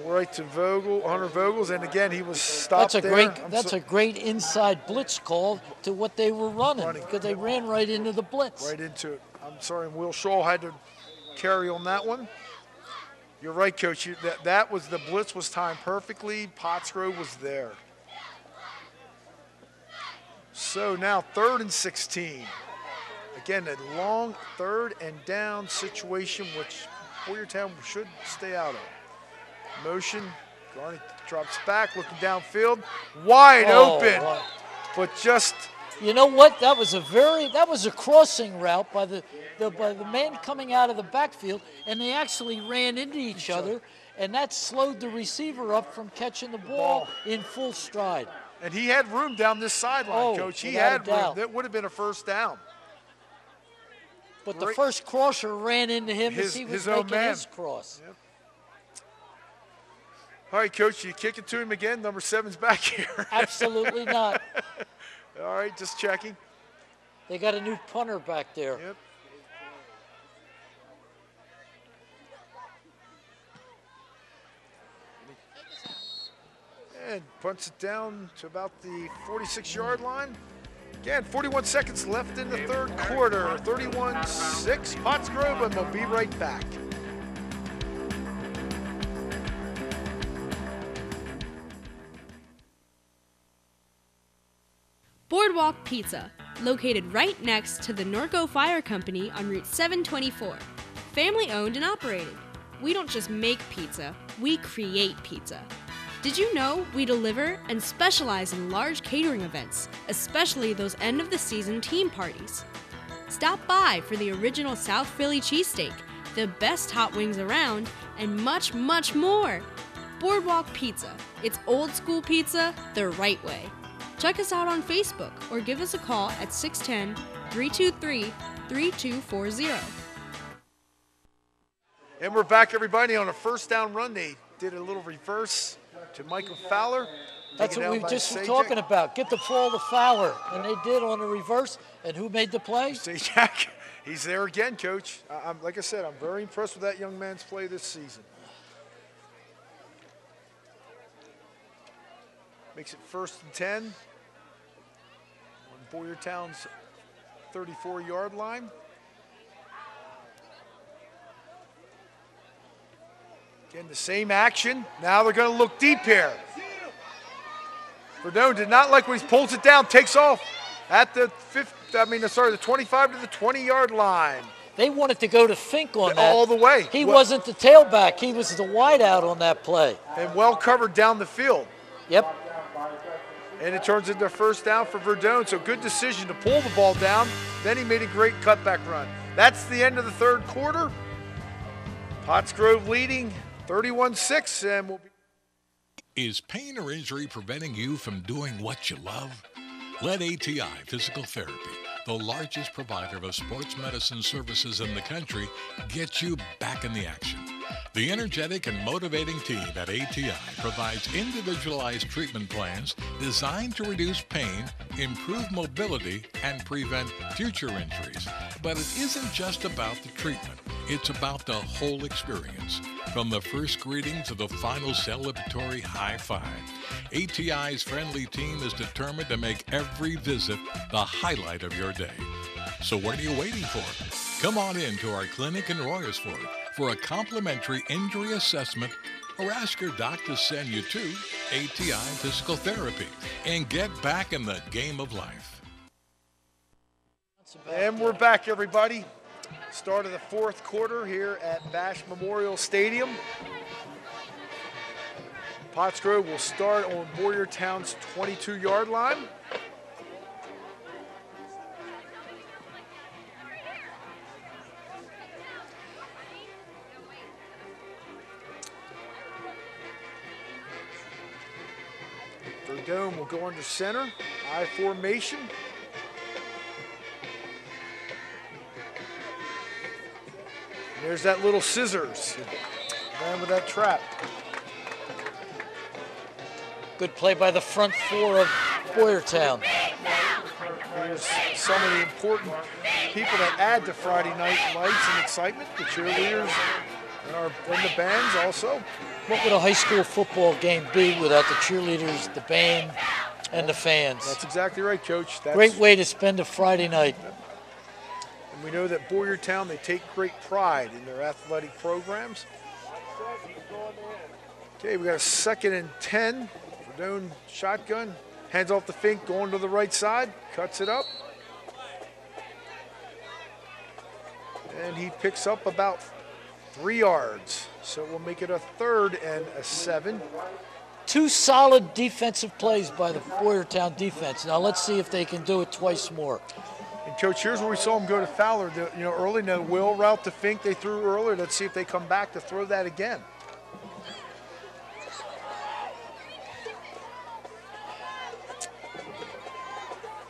right to Hunter Vogels, and again he was stopped That's a great inside blitz call to what they were running because they ran right into the blitz. Right into it. I'm sorry, Will Shaw had to carry on that one. You're right, Coach. That was the blitz was timed perfectly. Pottsgrove was there. So now 3rd and 16. Again, a long 3rd and down situation, which Boyertown should stay out of. Motion, Garnett drops back, looking downfield, wide open, but just. You know what? That was a crossing route by the man coming out of the backfield, and they actually ran into each other, and that slowed the receiver up from catching the ball in full stride. And he had room down this sideline, Coach. He had room. That would have been a first down. But the first crosser ran into him as he was making his cross. Yep. All right, Coach, you kick it to him again. Number 7's back here. Absolutely not. All right, just checking. They got a new punter back there. Yep. And punts it down to about the 46-yard line. Again, 41 seconds left in the third quarter. 31-6, Pottsgrove, and we'll be right back. Boardwalk Pizza, located right next to the Norco Fire Company on Route 724. Family owned and operated. We don't just make pizza, we create pizza. Did you know we deliver and specialize in large catering events, especially those end-of-the-season team parties? Stop by for the original South Philly cheesesteak, the best hot wings around, and much, much more. Boardwalk Pizza. It's old school pizza the right way. Check us out on Facebook or give us a call at 610-323-3240. And we're back, everybody, on a first down run. They did a little reverse to Michael Fowler. That's what we just were talking about. Get the ball to Fowler. And they did on the reverse. And who made the play? Sajak. He's there again, Coach. Like I said, I'm very impressed with that young man's play this season. Makes it 1st and 10 on Boyertown's 34-yard line. Again, the same action. Now they're going to look deep here. Verdone did not like when he pulls it down, takes off at the 25 to the 20-yard line. They wanted to go to Fink on that. All the way. He wasn't the tailback. He was the wideout on that play. And well covered down the field. Yep. And it turns into a first down for Verdone. So good decision to pull the ball down. Then he made a great cutback run. That's the end of the third quarter. Pottsgrove leading 31-6, and we'll be. Is pain or injury preventing you from doing what you love? Let ATI Physical Therapy, the largest provider of sports medicine services in the country, get you back in the action. The energetic and motivating team at ATI provides individualized treatment plans designed to reduce pain, improve mobility, and prevent future injuries. But it isn't just about the treatment. It's about the whole experience. From the first greeting to the final celebratory high five, ATI's friendly team is determined to make every visit the highlight of your day. So what are you waiting for? Come on in to our clinic in Royersford for a complimentary injury assessment, or ask your doc to send you to ATI Physical Therapy and get back in the game of life. And we're back, everybody. Start of the fourth quarter here at Bash Memorial Stadium. Pottsgrove will start on Boyertown's 22-yard line. Verdone will go under center, I formation. There's that little scissors. Man with that trap. Good play by the front four of Boyertown. Here's some of the important people that add to Friday night lights and excitement. The cheerleaders and the bands also. What would a high school football game be without the cheerleaders, the band, and the fans? That's exactly right, Coach. Great way to spend a Friday night. And we know that Boyertown, they take great pride in their athletic programs. Okay, we got a 2nd and 10. Verdone shotgun, hands off the Fink, going to the right side, cuts it up. And he picks up about 3 yards. So we'll make it a 3rd and 7. 2 solid defensive plays by the Boyertown defense. Now let's see if they can do it twice more. And Coach, here's where we saw him go to Fowler. Early in the wheel route to Fink they threw earlier. Let's see if they come back to throw that again.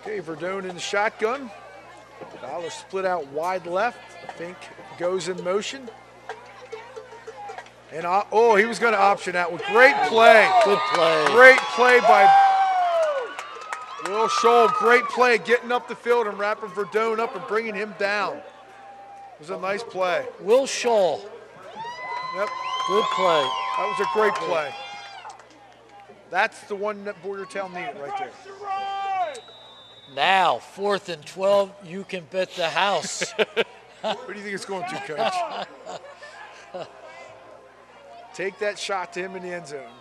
Okay, Verdone in the shotgun. Fowler split out wide left. Fink goes in motion. And he was going to option that one. Great play. Good play. Great play by Will Scholl. Great play getting up the field and wrapping Verdone up and bringing him down. It was a nice play. Will Scholl. Yep. Good play. That was a great play. That's the one that Boyertown needed right there. Now, 4th and 12, you can bet the house. What do you think it's going to, Coach? Take that shot to him in the end zone.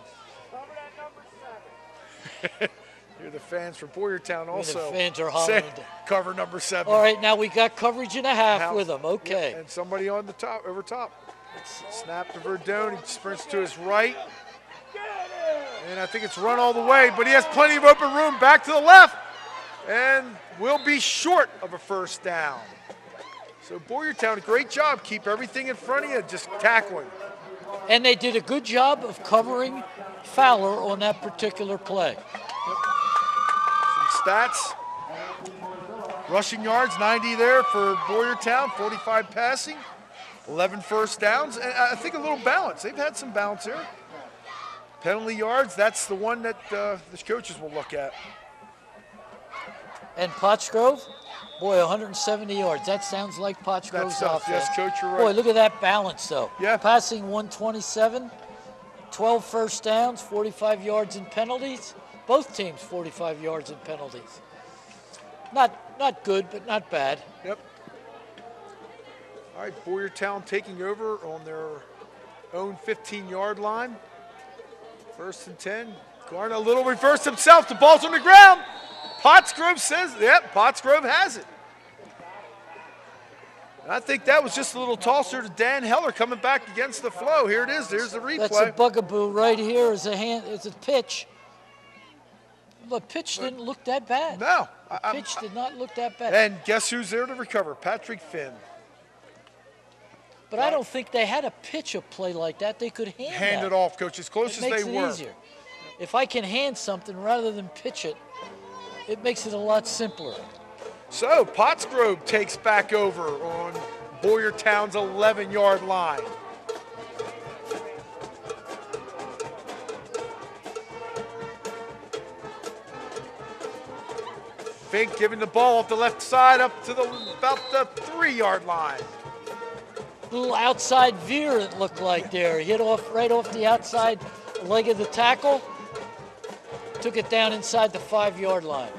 Here the fans for Boyertown also. The fans are hollering. Cover number 7. All right, now we got coverage and a half with them. Okay. Yeah, and somebody on the top, over top. Snap to Verdone. He sprints to his right. And I think it's run all the way, but he has plenty of open room. Back to the left. And will be short of a first down. So Boyertown, great job. Keep everything in front of you, just tackling. And they did a good job of covering Fowler on that particular play. Some stats. Rushing yards, 90 there for Boyertown, 45 passing, 11 first downs, and I think a little balance. They've had some balance here. Penalty yards, that's the one that the coaches will look at. And Pottsgrove, boy, 170 yards. That sounds like Pottsgrove's offense. Yes, Coach, you're right. Boy, look at that balance, though. Yeah. Passing 127, 12 first downs, 45 yards in penalties. Both teams 45 yards in penalties. Not good, but not bad. Yep. All right, Boyertown taking over on their own 15-yard line. 1st and 10. Garner a little reverse himself. The ball's on the ground. Pottsgrove says, yep, Pottsgrove has it. And I think that was just a little tosser to Dan Heller coming back against the flow. Here it is. There's the replay. That's a bugaboo right here. Is a pitch. The pitch didn't look that bad. No. The pitch did not look that bad. And guess who's there to recover? Patrick Finn. But I don't think they had to pitch a play like that. They could hand it off, Coach, as close as they were. It makes it easier. If I can hand something rather than pitch it, it makes it a lot simpler. So Pottsgrove takes back over on Boyertown's 11-yard line. Fink giving the ball off the left side up to about the 3-yard line. Little outside veer it looked like there. Hit right off the outside leg of the tackle. Took it down inside the 5-yard line.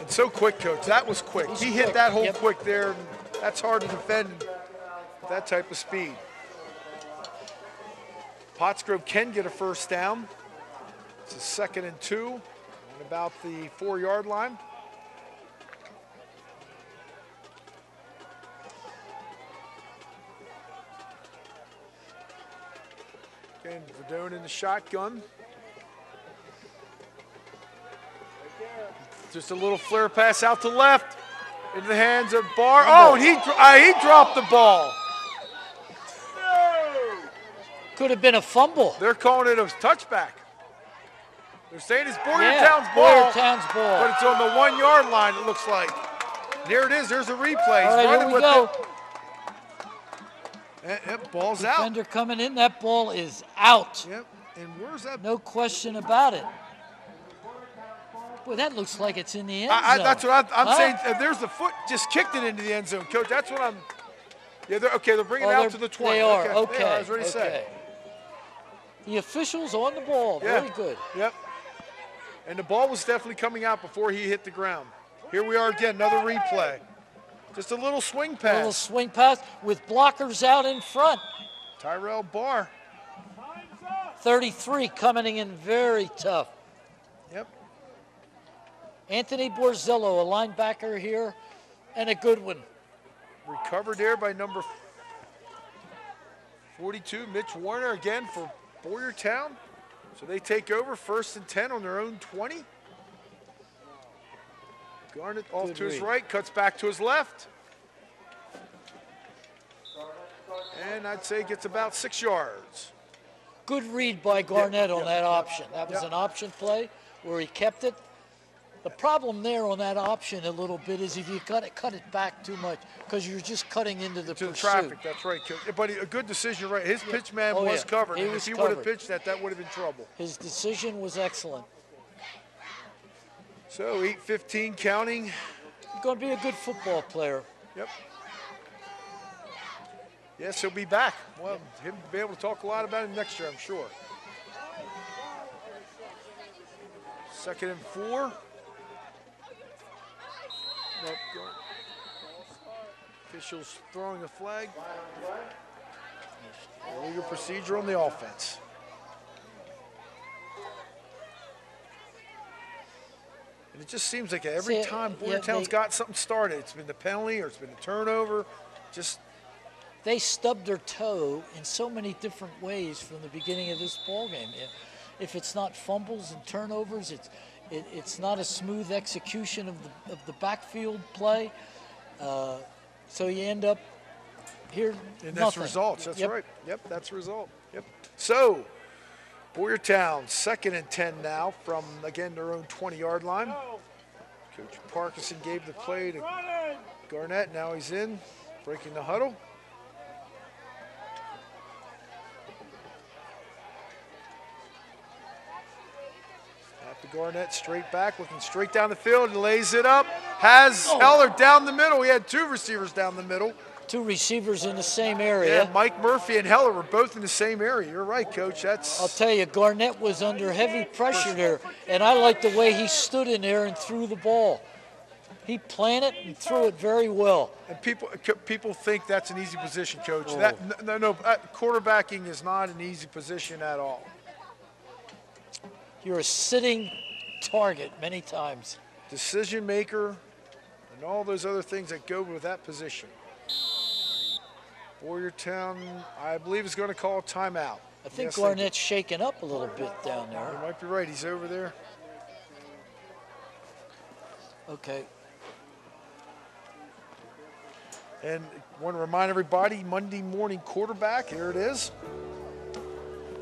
And so quick, Coach. That was quick. He hit that hole quick there. And that's hard to defend with that type of speed. Pottsgrove can get a first down. It's a 2nd and 2 on about the 4-yard line. Again, Verdone in the shotgun. Just a little flare pass out to left into the hands of Barr. Oh, and he dropped the ball. Could have been a fumble. They're calling it a touchback. They're saying it's Boyertown's ball. Boyertown's ball. But it's on the 1-yard line, it looks like. There it is. There's a replay. All right, here we go. Ball's out. Defender coming in. That ball is out. Yep. And where's that? No question about it. Boy, that looks like it's in the end zone. That's what I'm saying. There's the foot just kicked it into the end zone, Coach. That's what I'm. Yeah, they're bringing it out to the 20. They are. Okay. They are, I was ready to say. The officials on the ball. Yeah. Very good. Yep. And the ball was definitely coming out before he hit the ground. Here we are again, another replay. Just a little swing pass. A little swing pass with blockers out in front. Tyrell Barr. 33 coming in very tough. Yep. Anthony Borzillo, a linebacker here, and a good one. Recovered there by number 42, Mitch Warner, again for Boyertown. So they take over 1st and 10 on their own 20. Garnett off to his right, cuts back to his left. And I'd say gets about 6 yards. Good read by Garnett on that option. That was an option play where he kept it. The problem there on that option a little bit is if you cut it back too much because you're just cutting into the pursuit. Traffic, that's right, Coach. But a good decision, right? His pitch man was covered. And if he would have pitched that would have been trouble. His decision was excellent. So 8:15 counting. He's going to be a good football player. Yep. Yes, he'll be back. Well, he'll be able to talk a lot about him next year, I'm sure. 2nd and 4. Nope. Officials throwing a flag. Illegal procedure on the offense. And it just seems like every time Boyertown's got something started, it's been the penalty or it's been a turnover. They stubbed their toe in so many different ways from the beginning of this ball game. If it's not fumbles and turnovers, it's not a smooth execution of the backfield play. So you end up here, And that's nothing. results. That's Yep. right. Yep, that's the result. Yep. So, Boyertown, 2nd and 10 now from, again, their own 20-yard line. Coach Parkinson gave the play to Garnett. Now he's in, breaking the huddle. After Garnett straight back, looking straight down the field and lays it up. Has Heller down the middle. He had 2 receivers down the middle. 2 receivers in the same area. Yeah, Mike Murphy and Heller were both in the same area. You're right, Coach. I'll tell you, Garnett was under heavy pressure there, and I like the way he stood in there and threw the ball. He planted and threw it very well. And people think that's an easy position, Coach. Oh. No, quarterbacking is not an easy position at all. You're a sitting target many times. Decision maker and all those other things that go with that position. Boyertown, I believe, is going to call a timeout. I think Yes, Garnett's shaking up a little bit down there. You might be right. He's over there. Okay. And want to remind everybody, Monday morning quarterback, here it is.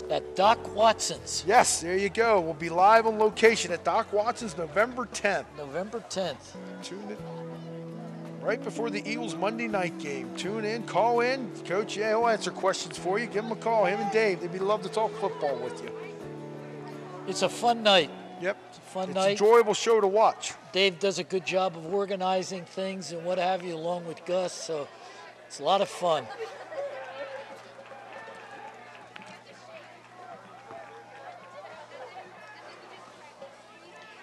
At Doc Watson's. Yes, there you go. We'll be live on location at Doc Watson's November 10th. November 10th. Tune in. Right before the Eagles Monday night game. Tune in, call in. Coach, yeah, he'll answer questions for you. Give him a call, him and Dave. They'd be love to talk football with you. It's a fun night. Yep. It's a fun It's night. an enjoyable show to watch. Dave does a good job of organizing things and what have you, along with Gus, so it's a lot of fun.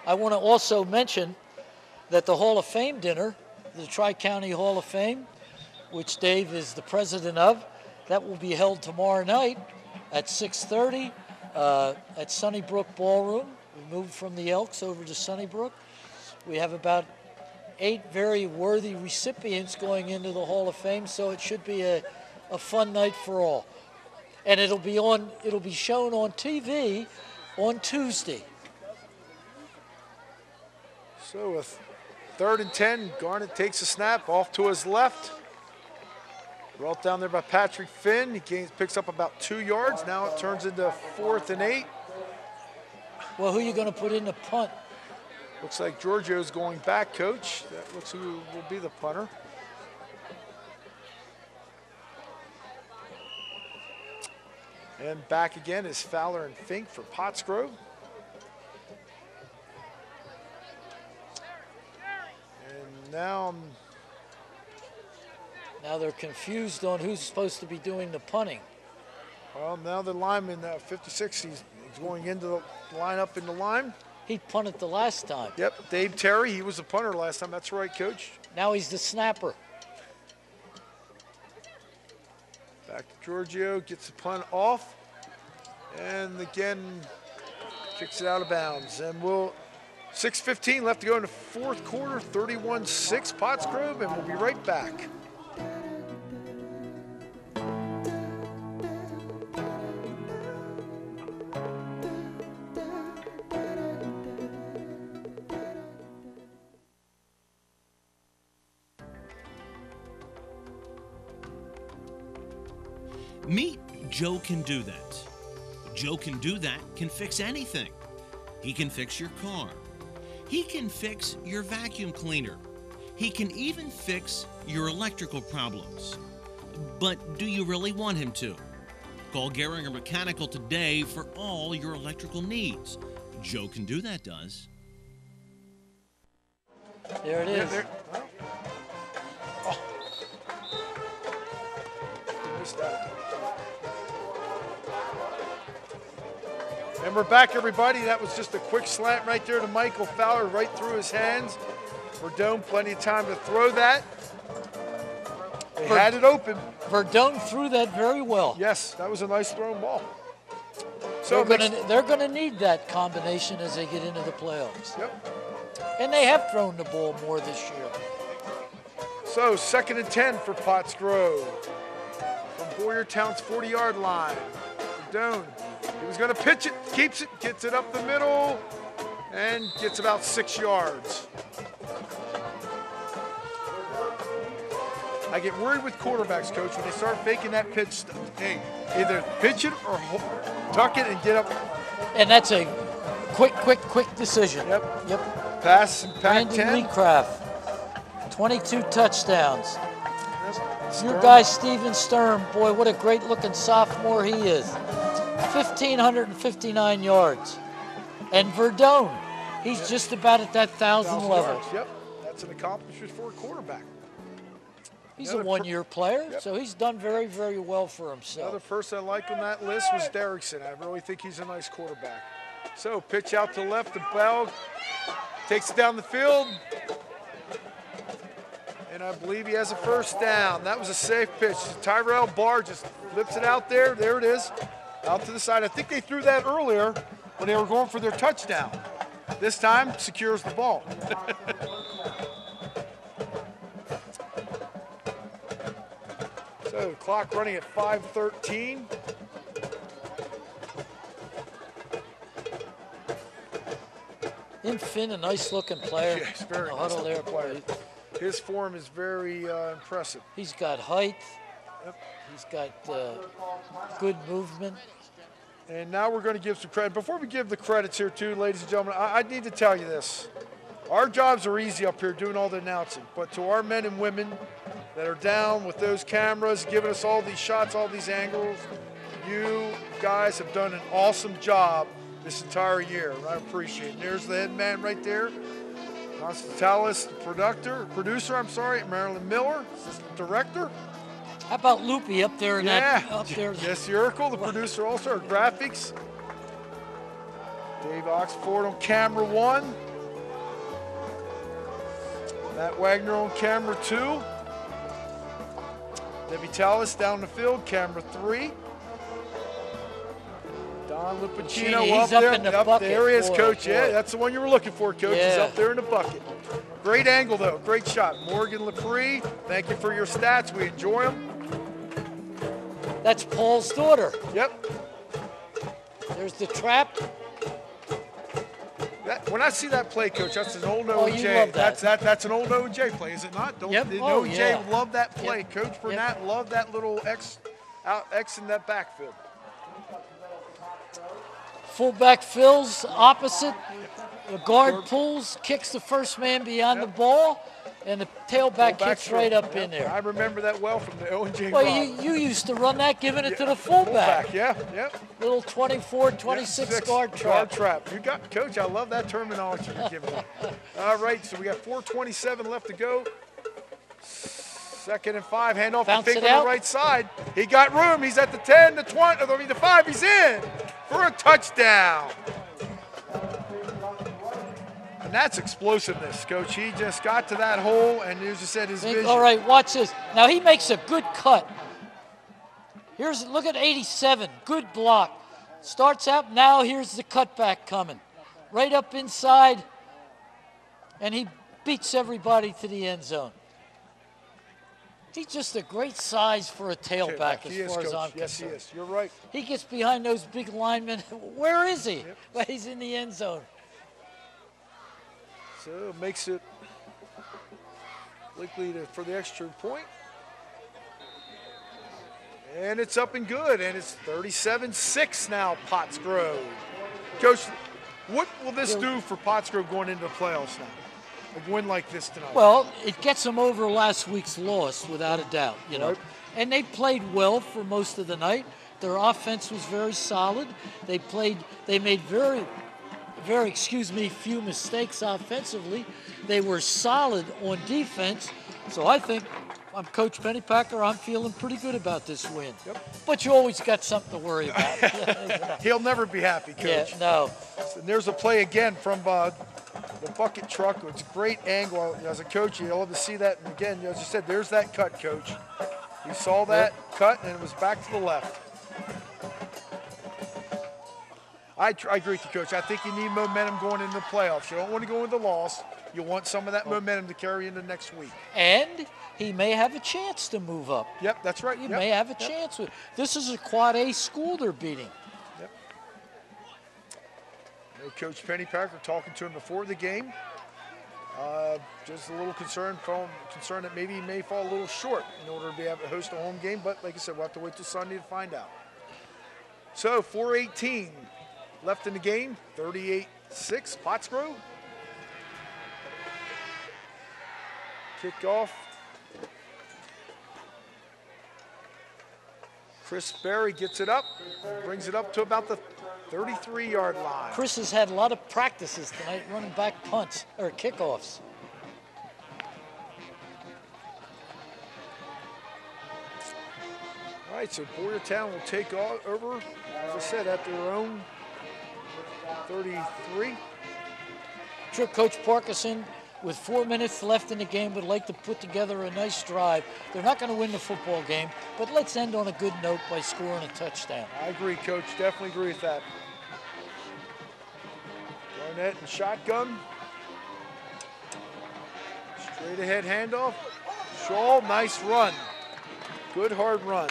I want to also mention that the Hall of Fame dinner, the Tri-County Hall of Fame, which Dave is the president of, that will be held tomorrow night at 6:30 at Sunnybrook Ballroom. We moved from the Elks over to Sunnybrook. We have about 8 very worthy recipients going into the Hall of Fame, so it should be a fun night for all. And it'll be shown on TV on Tuesday. So with 3rd and 10, Garnett takes a snap off to his left. Brought down there by Patrick Finn. He picks up about 2 yards. Now it turns into 4th and 8. Well, who are you going to put in the punt? Looks like Giorgio's going back, Coach. That looks who will be the punter. And back again is Fowler and Fink for Pottsgrove. And now they're confused on who's supposed to be doing the punting. Well, now the lineman, 56, he's going into the lineup in the line. He punted the last time. Yep, Dave Terry, he was the punter last time. That's right, Coach. Now he's the snapper. Back to Giorgio, gets the punt off, and again, kicks it out of bounds. And 6:15 left to go in the 4th quarter, 31-6 Pottsgrove, and we'll be right back. Meet Joe Can Do That. Joe Can Do That can fix anything. He can fix your car. He can fix your vacuum cleaner. He can even fix your electrical problems. But do you really want him to? Call Gehringer Mechanical today for all your electrical needs. Joe Can Do That does. There it is. Missed that. And we're back, everybody. That was just a quick slant right there to Michael Fowler, right through his hands. Verdone, plenty of time to throw that. They had it open. Verdone threw that very well. Yes, that was a nice thrown ball. So they're going to need that combination as they get into the playoffs. Yep. And they have thrown the ball more this year. So 2nd and 10 for Pottsgrove. From Boyertown's 40-yard line. Verdone. He was going to pitch it, keeps it, gets it up the middle, and gets about 6 yards. I get worried with quarterbacks, Coach, when they start faking that pitch. Hey, either pitch it or tuck it and get up. And that's a quick decision. Yep. Pass in Pac-10. Brandon Leecraft, 22 touchdowns. Your guy, Steven Sturm, boy, what a great-looking sophomore he is. 1,559 yards. And Verdone, he's just about at that 1,000 level. Yards. Yep, that's an accomplishment for a quarterback. He's a one-year player, so he's done very, very well for himself. Another person I like on that list was Derrickson. I really think he's a nice quarterback. So pitch out to left, the Bell takes it down the field. And I believe he has a first down. That was a safe pitch. Tyrell Barr just flips it out there. There it is, out to the side. I think they threw that earlier when they were going for their touchdown. This time, secures the ball. So, clock running at 5:13. Finn, a nice-looking player. Yes, very nice there player. His form is very impressive. He's got height. Yep. He's got good movement. And now we're going to give some credit. Before we give the credits here, too, ladies and gentlemen, I need to tell you this. Our jobs are easy up here doing all the announcing. But to our men and women that are down with those cameras, giving us all these shots, all these angles, you guys have done an awesome job this entire year. I appreciate it. And there's the head man right there. Constantalis, producer, Marilyn Miller, assistant director. How about Loopy up there? Up there. Jesse Urkel, the producer also, our graphics. Dave Oxford on camera 1. Matt Wagner on camera 2. Debbie Tallis down the field, camera 3. Don Lupacino he's up there. In the bucket. There he is, boy, Coach. boy. Yeah, that's the one you were looking for, Coach. Yeah. He's up there in the bucket. Great angle, though. Great shot. Morgan Lepre, thank you for your stats. We enjoy them. That's Paul's daughter. Yep. There's the trap. When I see that play, Coach, that's an old Oh, O&J. you love that. That's an old O&J play, is it not? Yep. The Oh, O&J yeah. loved that play. Yep. Coach Burnett loved that little X in that backfield. Fullback fills opposite. The guard pulls, kicks the first man beyond the ball, and the tailback kicks right up in there. I remember that well from the O&J. Well, you used to run that, giving it to the fullback. Yep. Little 24, 26 guard trap. Guard trap. You got, Coach, I love that terminology you're giving me. All right, so we got 4:27 left to go. 2nd and 5, handoff to Fink on the right side. He got room. He's at the 10, the 20, the 5. He's in for a touchdown. And that's explosiveness, Coach. He just got to that hole, and as you said, his vision. All right, watch this. Now he makes a good cut. Look at 87, good block. Starts out, now here's the cutback coming. Right up inside, and he beats everybody to the end zone. He's just a great size for a tailback as far as I'm concerned. Yes, he is. You're right. He gets behind those big linemen. Where is he? Well, he's in the end zone. So it makes it likely for the extra point. And it's up and good, and it's 37-6 now, Pottsgrove. Coach, what will this do for Pottsgrove going into the playoffs now? A win like this tonight? Well, it gets them over last week's loss, without a doubt, you know. Right. And they played well for most of the night. Their offense was very solid. They made very few mistakes offensively. They were solid on defense. So I think I'm Coach Pennypacker. I'm feeling pretty good about this win. Yep. But you always got something to worry about. He'll never be happy, Coach. Yeah, no. And there's a play again from the bucket truck. It's a great angle. As a coach, you'll love to see that. And again, as you said, there's that cut, Coach. You saw that cut, and it was back to the left. I agree with you, Coach. I think you need momentum going into the playoffs. You don't want to go into the loss. You want some of that momentum to carry into next week. And he may have a chance to move up. Yep, that's right. He may have a chance. This is a quad A school they're beating. Yep. I know Coach Pennypacker talking to him before the game. Just a little concerned that maybe he may fall a little short in order to be able to host a home game. But like I said, we'll have to wait till Sunday to find out. So 4:18 left in the game, 38-6, Pottsgrove. Kickoff. Chris Berry gets it up, brings it up to about the 33-yard line. Chris has had a lot of practices tonight running back punts or kickoffs. All right, so Boyertown will take over, as I said, at their own 33. Sure, Coach Parkinson, with 4 minutes left in the game, would like to put together a nice drive. They're not going to win the football game, but let's end on a good note by scoring a touchdown. I agree, Coach. Definitely agree with that. Garnett and shotgun. Straight ahead handoff. Shaw, nice run. Good hard run.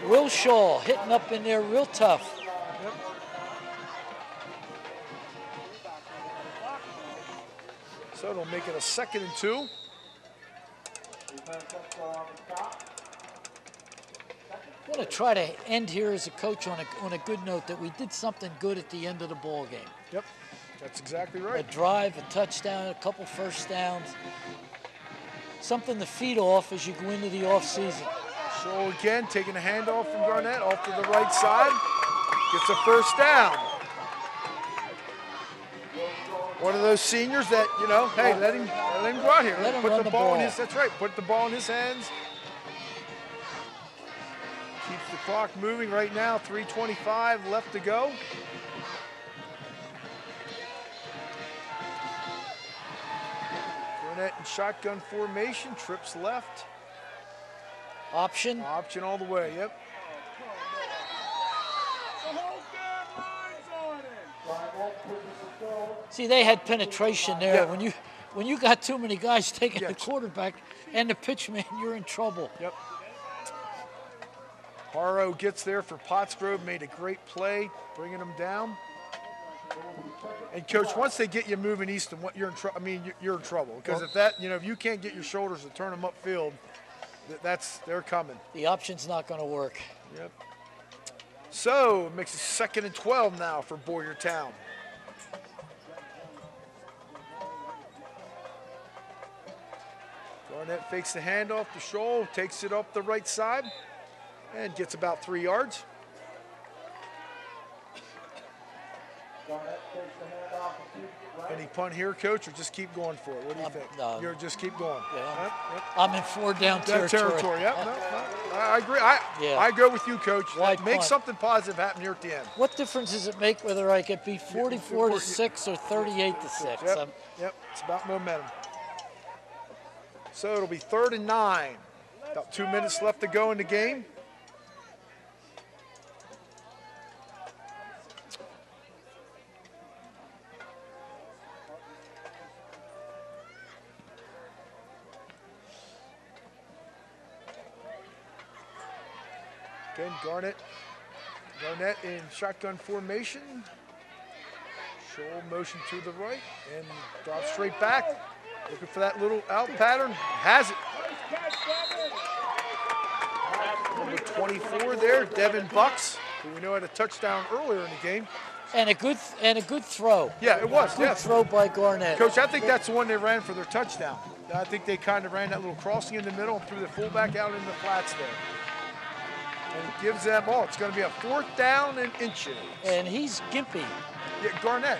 Will Shaw hitting up in there real tough. Yep. So it'll make it a 2nd and 2. I want to try to end here as a coach on a good note that we did something good at the end of the ball game. Yep, that's exactly right. A drive, a touchdown, a couple first downs. Something to feed off as you go into the off season. So again, taking a handoff from Garnett off to the right side. Gets a first down. One of those seniors that, you know, hey, let him go out here. Let him put run the the ball in ball. his, that's right, put the ball in his hands. Keeps the clock moving right now, 3:25 left to go. Garnett in shotgun formation, trips left. Option? Option all the way, yep. See, they had penetration there. Yeah. When you got too many guys taking Yeah. the quarterback and the pitchman, you're in trouble. Yep. Haro gets there for Pottsgrove, made a great play, bringing them down. And coach, once they get you moving east, and you're in trouble. I mean, you're in trouble because if you can't get your shoulders to turn them upfield, they're coming. The option's not going to work. Yep. So it makes it 2nd and 12 now for Boyertown. Garnett fakes the handoff to Scholl, takes it up the right side, and gets about 3 yards. Any punt here, coach, or just keep going for it? What do you think? No. You're just keep going. Yeah. Yep. I'm in 4 down territory. Yep. No. I agree. I go with you, coach. Wide Make punt. something positive happen here at the end. What difference does it make whether I get beat 44-6 or 38-6? Yep. It's about momentum. So it'll be 3rd and 9. About 2 minutes left to go in the game. Again, Garnett in shotgun formation. Shoal motion to the right and drop straight back. Looking for that little out pattern. Has it. Number 24 there, Devin Bucks, who we know had a touchdown earlier in the game. And a good throw. Yeah, it was. Good throw by Garnett. Coach, I think that's the one they ran for their touchdown. I think they kind of ran that little crossing in the middle and threw the fullback out in the flats there. And it gives them all. It's going to be a 4th down and inches. And he's gimpy. Yeah, Garnett.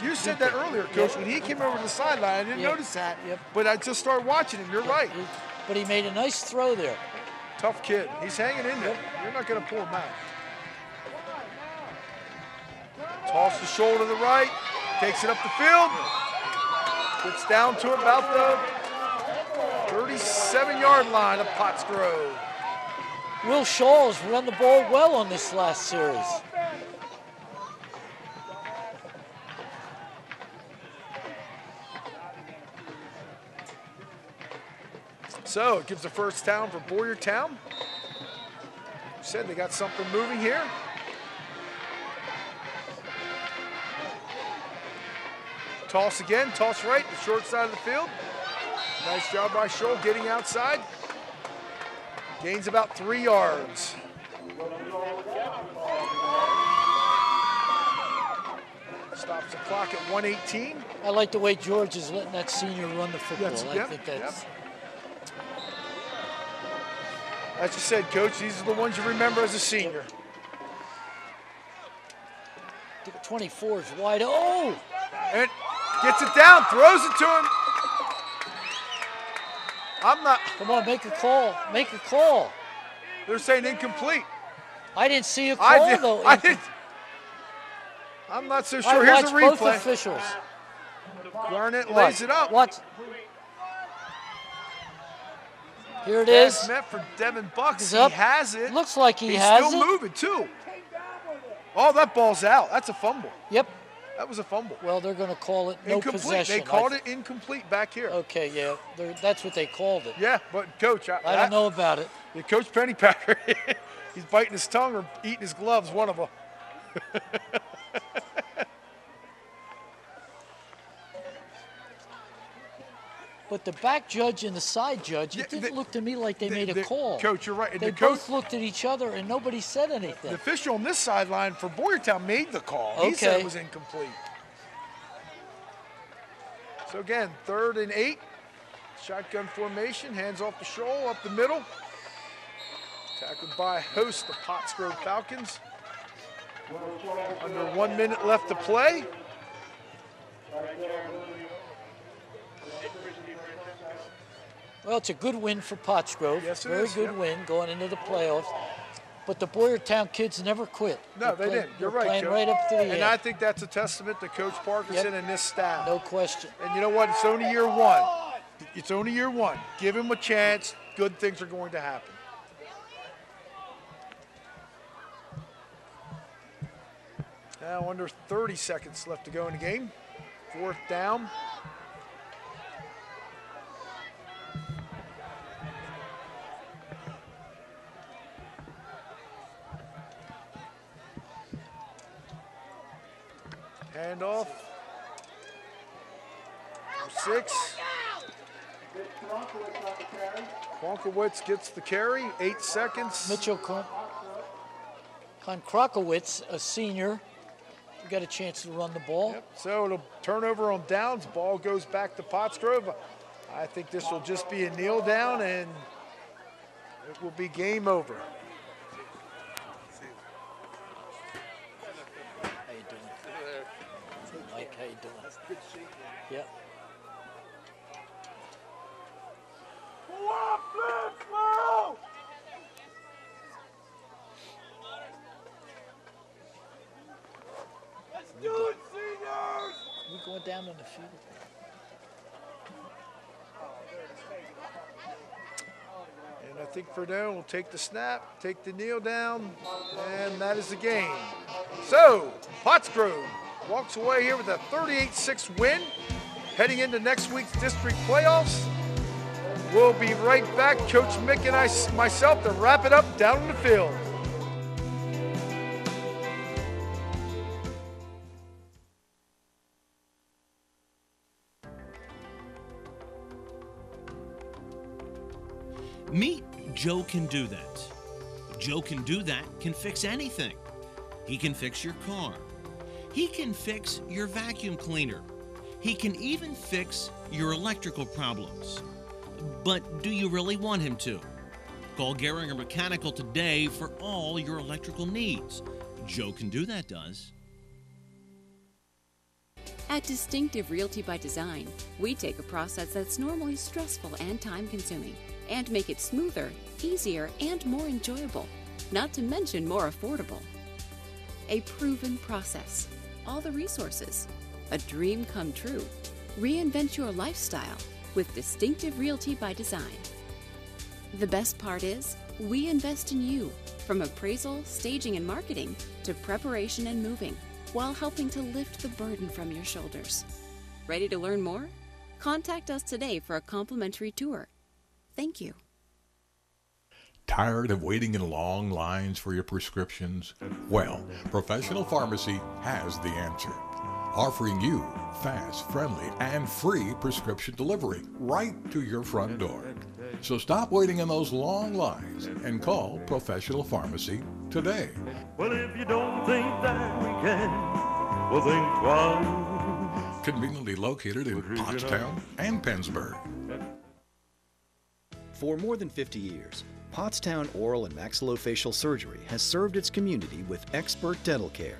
You said that earlier, Coach. Yep. When he came over to the sideline, I didn't notice that. Yep. But I just started watching him. You're right. But he made a nice throw there. Tough kid. He's hanging in there. Yep. You're not going to pull him out. Toss the shoulder to the right. Takes it up the field. Gets down to about the 37-yard line of Pottsgrove. Will Shaw's run the ball well on this last series. So it gives the first down for Boyertown. Said they got something moving here. toss again, toss right, the short side of the field. Nice job by Scholl getting outside. Gains about 3 yards. Stops the clock at 1:18. I like the way George is letting that senior run the football. I think that's... As you said, Coach, these are the ones you remember as a senior. 24 is wide. Oh! And gets it down, throws it to him. Come on, make a call. Make a call. They're saying incomplete. I didn't see a call, though. I'm not so sure. Here's a replay. Both officials. Garnett lays it up. What? Here it is. Pass meant for Devin Bucks. He Up. has it. Looks like he has it. He's still moving, too. Oh, that ball's out. That's a fumble. Yep. That was a fumble. Well, they're going to call it no incomplete. possession. They called it incomplete back here. Okay, yeah. That's what they called it. Yeah, but, Coach, I don't know about it. Coach Pennypacker, he's biting his tongue or eating his gloves, one of them. But the back judge and the side judge, it didn't look to me like they made a call. Coach, you're right. They both looked at each other and nobody said anything. The official on this sideline for Boyertown made the call. Okay. He said it was incomplete. So again, 3rd and 8. Shotgun formation, hands off the Scholl, up the middle. Tackled by host, the Pottsgrove Falcons. Under 1 minute left to play. Well, it's a good win for Pottsgrove. Yes, it Very is. good win going into the playoffs. But the Boyertown kids never quit. No, they didn't. You're right, playing Coach. right up to the end. And I think that's a testament to Coach Parkinson and this staff. No question. And you know what? It's only year 1. It's only year 1. Give him a chance. Good things are going to happen. Now under 30 seconds left to go in the game. 4th down. Handoff. 6. Kronkowitz gets the carry. 8 seconds. Mitchell Kronkowitz, a senior, got a chance to run the ball. Yep. So it'll turn over on downs. Ball goes back to Pottsgrove. I think this will just be a kneel down and it will be game over. How you doing? Mike, how you doing? Good to see you. Yep. Let's do it, seniors! We're going down on the field. And I think Ferdinand will take the snap, take the kneel down, and that is the game. So, Pottsgrove walks away here with a 38-6 win, heading into next week's district playoffs. We'll be right back, Coach Mick and myself, to wrap it up down in the field. Meet Joe Can Do That. Joe Can Do That can fix anything. He can fix your car. He can fix your vacuum cleaner. He can even fix your electrical problems. But do you really want him to? Call Gehringer Mechanical today for all your electrical needs. Joe Can Do That does. At Distinctive Realty by Design, we take a process that's normally stressful and time-consuming and make it smoother, easier, and more enjoyable, not to mention more affordable. A proven process, all the resources, a dream come true. Reinvent your lifestyle with Distinctive Realty by Design. The best part is, we invest in you, from appraisal, staging, and marketing to preparation and moving, while helping to lift the burden from your shoulders. Ready to learn more? Contact us today for a complimentary tour. Thank you. Tired of waiting in long lines for your prescriptions? Well, Professional Pharmacy has the answer. offering you fast, friendly, and free prescription delivery right to your front door. So stop waiting in those long lines and call Professional Pharmacy today. Well, if you don't think that we can, well, think twice. Conveniently located in Pottstown and Pennsburg. For more than 50 years, Pottstown Oral and Maxillofacial Surgery has served its community with expert dental care,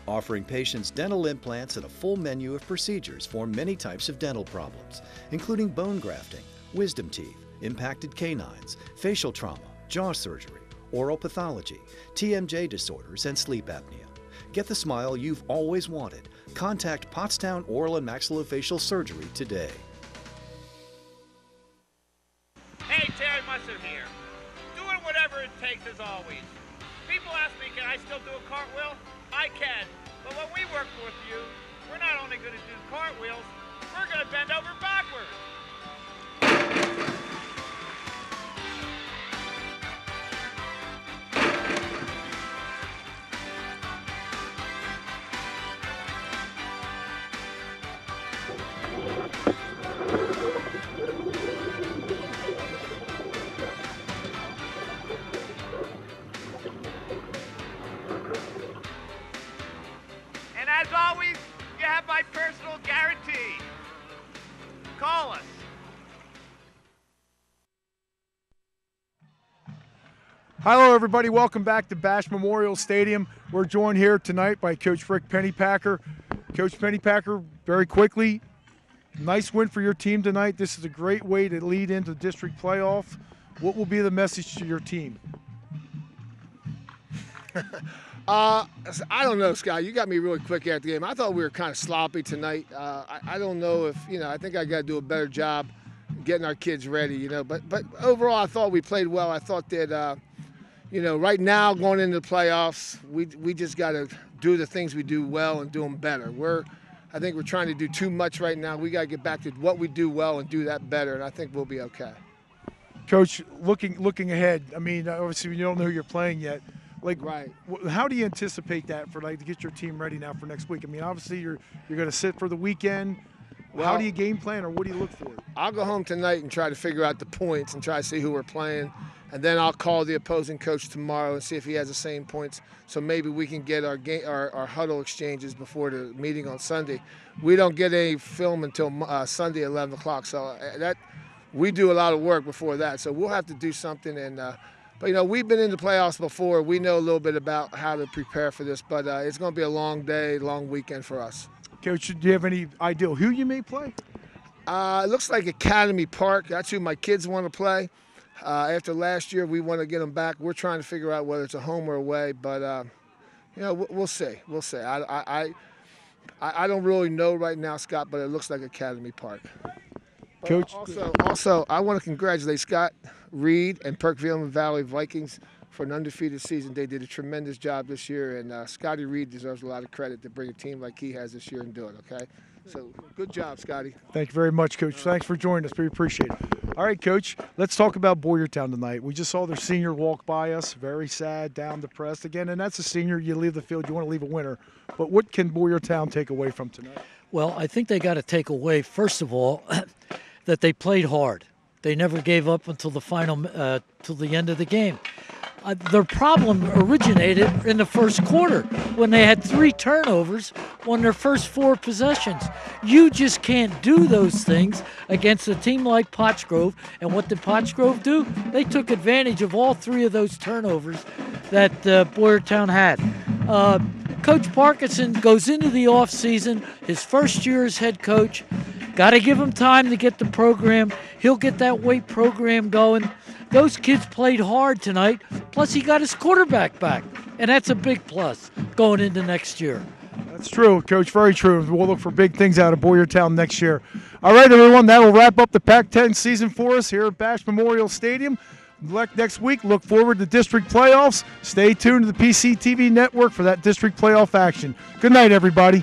offering patients dental implants and a full menu of procedures for many types of dental problems, including bone grafting, wisdom teeth, impacted canines, facial trauma, jaw surgery, oral pathology, TMJ disorders, and sleep apnea. Get the smile you've always wanted. Contact Pottstown Oral and Maxillofacial Surgery today. Hey, Terry Musser here. Doing whatever it takes as always. People ask me, can I still do a cartwheel? I can. But when we work with you, we're not only going to do cartwheels, we're going to bend over backwards. And as always, you have my personal guarantee. Call us. Hello, everybody. Welcome back to Bash Memorial Stadium. We're joined here tonight by Coach Rick Pennypacker. Coach Pennypacker, very quickly, nice win for your team tonight. This is a great way to lead into district playoff. What will be the message to your team? I don't know, Scott. You got me really quick after the game. I thought we were kind of sloppy tonight. I don't know if, I think I got to do a better job getting our kids ready, But overall, I thought we played well. I thought that, right now going into the playoffs, we just got to do the things we do well and do them better. I think we're trying to do too much right now. We got to get back to what we do well and do that better, and I think we'll be okay. Coach, looking ahead, I mean, obviously you don't know who you're playing yet. Right. How do you anticipate that to get your team ready now for next week? I mean, obviously you're going to sit for the weekend. Well, how do you game plan, or what do you look for? I'll go home tonight and try to figure out the points and try to see who we're playing, and then I'll call the opposing coach tomorrow and see if he has the same points. So maybe we can get our huddle exchanges before the meeting on Sunday. We don't get any film until Sunday at 11 o'clock, so that we do a lot of work before that. So we'll have to do something. And but we've been in the playoffs before. We know a little bit about how to prepare for this, but it's going to be a long day, long weekend for us. Coach, do you have any idea who you may play? It looks like Academy Park. That's who my kids want to play. After last year, we want to get them back. We're trying to figure out whether it's a home or away, but we'll see. We'll see. I don't really know right now, Scott, but it looks like Academy Park. Coach. Also, I want to congratulate Scott Reed and Perkville and Valley Vikings for an undefeated season. They did a tremendous job this year, and Scotty Reed deserves a lot of credit to bring a team like he has this year and do it, okay? So good job, Scotty. Thank you very much, Coach. Thanks for joining us. We appreciate it. All right, Coach, let's talk about Boyertown tonight. We just saw their senior walk by us, very sad, down, depressed again, and that's a senior. You leave the field, you want to leave a winner. But what can Boyertown take away from tonight? Well, I think they got to take away, first of all, that they played hard. They never gave up until the final, till the end of the game. Their problem originated in the first quarter when they had 3 turnovers on their first 4 possessions. You just can't do those things against a team like Pottsgrove. And what did Pottsgrove do? They took advantage of all 3 of those turnovers that Boyertown had. Coach Parkinson goes into the offseason, his first year as head coach. Got to give him time to get the program. He'll get that weight program going. Those kids played hard tonight, plus he got his quarterback back, and that's a big plus going into next year. That's true, Coach, very true. We'll look for big things out of Boyertown next year. All right, everyone, that will wrap up the Pac-10 season for us here at Bash Memorial Stadium. Next week, look forward to district playoffs. Stay tuned to the PCTV network for that district playoff action. Good night, everybody.